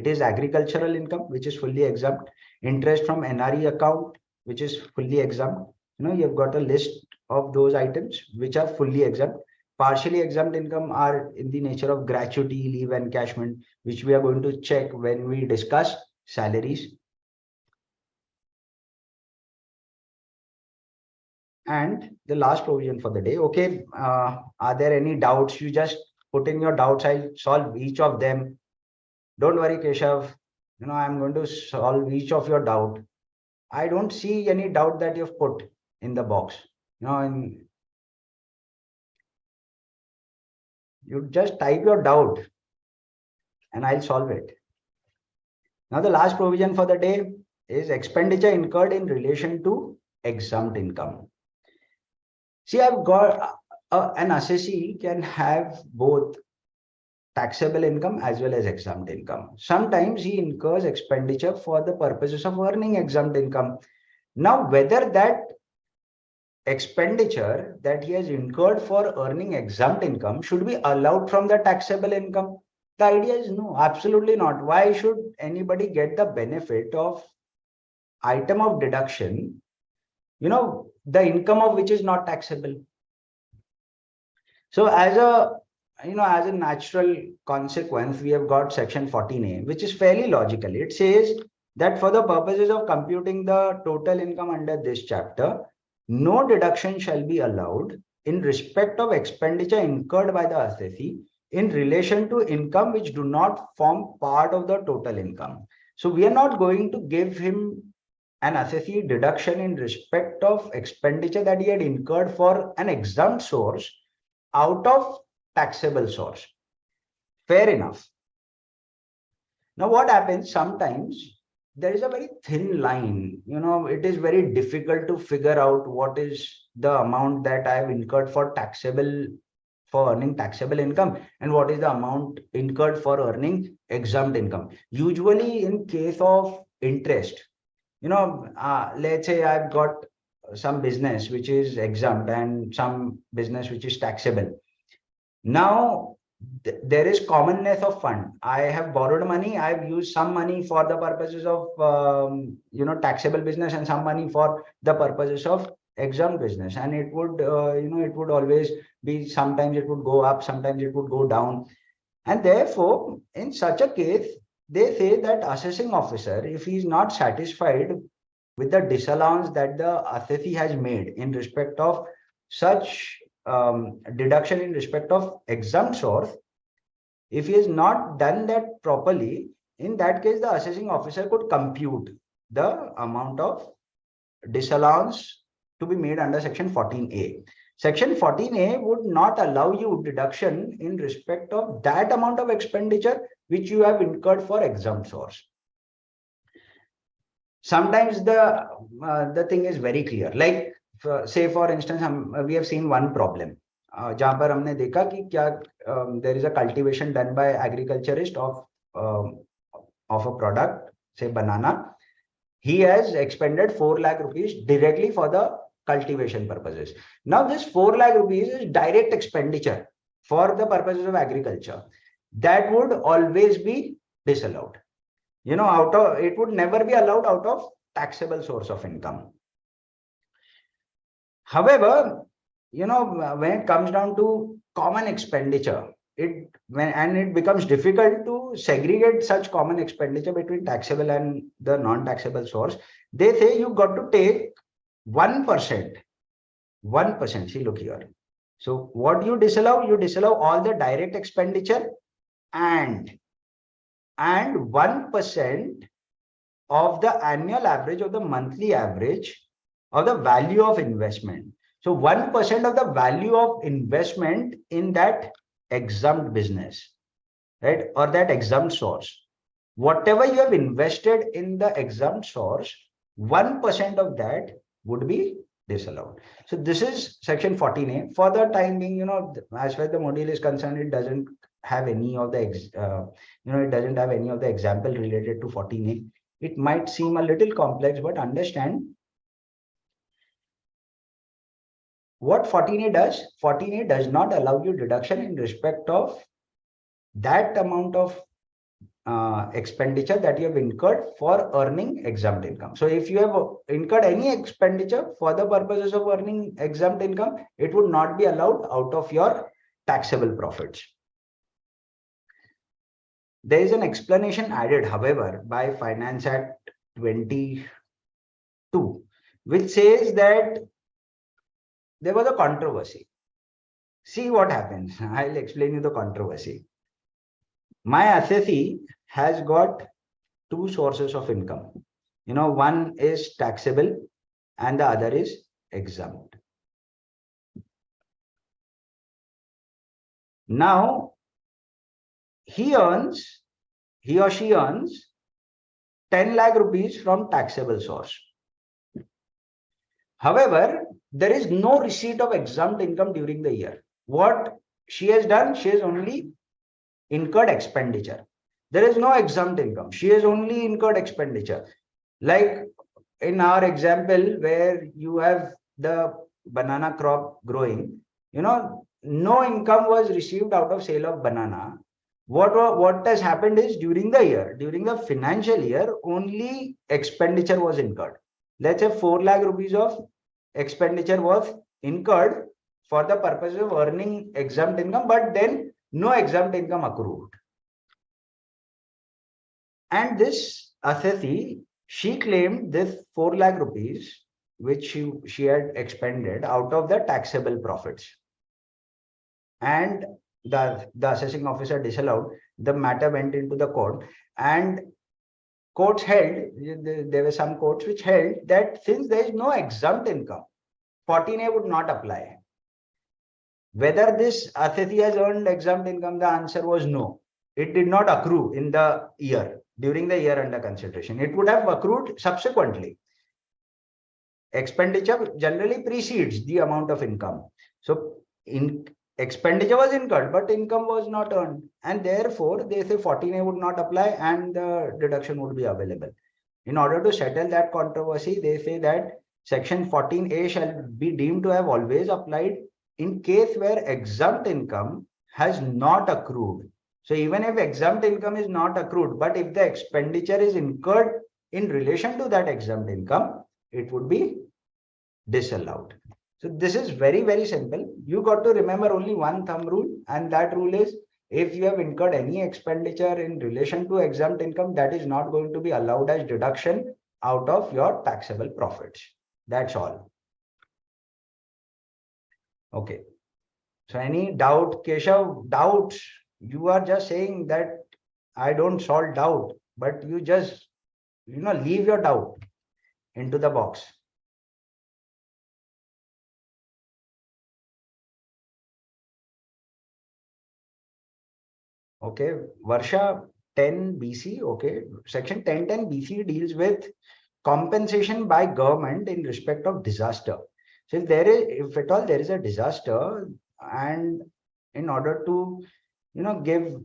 [SPEAKER 1] is agricultural income, which is fully exempt. Interest from NRE account, which is fully exempt. You've got a list of those items which are fully exempt. Partially exempt income are in the nature of gratuity, leave encashment, which we are going to check when we discuss salaries. And the last provision for the day. Okay, are there any doubts? You just put in your doubts. I'll solve each of them. Don't worry, Keshav. I'm going to solve each of your doubt. I don't see any doubt that you've put in the box. You just type your doubt and I'll solve it. Now, the last provision for the day is expenditure incurred in relation to exempt income. See, I've got an assessee can have both taxable income as well as exempt income. Sometimes he incurs expenditure for the purposes of earning exempt income. Now, whether that expenditure that he has incurred for earning exempt income should be allowed from the taxable income, the idea is no, absolutely not. Why should anybody get the benefit of item of deduction, the income of which is not taxable? So as a natural consequence, we have got section 14A, which is fairly logical. It says that for the purposes of computing the total income under this chapter, no deduction shall be allowed in respect of expenditure incurred by the assessee in relation to income which do not form part of the total income. So we are not going to give him an assessee deduction in respect of expenditure that he had incurred for an exempt source out of taxable source. Fair enough. Now, what happens sometimes, there is a very thin line. It is very difficult to figure out what is the amount that I have incurred for earning taxable income and what is the amount incurred for earning exempt income. Usually in case of interest, let's say I've got some business which is exempt and some business which is taxable. Now, there is commonness of fund. I have borrowed money. I've used some money for the purposes of, taxable business and some money for the purposes of exempt business. And it would, it would always be, sometimes it would go up, sometimes it would go down. And therefore, in such a case, they say that assessing officer, if he is not satisfied with the disallowance that the assessee has made in respect of such deduction in respect of exempt source, if he has not done that properly, in that case, the assessing officer could compute the amount of disallowance to be made under section 14A. Section 14A would not allow you deduction in respect of that amount of expenditure which you have incurred for exempt source. Sometimes the thing is very clear. Like, say for instance, we have seen one problem. जहां पर हमने देखा कि क्या there is a cultivation done by agriculturist of a product say banana, he has expended 4 lakh rupees directly for the cultivation purposes. Now this 4 lakh rupees is direct expenditure for the purposes of agriculture. That would always be disallowed. It would never be allowed out of taxable source of income. However, when it comes down to common expenditure, it becomes difficult to segregate such common expenditure between taxable and the non-taxable source. They say you got to take 1%. 1%. See, look here. So what you disallow all the direct expenditure and 1% of the annual average or the monthly average of the value of investment. So 1% of the value of investment in that exempt business, right? Or that exempt source. Whatever you have invested in the exempt source, 1% of that would be disallowed. So this is section 14A. For the time being, as far as the module is concerned, it doesn't have any of the, it doesn't have any of the example related to 14A. It might seem a little complex, but understand what 14A does. 14A does not allow you deduction in respect of that amount of expenditure that you have incurred for earning exempt income. So if you have incurred any expenditure for the purposes of earning exempt income, it would not be allowed out of your taxable profits. There is an explanation added, however, by Finance Act 22, which says that there was a controversy. See what happens. I'll explain you the controversy. My assessee has got two sources of income. One is taxable and the other is exempt. Now, he or she earns 10 lakh rupees from taxable source. However, there is no receipt of exempt income during the year. What she has done, she has only incurred expenditure. There is no exempt income. She has only incurred expenditure. Like in our example, where you have the banana crop growing, no income was received out of sale of banana. What has happened is during the financial year, only expenditure was incurred. Let's say 4 lakh rupees of expenditure was incurred for the purpose of earning exempt income, but then no exempt income accrued. And this assessee, she claimed this 4 lakh rupees, which she had expended out of the taxable profits. And the assessing officer disallowed. The matter went into the court, and courts held, there were some courts which held that since there is no exempt income, 14A would not apply. Whether this assessee has earned exempt income, the answer was no. It did not accrue in the year, during the year under consideration. It would have accrued subsequently. Expenditure generally precedes the amount of income. So expenditure was incurred, but income was not earned. And therefore, they say 14A would not apply and the deduction would be available. In order to settle that controversy, they say that section 14A shall be deemed to have always applied in case where exempt income has not accrued. So even if exempt income is not accrued, but if the expenditure is incurred in relation to that exempt income, it would be disallowed. So this is very, very simple. You got to remember only one thumb rule, and that rule is if you have incurred any expenditure in relation to exempt income, that is not going to be allowed as deduction out of your taxable profits. That's all. Okay. So any doubt, Keshav, doubts? You are just saying that I don't solve doubt, but you just, leave your doubt into the box. Okay, Varsha 10 BC. Okay, section 1010 BC deals with compensation by government in respect of disaster. So if at all there is a disaster, and in order to, give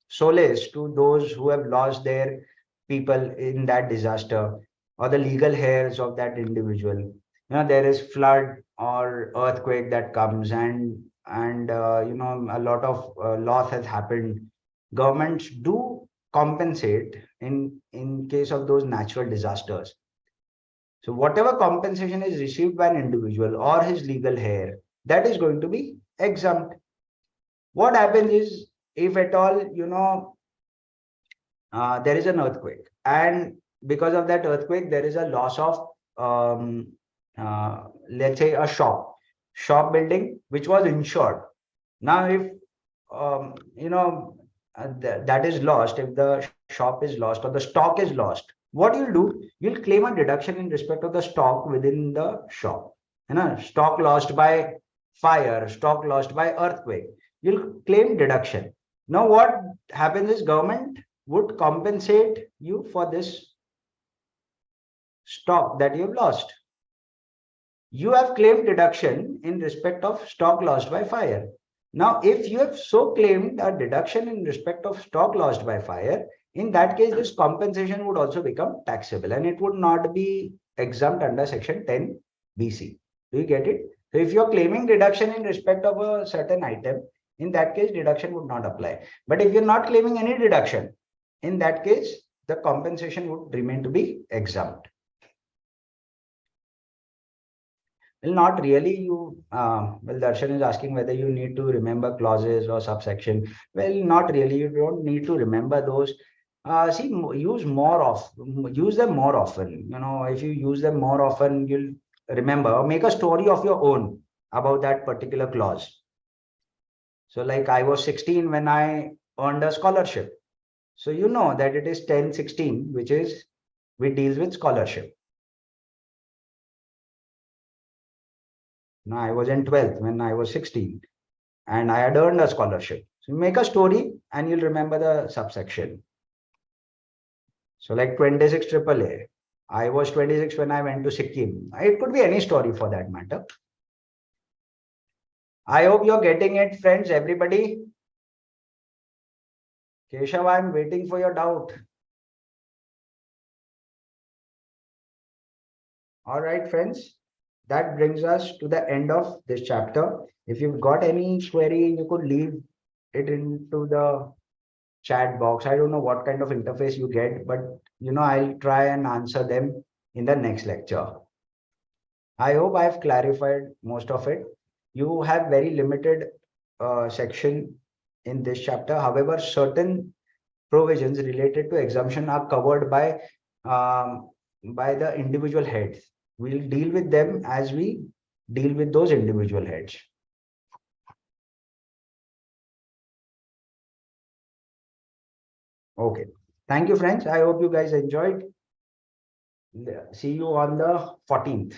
[SPEAKER 1] solace to those who have lost their people in that disaster, or the legal heirs of that individual. There is flood or earthquake that comes, and a lot of loss has happened. Governments do compensate in case of those natural disasters. So whatever compensation is received by an individual or his legal heir, that is going to be exempt. What happens is, if at all, there is an earthquake, and because of that earthquake, there is a loss of, let's say, a shop building, which was insured. Now, if that is lost, if the shop is lost or the stock is lost, what you'll do, you'll claim a deduction in respect of the stock within the shop. Stock lost by fire, stock lost by earthquake, you'll claim deduction. Now what happens is, government would compensate you for this stock that you've lost. You have claimed deduction in respect of stock lost by fire. Now, if you have so claimed a deduction in respect of stock lost by fire, in that case, this compensation would also become taxable, and it would not be exempt under section 10 BC. Do you get it? So if you're claiming deduction in respect of a certain item, in that case, deduction would not apply. But if you're not claiming any deduction, in that case, the compensation would remain to be exempt. Well, not really. Well, Darshan is asking whether you need to remember clauses or subsection. Well, not really. You don't need to remember those. See, use them more often. If you use them more often, you'll remember, or make a story of your own about that particular clause. So like, I was 16 when I earned a scholarship. So you know that it is 1016, which deals with scholarship. Now I was in 12th when I was 16 and I had earned a scholarship. So you make a story and you'll remember the subsection. So like 26 AAA. I was 26 when I went to Sikkim. It could be any story for that matter. I hope you're getting it, friends, everybody. Keshav, I'm waiting for your doubt. All right, friends. That brings us to the end of this chapter. If you've got any query, you could leave it into the chat box. I don't know what kind of interface you get, but I'll try and answer them in the next lecture. I hope I've clarified most of it. You have very limited section in this chapter. However, certain provisions related to exemption are covered by the individual heads. We'll deal with them as we deal with those individual heads. Okay. Thank you, friends. I hope you guys enjoyed. See you on the 14th.